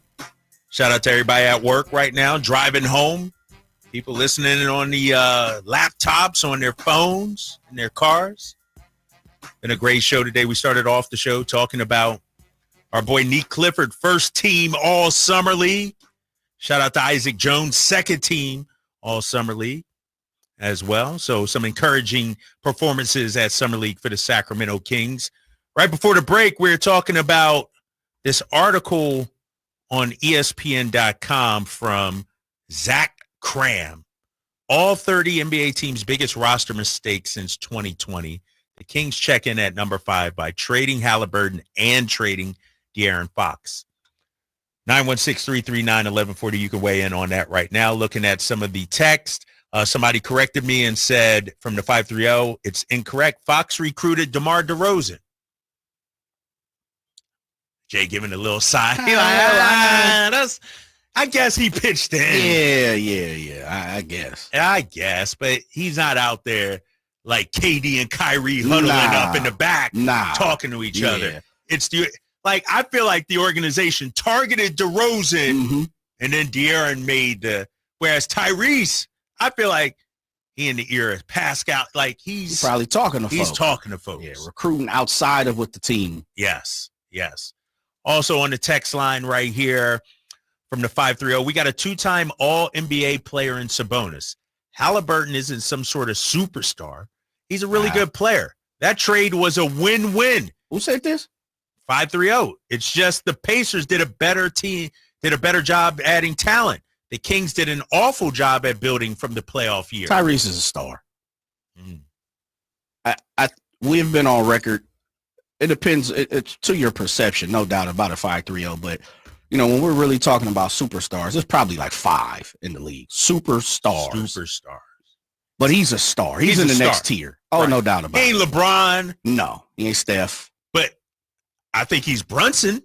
Shout out to everybody at work right now, driving home. People listening on the laptops, on their phones, in their cars. Been a great show today. We started off the show talking about our boy Neek Clifford, first team All Summer League. Shout out to Isaac Jones, second team All Summer League as well. So some encouraging performances at Summer League for the Sacramento Kings. Right before the break, we were talking about this article on ESPN.com from Zach Cram. All 30 NBA teams' biggest roster mistakes since 2020. The Kings check in at number 5 by trading Halliburton and trading De'Aaron Fox. 916-339-1140. You can weigh in on that right now. Looking at some of the text. Somebody corrected me and said from the 530, it's incorrect. Fox recruited DeMar DeRozan. Jay giving a little sigh. I guess he pitched in. Yeah. I guess, but he's not out there like KD and Kyrie huddling up in the back, talking to each other. It's I feel like the organization targeted DeRozan, and then De'Aaron made whereas Tyrese, I feel like he in the ear of Pascal, like he's probably talking to folks. He's talking to folks. Yeah, recruiting outside of with the team. Yes. Also on the text line right here from the 530, we got a 2-time All-NBA player in Sabonis. Halliburton isn't some sort of superstar. He's a really good player. That trade was a win-win. Who said this? 530. It's just the Pacers did a better job adding talent. The Kings did an awful job at building from the playoff year. Tyrese is a star. We've been on record. It depends. It's to your perception, no doubt about it, 530. But, when we're really talking about superstars, there's probably like 5 in the league. Superstars. But he's a star. He's in the next tier. Oh, right. No doubt about it. He ain't LeBron. No, he ain't Steph. But I think he's Brunson.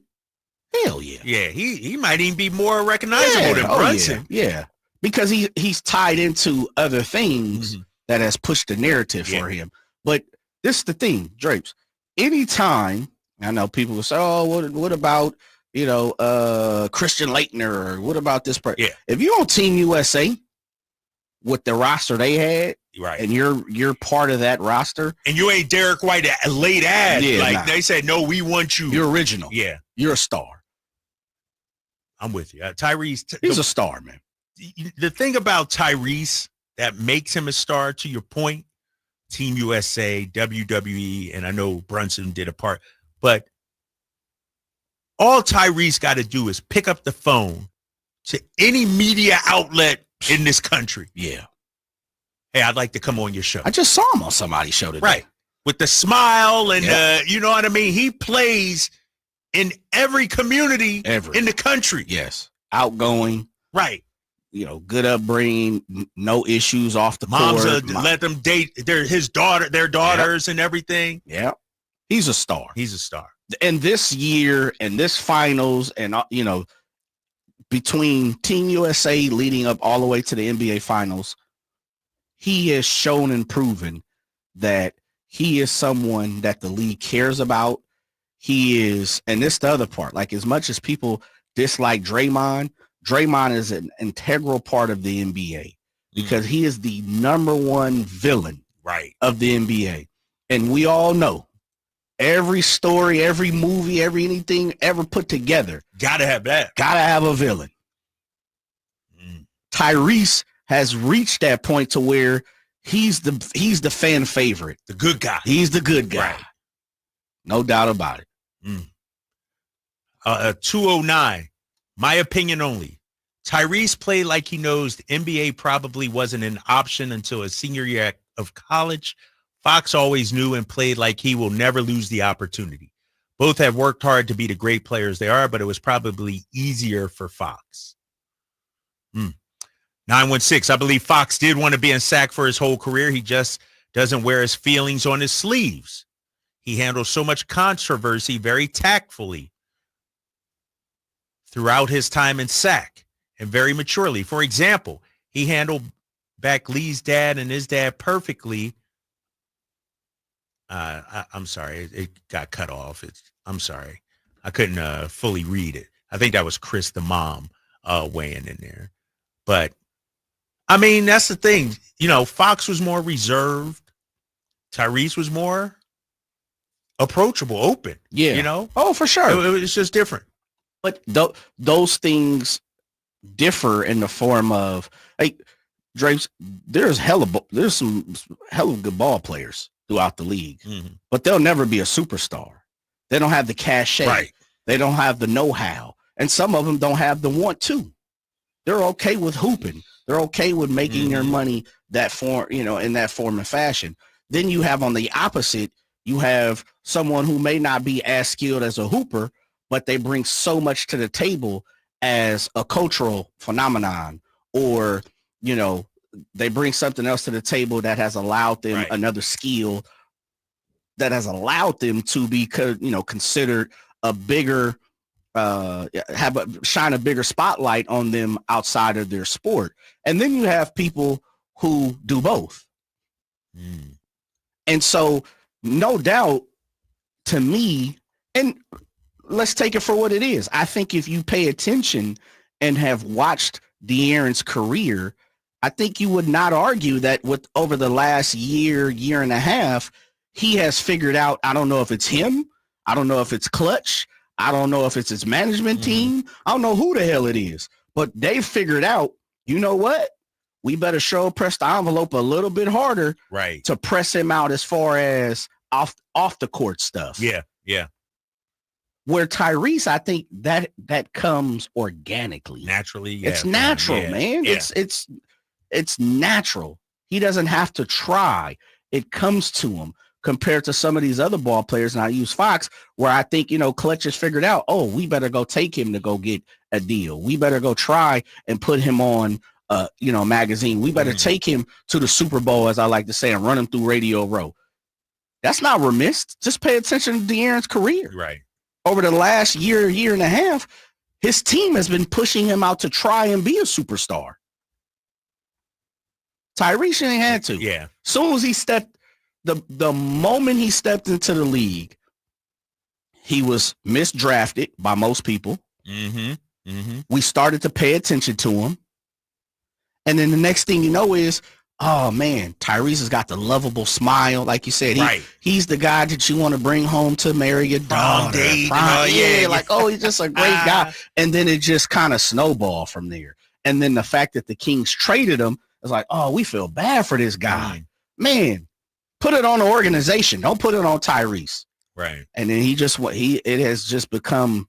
Hell yeah. Yeah, he might even be more recognizable than Brunson. Yeah. Because he's tied into other things that has pushed the narrative for him. But this is the thing, Drapes. Anytime, I know people will say, oh, what about, Christian Laettner, or what about this person? Yeah. If you're on Team USA with the roster they had, right, and you're part of that roster, and you ain't Derek White late ad, they said, no, we want you. You're original. Yeah. You're a star. I'm with you. Tyrese. He's a star, man. The thing about Tyrese that makes him a star, to your point, Team USA, WWE, and I know Brunson did a part, but all Tyrese got to do is pick up the phone to any media outlet in this country. Yeah. Hey, I'd like to come on your show. I just saw him on somebody's show today. Right. With the smile and, you know what I mean? He plays in every community in the country. Yes. Outgoing. Right. Good upbringing, no issues off the Moms court. Let them date their daughters and everything. Yeah. He's a star. And this year and this finals and, between Team USA leading up all the way to the NBA finals, he has shown and proven that he is someone that the league cares about. He is, and this is the other part, like as much as people dislike Draymond is an integral part of the NBA because he is the number one villain of the NBA. And we all know every story, every movie, every anything ever put together. Gotta have that. Gotta have a villain. Tyrese has reached that point to where he's the fan favorite. The good guy. He's the good guy. Right. No doubt about it. 209. My opinion only. Tyrese played like he knows the NBA probably wasn't an option until his senior year of college. Fox always knew and played like he will never lose the opportunity. Both have worked hard to be the great players they are, but it was probably easier for Fox. 916. I believe Fox did want to be in SAC for his whole career. He just doesn't wear his feelings on his sleeves. He handles so much controversy very tactfully throughout his time in SAC and very maturely. For example, he handled back Lee's dad and his dad perfectly. I'm sorry, it got cut off. I'm sorry. I couldn't fully read it. I think that was Chris, the mom, weighing in there. But, I mean, that's the thing. You know, Fox was more reserved. Tyrese was more approachable, open. Yeah. You know? Oh, for sure. It's just different. But those things differ in the form of, like, Drapes, there's some hella good ball players throughout the league, but they'll never be a superstar. They don't have the cachet. Right. They don't have the know-how. And some of them don't have the want to. They're okay with hooping. They're okay with making their money that form, in that form and fashion. Then you have on the opposite, you have someone who may not be as skilled as a hooper, but they bring so much to the table as a cultural phenomenon, or, they bring something else to the table that has allowed them another skill that has allowed them to be, considered a bigger, shine a bigger spotlight on them outside of their sport. And then you have people who do both. And so, no doubt, to me, and let's take it for what it is. I think if you pay attention and have watched De'Aaron's career, I think you would not argue that over the last year and a half, he has figured out, I don't know if it's him, I don't know if it's Clutch, I don't know if it's his management team, I don't know who the hell it is, but they've figured out, you know what? We better press the envelope a little bit harder to press him out as far as off the court stuff. Yeah. Where Tyrese, I think that comes organically. Naturally, yeah. It's natural, man. Yeah. It's natural. He doesn't have to try. It comes to him, compared to some of these other ball players, and I use Fox, where I think, Clutch has figured out, we better go take him to go get a deal. We better go try and put him on magazine. We better take him to the Super Bowl, as I like to say, and run him through Radio Row. That's not remiss. Just pay attention to De'Aaron's career. Right. Over the last year and a half, his team has been pushing him out to try and be a superstar. Tyrese ain't had to. Yeah. Soon as he stepped, the moment he stepped into the league, he was misdrafted by most people. We started to pay attention to him. And then the next thing you know is, oh man, Tyrese has got the lovable smile. Like you said, he's the guy that you want to bring home to marry your daughter. He's just a great guy. And then it just kind of snowballed from there. And then the fact that the Kings traded him, it's like, oh, we feel bad for this guy. Man, put it on the organization. Don't put it on Tyrese. Right. And then it has just become,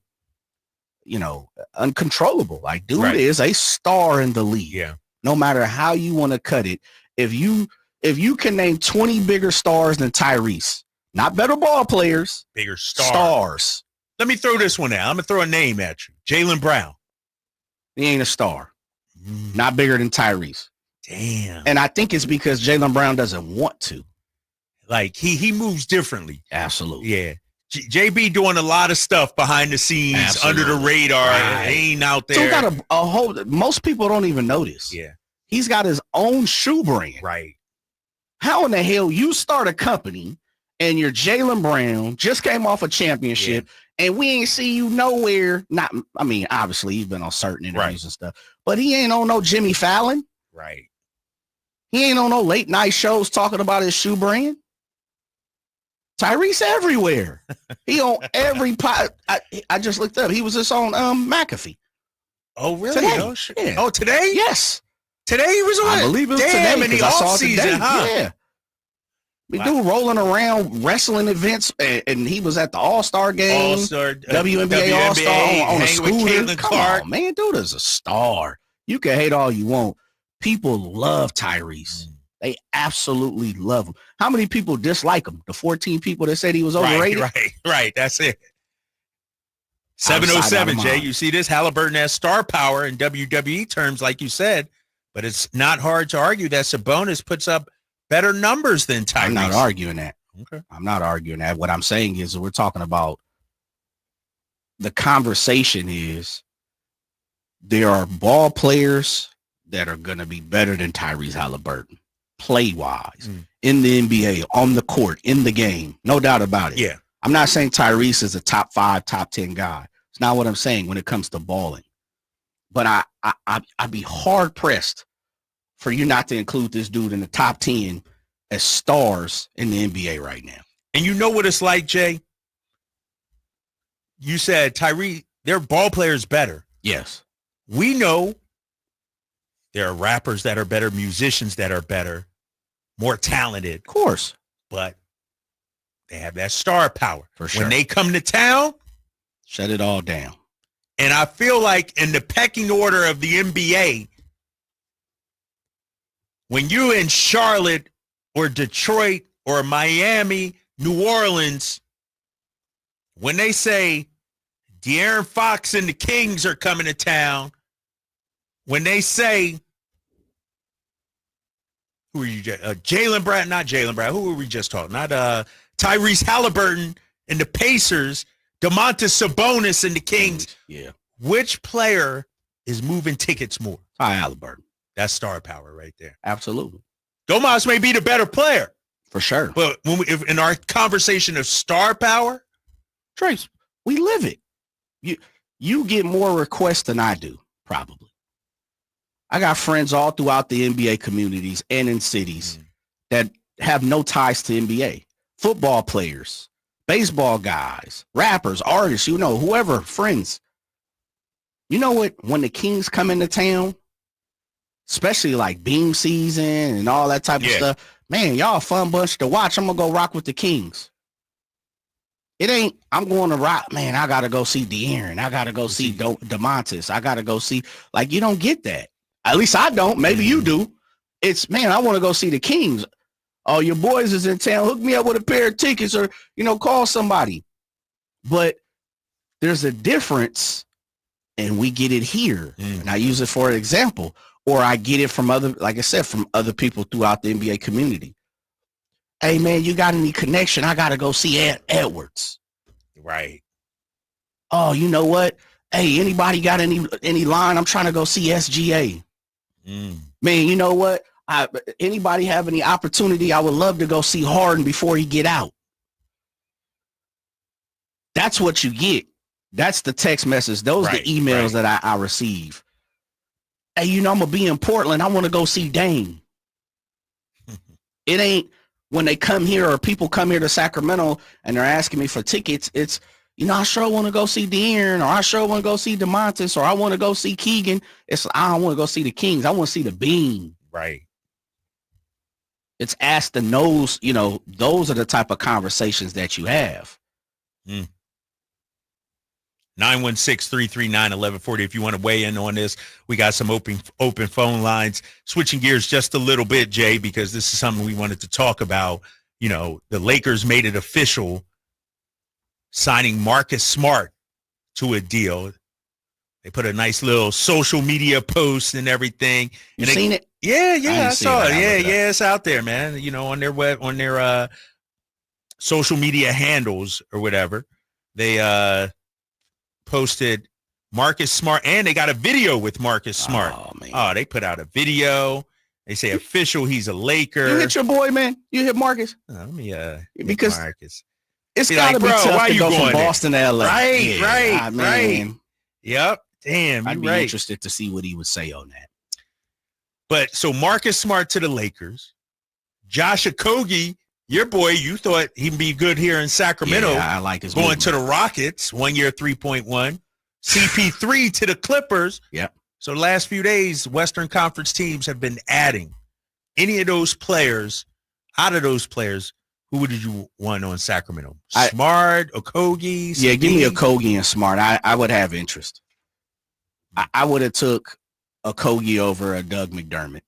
uncontrollable. Like, dude is a star in the league. Yeah. No matter how you want to cut it. If you can name 20 bigger stars than Tyrese, not better ball players, bigger stars. Let me throw this one out. I'm going to throw a name at you. Jaylen Brown. He ain't a star. Not bigger than Tyrese. Damn. And I think it's because Jaylen Brown doesn't want to. Like, he moves differently. Absolutely. Yeah. JB doing a lot of stuff behind the scenes, under the radar. He ain't out there. So got a whole, most people don't even notice. Yeah. He's got his own shoe brand. Right. How in the hell you start a company and you're Jaylen Brown, just came off a championship, and we ain't see you nowhere. Obviously he's been on certain interviews and stuff, but he ain't on no Jimmy Fallon. Right. He ain't on no late night shows talking about his shoe brand. Tyrese everywhere. He on every pot. I just looked up. He was just on McAfee. Oh, really? Today. Oh, shit. Yeah. Oh, today? Yes. Today he was on. I believe it was today. In the offseason, huh? Yeah. We do rolling around wrestling events, and he was at the All-Star game, WNBA All-Star on a scooter. Come on, man, dude is a star. You can hate all you want. People love Tyrese. They absolutely love him. How many people dislike him? The 14 people that said he was overrated? Right. That's it. 707, Jay. You see this? Halliburton has star power in WWE terms, like you said, But it's not hard to argue that Sabonis puts up better numbers than Tyrese. I'm not arguing that. Okay. I'm not arguing that. What I'm saying is we're talking about the conversation is there are ball players that are going to be better than Tyrese Halliburton, play-wise, in the NBA, on the court, in the game. No doubt about it. Yeah. I'm not saying Tyrese is a top 5, top 10 guy. It's not what I'm saying when it comes to balling. But I'd be hard-pressed for you not to include this dude in the top 10 as stars in the NBA right now. And you know what it's like, Jay? You said Tyrese, their ball players better. Yes. We know there are rappers that are better, musicians that are better, more talented. Of course. But they have that star power. For sure. When they come to town, shut it all down. And I feel like in the pecking order of the NBA, when you're in Charlotte or Detroit or Miami, New Orleans, when they say De'Aaron Fox and the Kings are coming to town, when they say, who are you? Jaylen Brown, not Jaylen Brown. Who were we just talking? Not Tyrese Halliburton and the Pacers, Domantas Sabonis and the Kings. Yeah. Which player is moving tickets more? Halliburton. That's star power right there. Absolutely. Domas may be the better player. For sure. But when if in our conversation of star power, Trace, we live it. You get more requests than I do, probably. I got friends all throughout the NBA communities and in cities that have no ties to NBA. Football players, baseball guys, rappers, artists, whoever, friends. You know what? When the Kings come into town, especially like beam season and all that type of stuff, man, y'all a fun bunch to watch. I'm going to go rock with the Kings. It ain't, I'm going to rock, man, I got to go see De'Aaron. I got to go see Domantas. I got to go see, you don't get that. At least I don't. Maybe you do. It's, man, I want to go see the Kings. Oh, your boys is in town. Hook me up with a pair of tickets or, call somebody. But there's a difference, and we get it here. And I use it for an example. Or I get it from from other people throughout the NBA community. Hey, man, you got any connection? I got to go see Edwards. Right. Oh, you know what? Hey, anybody got any line? I'm trying to go see SGA. Man, you know what? Anybody have any opportunity? I would love to go see Harden before he get out. That's what you get. That's the text message. Those are the emails that I receive. Hey, I'm going to be in Portland. I want to go see Dame. It ain't when they come here or people come here to Sacramento and they're asking me for tickets. It's, I sure want to go see De'Aaron, or I sure want to go see Domantas, or I want to go see Keegan. I don't want to go see the Kings. I want to see the Bean. Right. It's ask the nose, those are the type of conversations that you have. 916-339-1140. If you want to weigh in on this, we got some open phone lines. Switching gears just a little bit, Jay, because this is something we wanted to talk about. The Lakers made it official, signing Marcus Smart to a deal. They put a nice little social media post and everything. You seen it? Yeah, I saw it. Yeah, it's out there, man. On their social media handles or whatever. They posted Marcus Smart, and they got a video with Marcus Smart. Oh, man. Oh, they put out a video. They say official, he's a Laker. You hit your boy, man. You hit Marcus. Let me because Marcus. It's got to be tough to go from Boston to LA. Right. Yep. Damn, I'd be interested to see what he would say on that. But so Marcus Smart to the Lakers. Josh Okogie, your boy, you thought he'd be good here in Sacramento. Yeah, I like his going movement. to the Rockets, 1 year, 3.1. CP3 to the Clippers. Yep. So the last few days, Western Conference teams have been adding any of those players. Out of those players, who would you want on Sacramento? Smart, Okogie? Yeah, give me Okogie and Smart. I would have interest. I would have took Okogie over a Doug McDermott.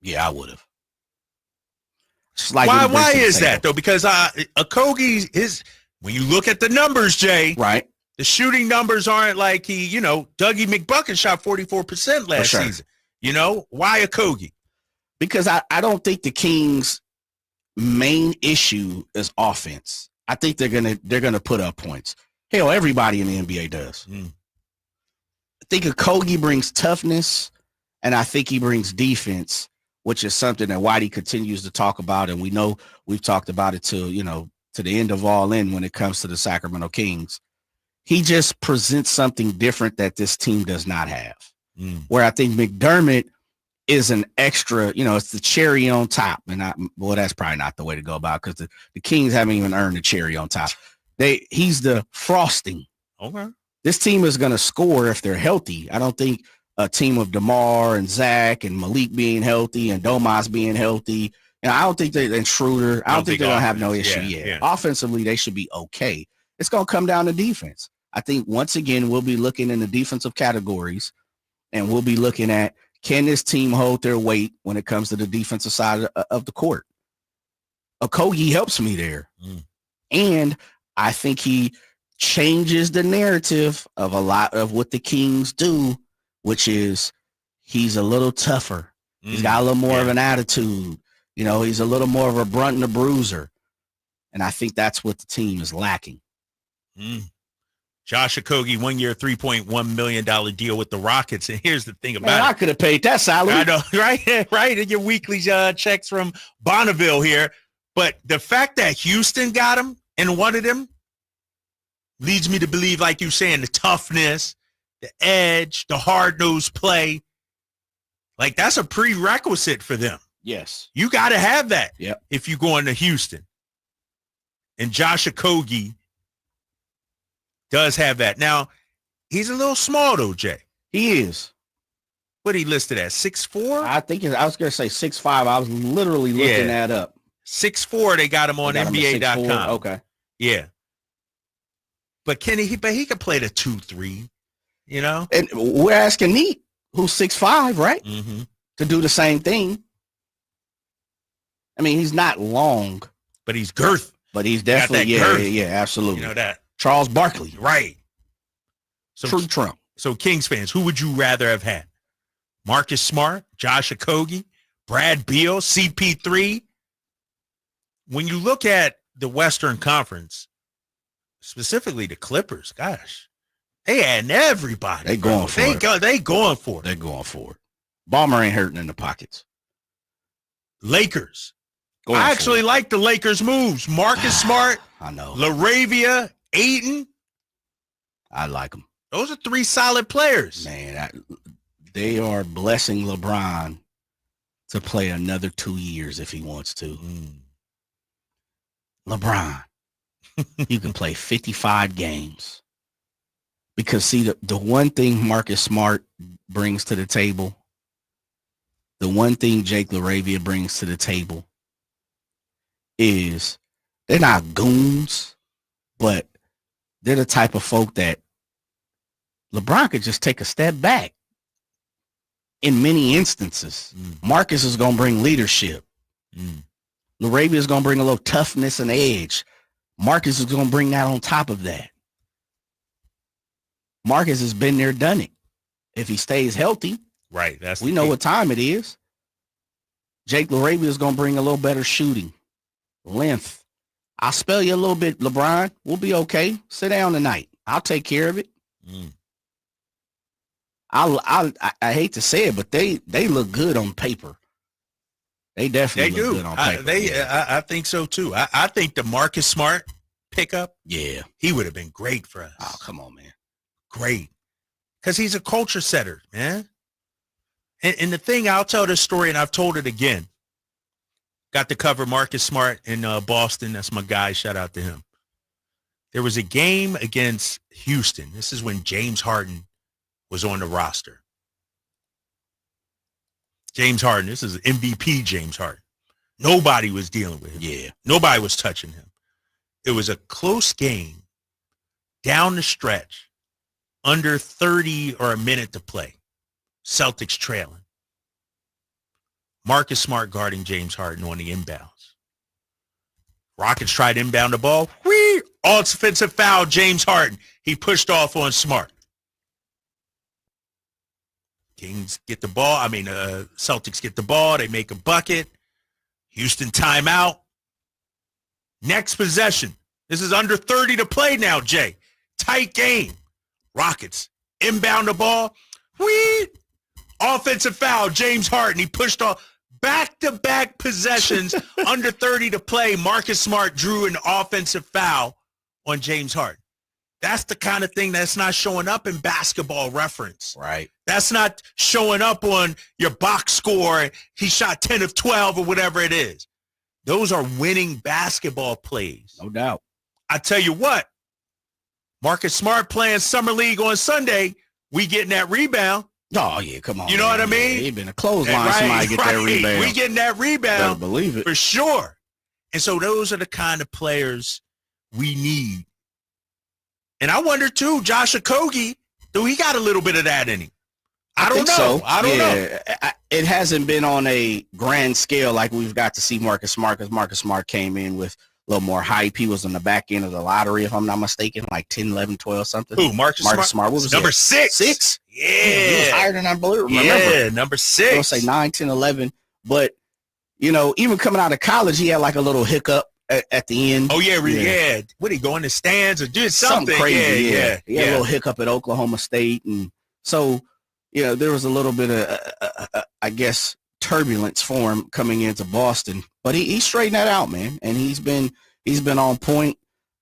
Yeah, I would have. Why is that, though? Because Okogie is, when you look at the numbers, Jay, right? The shooting numbers aren't like Dougie McBucket shot 44% last season. Why Okogie? Because I don't think the Kings' main issue is offense. I think they're gonna put up points. Hell, everybody in the NBA does. I think Okogie brings toughness, and I think he brings defense, which is something that Whitey continues to talk about, and we know we've talked about it to the end of all in when it comes to the Sacramento Kings. He just presents something different that this team does not have. Where I think McDermott is an extra, it's the cherry on top. And that's probably not the way to go about it because the Kings haven't even earned the cherry on top. He's the frosting. Okay. This team is going to score if they're healthy. I don't think a team of DeMar and Zach and Malik being healthy and Domas being healthy. And I don't think and Schroeder, I don't think they're going to have no issue yet. Yeah. Offensively, they should be okay. It's going to come down to defense. I think once again, we'll be looking in the defensive categories and we'll be looking at, can this team hold their weight when it comes to the defensive side of the court? Okogie helps me there. And I think he changes the narrative of a lot of what the Kings do, which is he's a little tougher. He's got a little more of an attitude. He's a little more of a brunt and a bruiser. And I think that's what the team is lacking. Josh Okogie, 1 year, $3.1 million deal with the Rockets. And here's the thing about it. I could have paid that salary. I know, right? Right. And your weekly checks from Bonneville here. But the fact that Houston got him and wanted him leads me to believe, like you're saying, the toughness, the edge, the hard-nosed play. Like, that's a prerequisite for them. Yes. You got to have that if you go into Houston. And Josh Okogie does have that. Now, he's a little small, though, Jay. He is. What he listed at, 6'4"? I think I was going to say 6'5". I was literally looking that up. 6'4", they got him on NBA.com. Okay. Yeah. But he could play the 2-3, And we're asking Neat, who's 6'5", right? To do the same thing. I mean, he's not long. But he's girth. But he's definitely, absolutely. That. Charles Barkley. Right. So, True Trump. So Kings fans, who would you rather have had? Marcus Smart, Josh Okogie, Brad Beal, CP3? When you look at the Western Conference, specifically the Clippers, gosh, they adding everybody. They going for it. They going for it. They're going for it. Ballmer ain't hurting in the pockets. Lakers. I actually like the Lakers' moves. Marcus Smart. I know. LaRavia, Ayton. I like them. Those are three solid players. Man, they are blessing LeBron to play another 2 years if he wants to. LeBron, you can play 55 games. Because, see, the one thing Marcus Smart brings to the table, the one thing Jake LaRavia brings to the table is they're not goons, but they're the type of folk that LeBron could just take a step back in many instances. Marcus is going to bring leadership. LaRavia is going to bring a little toughness and edge. Marcus is going to bring that on top of that. Marcus has been there, done it. If he stays healthy, right? We know what time it is. Jake LaRavia is going to bring a little better shooting, length. I'll spell you a little bit, LeBron. We'll be okay. Sit down tonight. I'll take care of it. I hate to say it, but they look good on paper. They definitely look good on paper. I think so too. I think the Marcus Smart pickup, he would have been great for us. Oh, come on, man. Great. Because he's a culture setter, man. And the thing, I'll tell this story, and I've told it again. Got to cover Marcus Smart in Boston. That's my guy. Shout out to him. There was a game against Houston. This is when James Harden was on the roster. James Harden, this is MVP James Harden. Nobody was dealing with him. Yeah. Nobody was touching him. It was a close game down the stretch, under 30 or a minute to play. Celtics trailing. Marcus Smart guarding James Harden on the inbounds. Rockets tried to inbound the ball. Whee! Offensive foul, James Harden. He pushed off on Smart. Kings get the ball. Celtics get the ball. They make a bucket. Houston timeout. Next possession. This is under 30 to play now, Jay. Tight game. Rockets inbound the ball. Whee! Offensive foul, James Harden. He pushed off. Back-to-back possessions, under 30 to play. Marcus Smart drew an offensive foul on James Harden. That's the kind of thing that's not showing up in Basketball Reference. Right. That's not showing up on your box score. He shot 10 of 12 or whatever it is. Those are winning basketball plays. No doubt. I tell you what, Marcus Smart playing Summer League on Sunday, we getting that rebound. Oh, yeah, come on. You know what I mean? He been a clothesline, somebody get that rebound. We getting that rebound. Better believe it. For sure. And so those are the kind of players we need. And I wonder, too, Josh Okogie, do he got a little bit of that in him? I don't know. I don't know. It hasn't been on a grand scale like we've got to see Marcus Smart, because Marcus Smart came in with a little more hype. He was on the back end of the lottery, if I'm not mistaken, like 10, 11, 12, something. Who, Marcus Smart? What was number that? 6. 6? Yeah. He was higher than I believe. Remember? Yeah, number 6. I'll say 9, 10, 11. But, even coming out of college, he had like a little hiccup at the end. Oh, yeah. What, did he go in the stands or do something? Crazy, Yeah. He had a little hiccup at Oklahoma State. And so, there was a little bit of, I guess, turbulence for him coming into Boston. But he straightened that out, man. And he's been on point.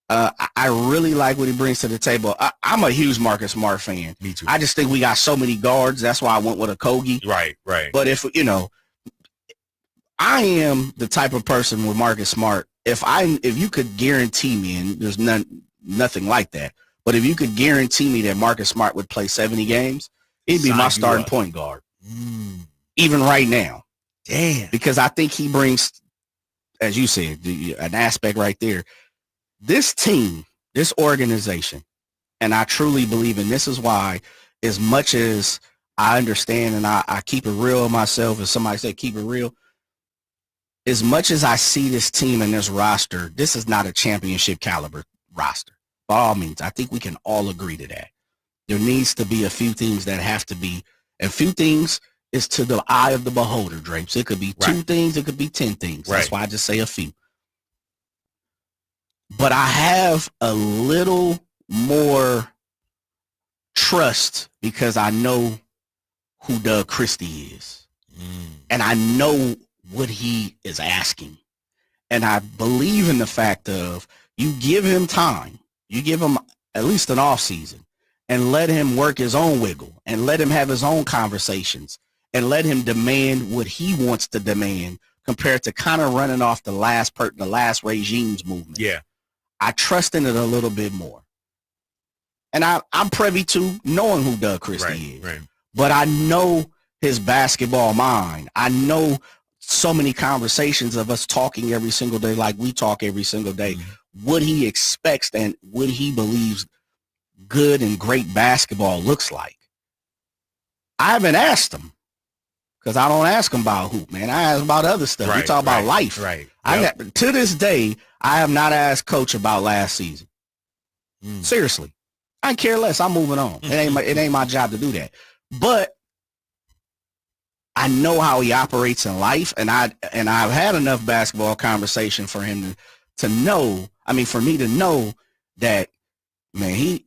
I really like what he brings to the table. I'm a huge Marcus Smart fan. Me too. I just think we got so many guards. That's why I went with Okogie. Right. But if, I am the type of person with Marcus Smart. If you could guarantee me, and there's nothing like that, but if you could guarantee me that Marcus Smart would play 70 games, he'd be my starting point guard. Even right now. Damn. Because I think he brings, as you said, an aspect right there. This team, this organization, and I truly believe, and this is why, as much as I understand and I keep it real myself, as somebody said, keep it real, as much as I see this team and this roster, this is not a championship caliber roster. By all means, I think we can all agree to that. There needs to be a few things that have to be, and few things is to the eye of the beholder, Drapes. It could be 2 things, it could be 10 things. That's why I just say a few. But I have a little more trust because I know who Doug Christie is. And I know what he is asking. And I believe in the fact of you give him time. You give him at least an off season and let him work his own wiggle and let him have his own conversations and let him demand what he wants to demand compared to kind of running off the last regime's movement. Yeah. I trust in it a little bit more. And I'm privy to knowing who Doug Christie is. Right. But I know his basketball mind. I know so many conversations of us talking every single day like we talk every single day. What he expects and what he believes good and great basketball looks like. I haven't asked him because I don't ask him about hoop, man. I ask about other stuff. We talk about life. Right. To this day, I have not asked Coach about last season. Seriously. I care less. I'm moving on. It ain't my job to do that. But I know how he operates in life, and I've had enough basketball conversation for him to know. I mean, for me to know that, man, he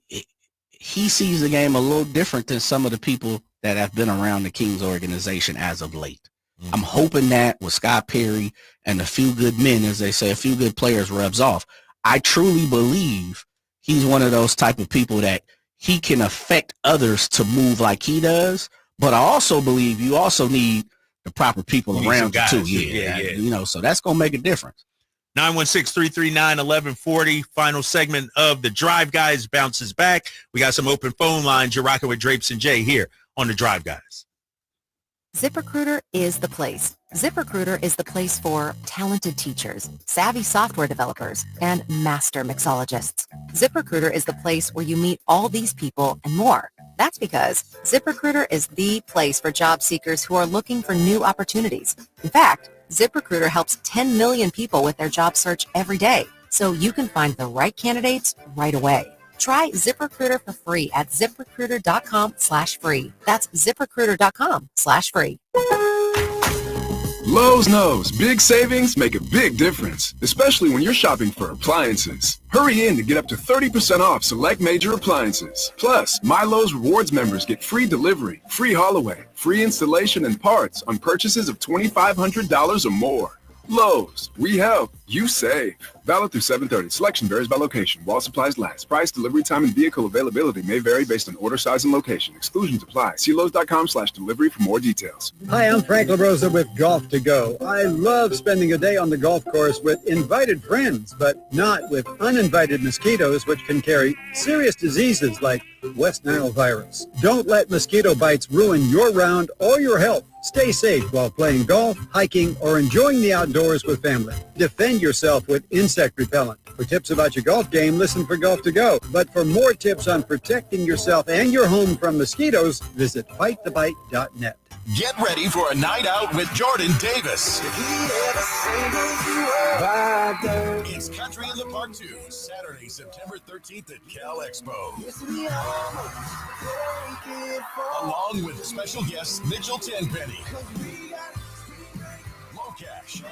sees the game a little different than some of the people that have been around the Kings organization as of late. I'm hoping that with Scott Perry and a few good men, as they say, a few good players rubs off. I truly believe he's one of those type of people that he can affect others to move like he does. But I also believe you also need the proper people around you too. Yeah. So that's going to make a difference. 916-339-1140. Final segment of the Drive Guys bounces back. We got some open phone lines. You're rocking with Drapes and Jay here on the Drive Guys. ZipRecruiter is the place. ZipRecruiter is the place for talented teachers, savvy software developers, and master mixologists. ZipRecruiter is the place where you meet all these people and more. That's because ZipRecruiter is the place for job seekers who are looking for new opportunities. In fact, ZipRecruiter helps 10 million people with their job search every day, so you can find the right candidates right away. Try ZipRecruiter for free at ZipRecruiter.com/free. That's ZipRecruiter.com/free. Lowe's knows big savings make a big difference, especially when you're shopping for appliances. Hurry in to get up to 30% off select major appliances. Plus, My Lowe's Rewards members get free delivery, free haul away, free installation and parts on purchases of $2,500 or more. Lowe's, we help, you save. Valid through 7/30. Selection varies by location. While supplies last. Price, delivery time, and vehicle availability may vary based on order size and location. Exclusions apply. See Lowe's.com/delivery for more details. Hi, I'm Frank LaRosa with Golf to Go. I love spending a day on the golf course with invited friends, but not with uninvited mosquitoes, which can carry serious diseases like West Nile virus. Don't let mosquito bites ruin your round or your health. Stay safe while playing golf, hiking, or enjoying the outdoors with family. Defend yourself with insect repellent. For tips about your golf game, listen for Golf to Go. But for more tips on protecting yourself and your home from mosquitoes, visit fightthebite.net. Get ready for a night out with Jordan Davis. It's Country in the Park 2, Saturday, September 13th at Cal Expo. Along with special guests Mitchell Tenpenny, Locash,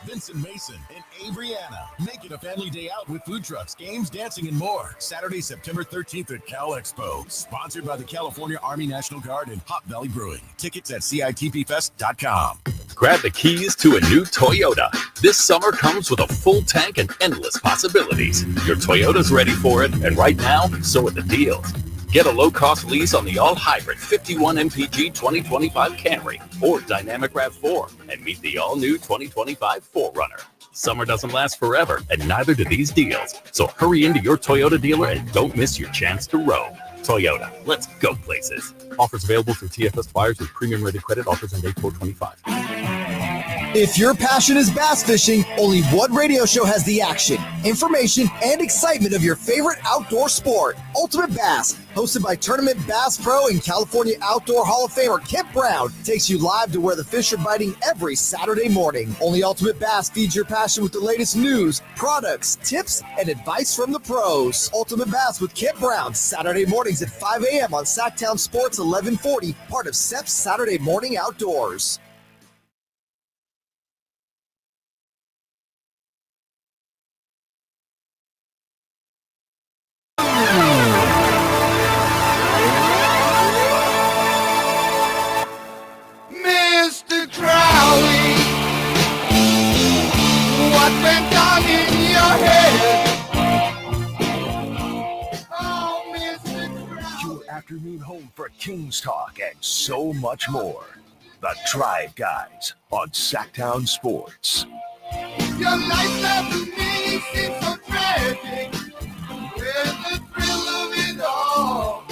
Vincent Mason, and Abriana. Make it a family day out with food trucks, games, dancing, and more. Saturday, September 13th at Cal Expo. Sponsored by the California Army National Guard and Hot Valley Brewing. Tickets at CITPFest.com. Grab the keys to a new Toyota. This summer comes with a full tank and endless possibilities. Your Toyota's ready for it, and right now, so are the deals. Get a low-cost lease on the all-hybrid 51 MPG 2025 Camry or Dynamic RAV4 and meet the all-new 2025 4Runner. Summer doesn't last forever, and neither do these deals. So hurry into your Toyota dealer and don't miss your chance to roam. Toyota, let's go places. Offers available through TFS buyers with premium-rated credit. Offers end date 4/25. If your passion is bass fishing, only one radio show has the action, information, and excitement of your favorite outdoor sport. Ultimate Bass, hosted by Tournament Bass Pro and California Outdoor Hall of Famer Kip Brown, takes you live to where the fish are biting every Saturday morning. Only Ultimate Bass feeds your passion with the latest news, products, tips, and advice from the pros. Ultimate Bass with Kip Brown, Saturday mornings at 5 a.m. on Sacktown Sports 1140, part of SEP's Saturday Morning Outdoors. Mr. Crowley, what went on in your head? Oh, Mr. Crowley. Your afternoon home for Kings Talk and so much more. The Drive Guys on Sacktown Sports. Your life after me seems so tragic. Where's the thrill of it all?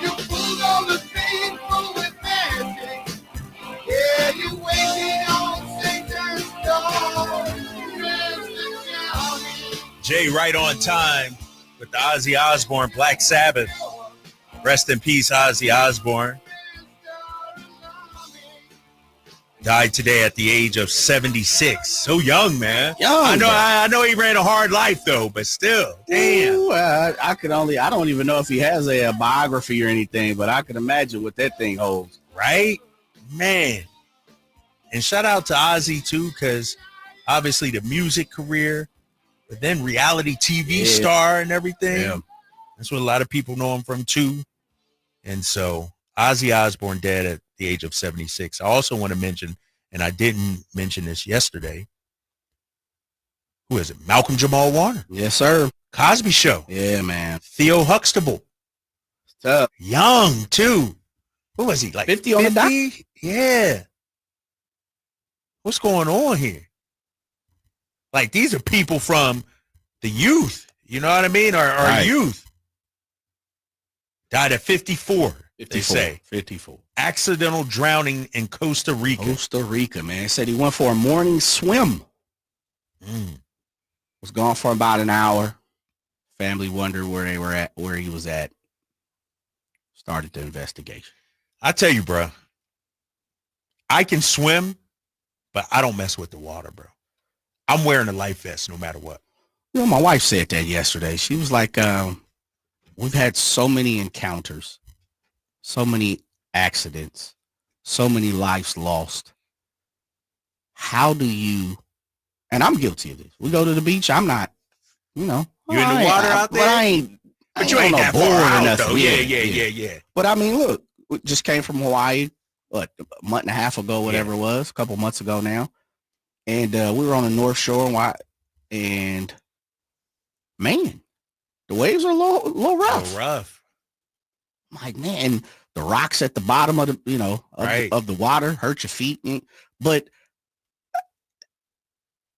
You pulled all the painful with magic. Yeah, you waited on Satan's door. Mr. County. Jay right on time with the Ozzy Osbourne Black Sabbath. Rest in peace, Ozzy Osbourne. Died today at the age of 76. So young, man. Young. I know he ran a hard life though, but still, damn. Ooh, I don't even know if he has a biography or anything, but I can imagine what that thing holds. Right? Man. And shout out to Ozzy too, because obviously the music career, but then reality TV star and everything. Yeah. That's what a lot of people know him from too. And so Ozzy Osbourne dead at the age of 76. I also want to mention, and I didn't mention this yesterday, who is it? Malcolm Jamal Warner. Yes, sir. Cosby Show. Yeah, man. Theo Huxtable. Tough. Young, too. What was he, like 50 on the dot? Yeah. What's going on here? Like, these are people from the youth. You know what I mean? Or Right. youth. Died at 54. They say 54. Accidental drowning in Costa Rica. Costa Rica, man. Said he went for a morning swim. Was gone for about an hour. Family wondered where he was at. Started the investigation. I tell you, bro, I can swim, but I don't mess with the water, bro. I'm wearing a life vest no matter what. You know, my wife said that yesterday. She was like, we've had so many encounters, so many accidents, so many lives lost. How do you, and I'm guilty of this. We go to the beach. I'm not, you know. You in the water out there? But you ain't that far out, though. Yeah. But I mean, look, we just came from Hawaii, a month and a half ago, whatever it was, a couple months ago now. And we were on the North Shore, and man, the waves are a little rough. I'm like, man, the rocks at the bottom of the, of the water hurt your feet. But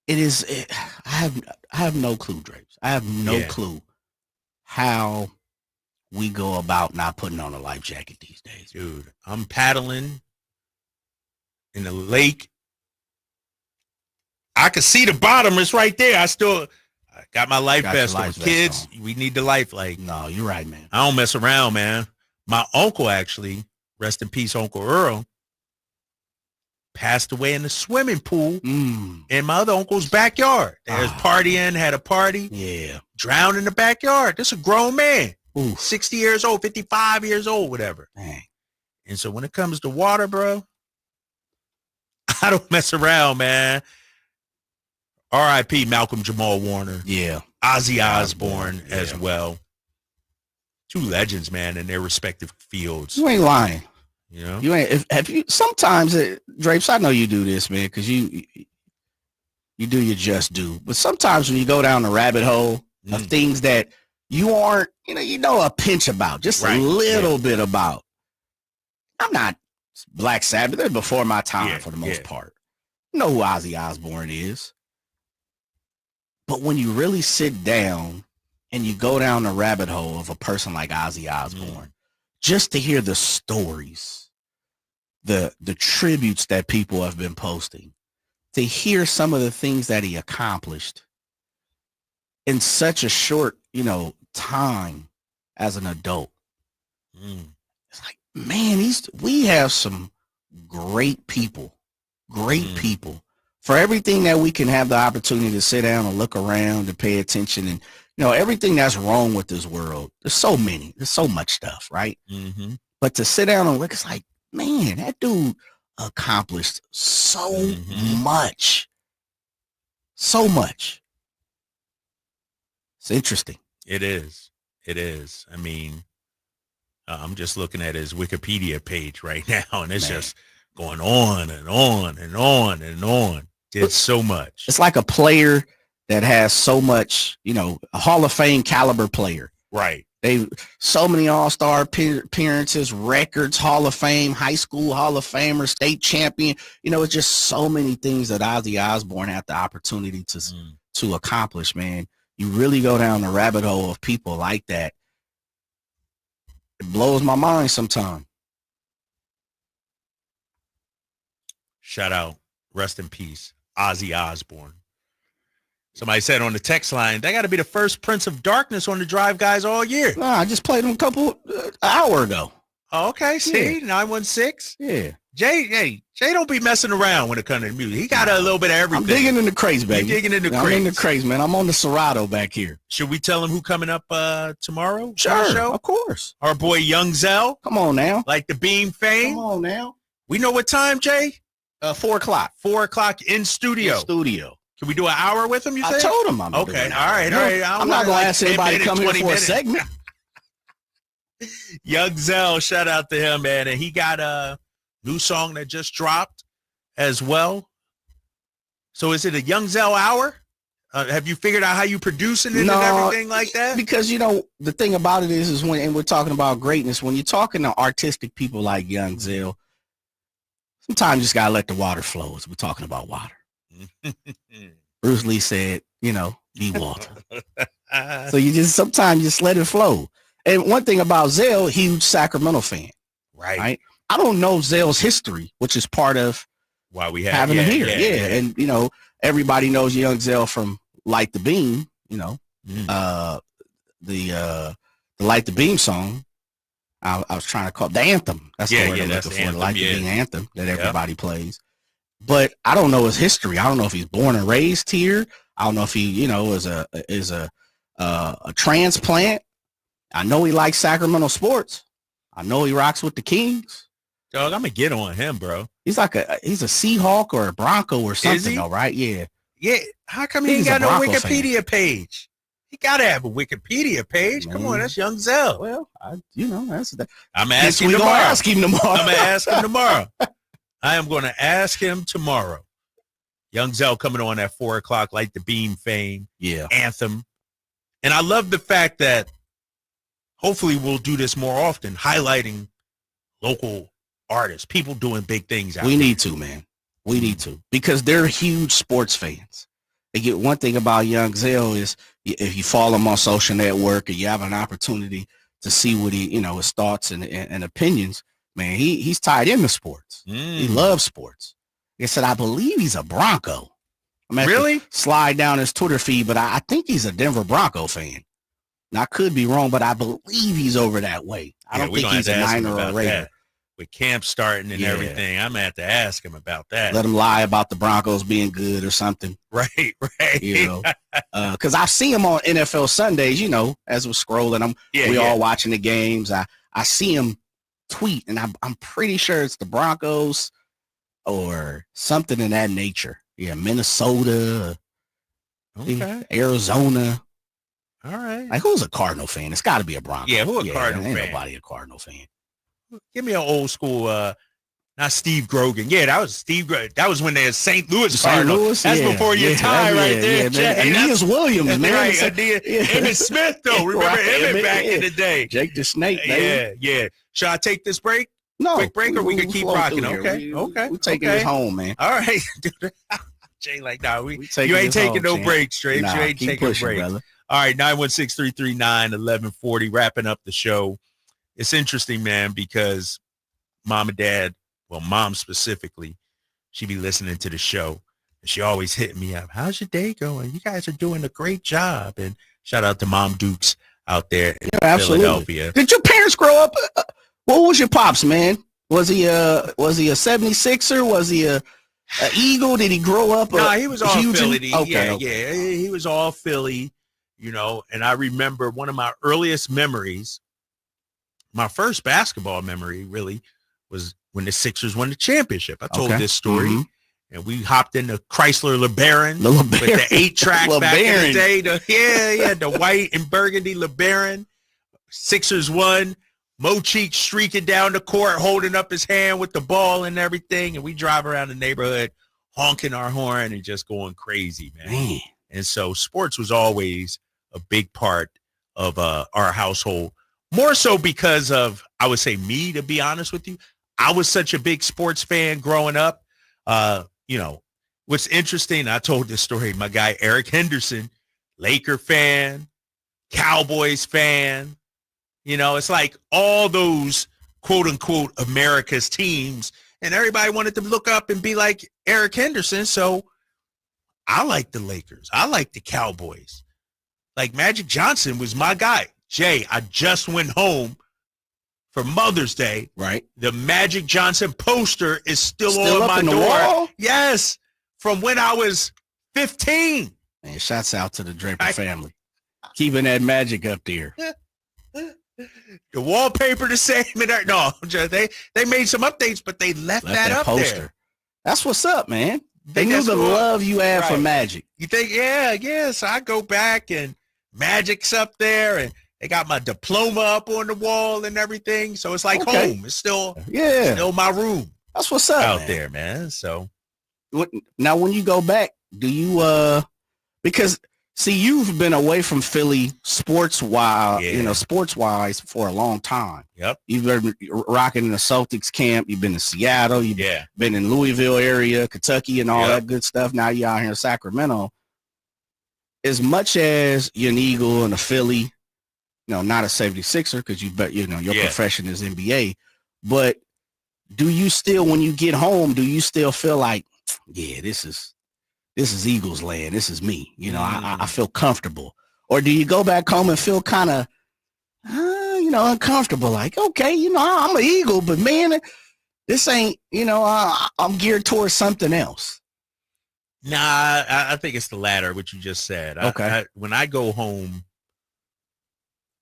I have no clue, Drapes. I have no clue how we go about not putting on a life jacket these days. Dude, I'm paddling in the lake. I can see the bottom. It's right there. I got my life vest on. Kids, we need the life. Like, no, you're right, man. I don't mess around, man. My uncle, actually, rest in peace, Uncle Earl, passed away in the swimming pool in my other uncle's backyard. They was partying, had a party. Yeah. Drowned in the backyard. This is a grown man. 60 years old, 55 years old, whatever. Dang. And so when it comes to water, bro, I don't mess around, man. R.I.P. Malcolm Jamal Warner. Yeah. Ozzy Osbourne as well. Two legends, man, in their respective fields. You ain't lying. You know? You ain't. Have you sometimes, Drapes, I know you do this, man, because you do your just do. But sometimes when you go down the rabbit hole of things that you aren't, you know a pinch about, just a little bit about. I'm not Black Sabbath. They're before my time for the most part. You know who Ozzy Osbourne is. But when you really sit down and you go down the rabbit hole of a person like Ozzy Osbourne, just to hear the stories, the tributes that people have been posting, to hear some of the things that he accomplished in such a short, time as an adult. It's like, man, we have some great people. For everything that we can have the opportunity to sit down and look around and pay attention and, everything that's wrong with this world. There's so much stuff, right? Mm-hmm. But to sit down and look, it's like, man, that dude accomplished so much. So much. It's interesting. It is. I mean, I'm just looking at his Wikipedia page right now, and it's just going on and on and on and on. Did so much. It's like a player that has so much, a Hall of Fame caliber player. Right. They so many all-star appearances, records, Hall of Fame, high school Hall of Famer, state champion. It's just so many things that Ozzy Osbourne had the opportunity to accomplish, man. You really go down the rabbit hole of people like that. It blows my mind sometimes. Shout out. Rest in peace. Ozzy Osbourne. Somebody said on the text line, they got to be the first Prince of Darkness on the Drive Guys all year. No, I just played him an hour ago. Oh, okay. See, 916. Yeah. Jay don't be messing around when it comes to music. He got a little bit of everything. I'm digging in the crates, baby. You're digging in the crates. I'm in the crates, man. I'm on the Serato back here. Should we tell him who coming up tomorrow? Sure, show? Of course. Our boy Young Zell. Come on now. Like the Beam fame. Come on now. We know what time, Jay? 4 o'clock. 4 o'clock in studio. Can we do an hour with him, you think? I told him I'm okay. All right. I'm not going to ask anybody to come here for a segment. Young Zell, shout out to him, man. And he got a new song that just dropped as well. So is it a Young Zell hour? Have you figured out how you producing it and everything like that? Because, the thing about it is and we're talking about greatness, when you're talking to artistic people like Young Zell, sometimes you just got to let the water flow as we're talking about water. Bruce Lee said, be water. So sometimes just let it flow. And one thing about Zell, huge Sacramento fan. Right. I don't know Zell's history, which is part of why we have having him here. Yeah. And, everybody knows Young Zell from Light the Beam, the Light the Beam song. I was trying to call the anthem. That's the word I'm that's looking the for. The anthem, anthem that everybody plays. But I don't know his history. I don't know if he's born and raised here. I don't know if he, is a transplant. I know he likes Sacramento sports. I know he rocks with the Kings. Dog, I'm gonna get on him, bro. He's a Seahawk or a Bronco or something, though, right? Yeah. Yeah. How come he ain't got no Wikipedia page? He gotta have a Wikipedia page. Come on, that's Young Zell. Well, that's that. I'm asking him tomorrow. I'm gonna ask him tomorrow. I am going to ask him tomorrow. Young Zell coming on at 4:00, like the Beam fame, anthem. And I love the fact that hopefully we'll do this more often, highlighting local artists, people doing big things out there. We need to, man. We need to, because they're huge sports fans. They get one thing about Young Zell is if you follow him on social network and you have an opportunity to see what he, his thoughts and opinions, man, he's tied into sports. He loves sports. Like I said, I believe he's a Bronco. Really? Slide down his Twitter feed, but I think he's a Denver Bronco fan. Now, I could be wrong, but I believe he's over that way. I don't think he's a Niner or a Raider. With camp starting and everything, I'm going to have to ask him about that. Let him lie about the Broncos being good or something. Right. Because I see him on NFL Sundays, as we're scrolling. We all watching the games. I see him tweet, and I'm pretty sure it's the Broncos or something in that nature. Yeah, Minnesota, Arizona. All right. Like, who's a Cardinal fan? It's got to be a Bronco. Yeah, who a Cardinal fan? Ain't nobody a Cardinal fan. Give me an old school, not Steve Grogan. Yeah, that was Steve Grogan. That was when they had St. Louis Cardinals. That's before your time right there. Aeneas Williams, man. Right. Emmett Smith, though. Remember Emmett back in the day. Jake the Snake, baby. Yeah. Should I take this break? No. Quick break, or we can keep rocking? Okay. We're taking this home, man. All right. Jay, like, nah, you ain't taking no breaks, Straight. Nah, you ain't taking a break. Brother. All right, 916-339-1140, wrapping up the show. It's interesting, man, because mom and dad, well, mom specifically, she be listening to the show. And she always hit me up. How's your day going? You guys are doing a great job. And shout out to Mom Dukes out there in Philadelphia. Did your parents grow up? What was your pops, man? Was he a 76er? Was he a Eagle? Did he grow up? No, he was all Philly. Okay. Yeah, he was all Philly, and I remember one of my earliest memories, my first basketball memory really was when the Sixers won the championship. I told this story, and we hopped in the Chrysler LeBaron with the 8-track back in the day. The white and burgundy LeBaron. Sixers won. Mo Cheek streaking down the court, holding up his hand with the ball and everything, and we drive around the neighborhood honking our horn and just going crazy, man. And so sports was always a big part of our household. More so because of, I would say, me, to be honest with you. I was such a big sports fan growing up. What's interesting, I told this story, my guy Eric Henderson, Laker fan, Cowboys fan. It's like all those quote unquote America's teams, and everybody wanted to look up and be like Eric Henderson. So I like the Lakers. I like the Cowboys. Like Magic Johnson was my guy. Jay, I just went home for Mother's Day. Right. The Magic Johnson poster is still on my door. Wall? Yes. From when I was 15. Man, shouts out to the Draper family. Keeping that magic up there. The wallpaper the same. No, they made some updates, but they left that up poster there. That's what's up, man. They knew the love you had for Magic. You think, yeah. So I go back and Magic's up there, and they got my diploma up on the wall and everything. So it's like home. It's still my room. That's what's up out there, man. So now when you go back, do you because see, you've been away from Philly sports-wise for a long time. Yep. You've been rocking in the Celtics camp. You've been in Seattle. You've been in Louisville area, Kentucky, and all that good stuff. Now you're out here in Sacramento. As much as you're an Eagle and a Philly, not a 76er because your profession is NBA, but do you still, when you get home, do you still feel like, this is Eagles land. This is me. I feel comfortable. Or do you go back home and feel kind of, uncomfortable. Like, okay, I'm an Eagle, but man, this ain't, I'm geared towards something else. Nah, I think it's the latter, what you just said. Okay. When I go home,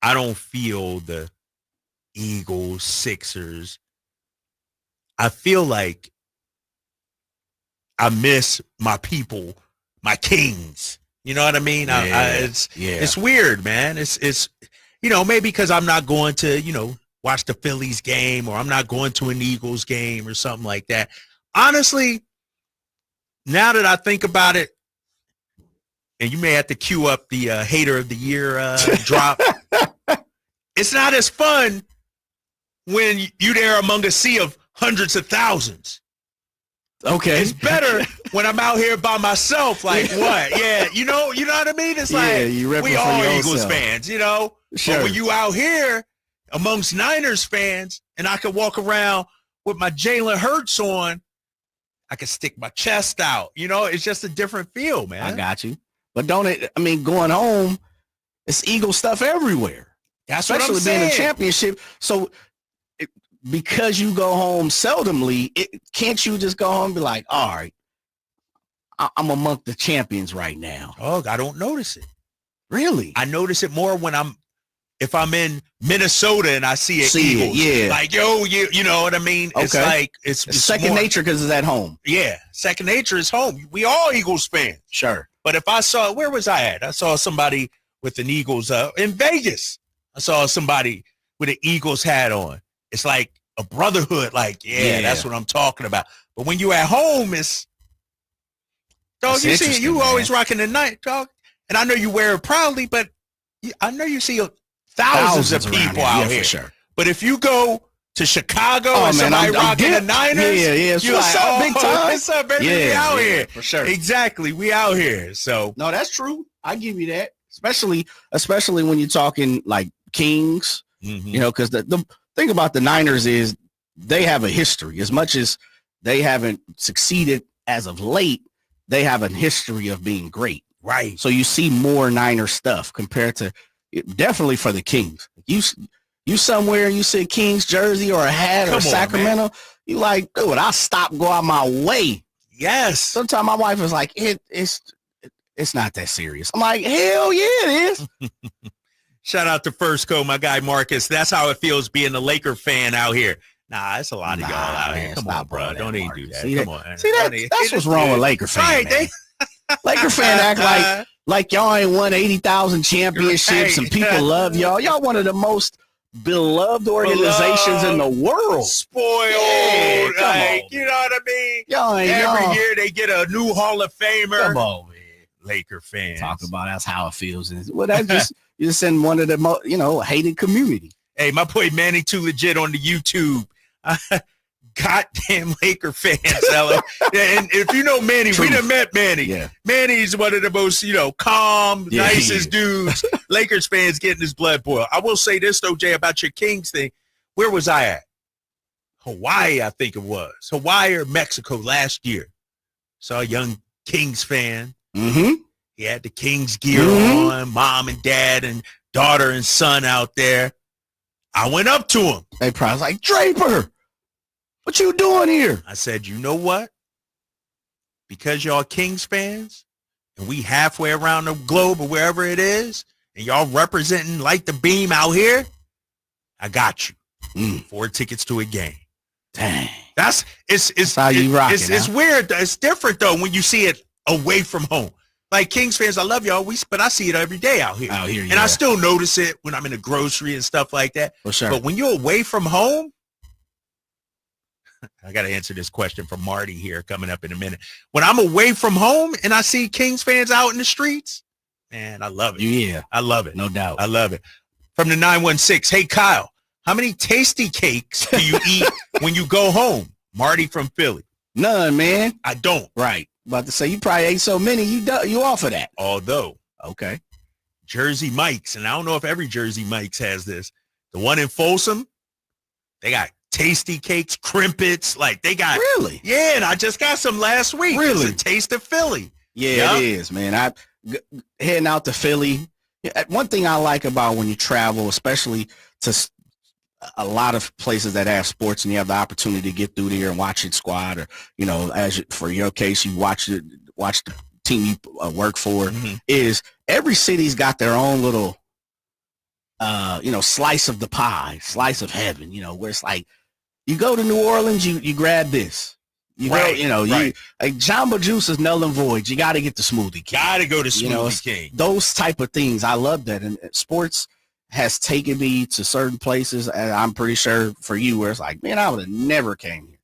I don't feel the Eagles, Sixers. I feel like I miss my people, my Kings. You know what I mean? It's weird, man. It's maybe because I'm not going to, watch the Phillies game, or I'm not going to an Eagles game or something like that. Honestly, now that I think about it, and you may have to cue up the Hater of the Year drop, it's not as fun when you there among a sea of hundreds of thousands. Okay. It's better when I'm out here by myself. Like what? Yeah, you know what I mean? It's like we all Eagles fans, Sure. But when you out here amongst Niners fans, and I could walk around with my Jalen Hurts on, I could stick my chest out. It's just a different feel, man. I got you. But going home, it's Eagle stuff everywhere. That's especially what I'm saying. Being a championship. So because you go home seldomly, can't you just go home and be like, all right, I'm among the champions right now? Oh, I don't notice it. Really? I notice it more if I'm in Minnesota and I see an Eagles. Yeah. Like, yo, you know what I mean? Okay. It's like, it's second nature because it's at home. Yeah. Second nature is home. We all Eagles fans. Sure. But if I saw, where was I at? I saw somebody with an Eagles in Vegas. I saw somebody with an Eagles hat on. It's like a brotherhood. Like, yeah, that's what I'm talking about. But when you at home, it's, dog, you see, you always rocking the night, dog. And I know you wear it proudly, but I know you see thousands of people out here. For sure. But if you go to Chicago and somebody rocking the Niners, you're like, what's up, big time? What's up, baby? We out here. For sure. Exactly. We out here. So no, that's true. I give you that. Especially when you're talking like Kings, because the thing about the Niners is they have a history. As much as they haven't succeeded as of late, they have a history of being great. Right. So you see more Niner stuff compared to definitely for the Kings. You somewhere and you see a Kings jersey or a hat or Sacramento, man. You like, dude, I'll stop, go out my way. Yes. Sometimes my wife is like, it's not that serious. I'm like, hell yeah, it is. Shout out to First Co, my guy Marcus. That's how it feels being a Laker fan out here. Nah, it's a lot of y'all out here. Come on, bro. Don't even do that. Come on. See that's what's wrong with Laker fans. Right, Laker fan act like y'all ain't won 80,000 championships and people love y'all. Y'all one of the most beloved organizations in the world. Spoiled. You know what I mean? Every year they get a new Hall of Famer. Come on, man. Laker fans. Talk about that's how it feels. Well, that's just you're just in one of the most, hated community. Hey, my boy Manny Too Legit on the YouTube. Goddamn Laker fans, Ella. And if you know Manny, we done met Manny. Yeah. Manny's one of the most, calm, nicest dudes. Lakers fans getting his blood boiled. I will say this, though, Jay, about your Kings thing. Where was I at? Hawaii, I think it was. Hawaii or Mexico last year. Saw a young Kings fan. Mm-hmm. He had the Kings gear on, mom and dad and daughter and son out there. I went up to him. They probably was like, Draper, what you doing here? I said, you know what? Because y'all Kings fans, and we halfway around the globe or wherever it is, and y'all representing like the beam out here, I got you. 4 tickets to a game. Dang. That's how you rock it. It's weird. It's different though when you see it away from home. Like Kings fans, I love y'all, but I see it every day out here. And I still notice it when I'm in the grocery and stuff like that. For sure. But when you're away from home, I got to answer this question from Marty here coming up in a minute. When I'm away from home and I see Kings fans out in the streets, man, I love it. Yeah. I love it. No doubt. I love it. From the 916, hey, Kyle, how many tasty cakes do you eat when you go home? Marty from Philly. None, man. I don't. Right. About to say, you probably ate so many, you off of that. Although. Okay. Jersey Mike's, and I don't know if every Jersey Mike's has this. The one in Folsom, they got tasty cakes, crimpets, like they got. Really? Yeah, and I just got some last week. Really? It's a taste of Philly. Yeah, it is, man. Heading out to Philly. One thing I like about when you travel, especially to a lot of places that have sports and you have the opportunity to get through there and watch it squad, or, you know, for your case, you watch the team you work for, is every city's got their own little, you know, slice of the pie, slice of heaven, you know, where it's like, you go to New Orleans, you grab this. You go, you know, you like Jamba Juice is null and void. You got to get the Smoothie King. Got to go to Smoothie you know, King. Those type of things, I love that. And sports has taken me to certain places, and I'm pretty sure for you, where it's like, man, I would have never came here.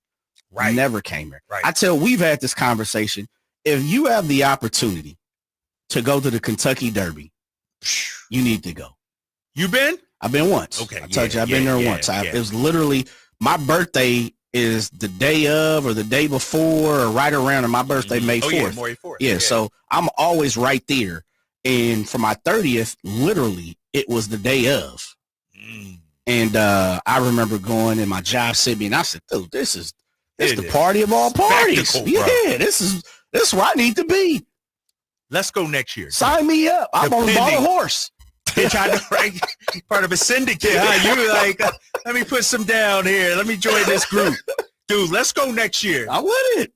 Right. Never came here. Right. We've had this conversation. If you have the opportunity to go to the Kentucky Derby, you need to go. You been? I've been once. Okay. I told you I've been there once. It was literally, my birthday is the day of or the day before or right around, and my birthday May 4th. May 4th. Yeah, so I'm always right there. And for my 30th, literally, it was the day of. And I remember going, and my job sent me, and I said, dude, this is the party of all parties. Yeah, this is where I need to be. Let's go next year. Sign me up. I'm on a horse. They tried to rank part of a syndicate. Huh? You like, let me put some down here. Let me join this group. Dude, let's go next year. I with it.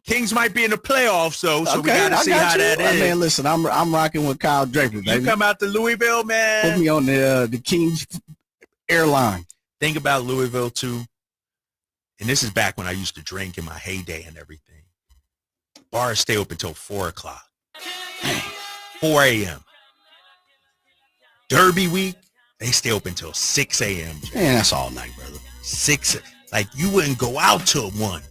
Kings might be in the playoffs, though, so we got to see how that is. Man, listen, I'm rocking with Kyle Draper, baby. You come out to Louisville, man. Put me on the Kings airline. Think about Louisville, too. And this is back when I used to drink in my heyday and everything. Bars stay open until 4 o'clock. 4 a.m. Derby week, they stay open till 6 a.m. Man, that's all night, brother. 6, like you wouldn't go out till 1.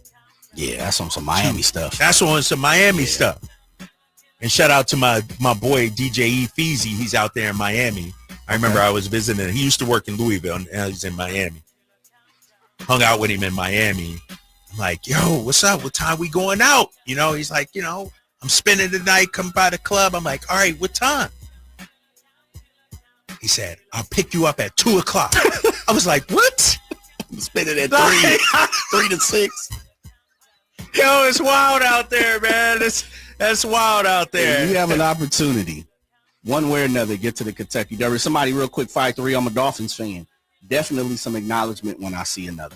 Yeah, that's on some Miami stuff. That's on some Miami stuff. And shout out to my boy DJ E. Feezy. He's out there in Miami. I remember I was visiting. He used to work in Louisville, and now he's in Miami. Hung out with him in Miami. I'm like, yo, what's up? What time we going out? You know, he's like, you know, I'm spending the night. Come by the club. I'm like, all right, what time? He said, I'll pick you up at 2 o'clock. I was like, what? I'm spending at 3 to 6. Yo, it's wild out there, man. That's wild out there. If you have an opportunity, one way or another, get to the Kentucky Derby. Somebody real quick, 5-3, I'm a Dolphins fan. Definitely some acknowledgement when I see another.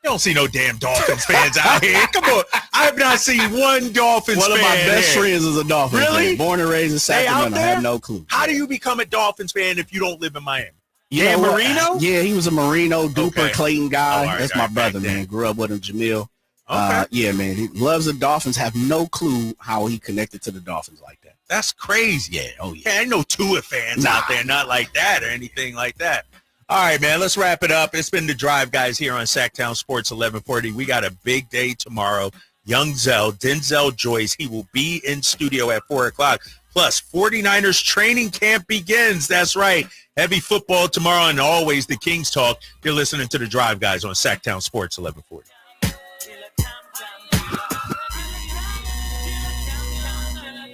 You don't see no damn Dolphins fans out here. Come on. I have not seen one Dolphins fan. One of my best friends is a Dolphins fan. Born and raised in Sacramento. I have no clue. How do you become a Dolphins fan if you don't live in Miami? Yeah, Marino? Yeah, he was a Marino, Duper, Clayton guy. That's my brother, man. Grew up with him, Jamil. Okay. Yeah, man. He loves the Dolphins. Have no clue how he connected to the Dolphins like that. That's crazy. Yeah. Oh, yeah. Ain't no Tua fans out there, not like that or anything like that. All right, man, let's wrap it up. It's been the Drive Guys here on Sacktown Sports 1140. We got a big day tomorrow. Young Zell, Denzel Joyce, he will be in studio at 4 o'clock. Plus, 49ers training camp begins. That's right. Heavy football tomorrow and always the Kings talk. You're listening to the Drive Guys on Sacktown Sports 1140.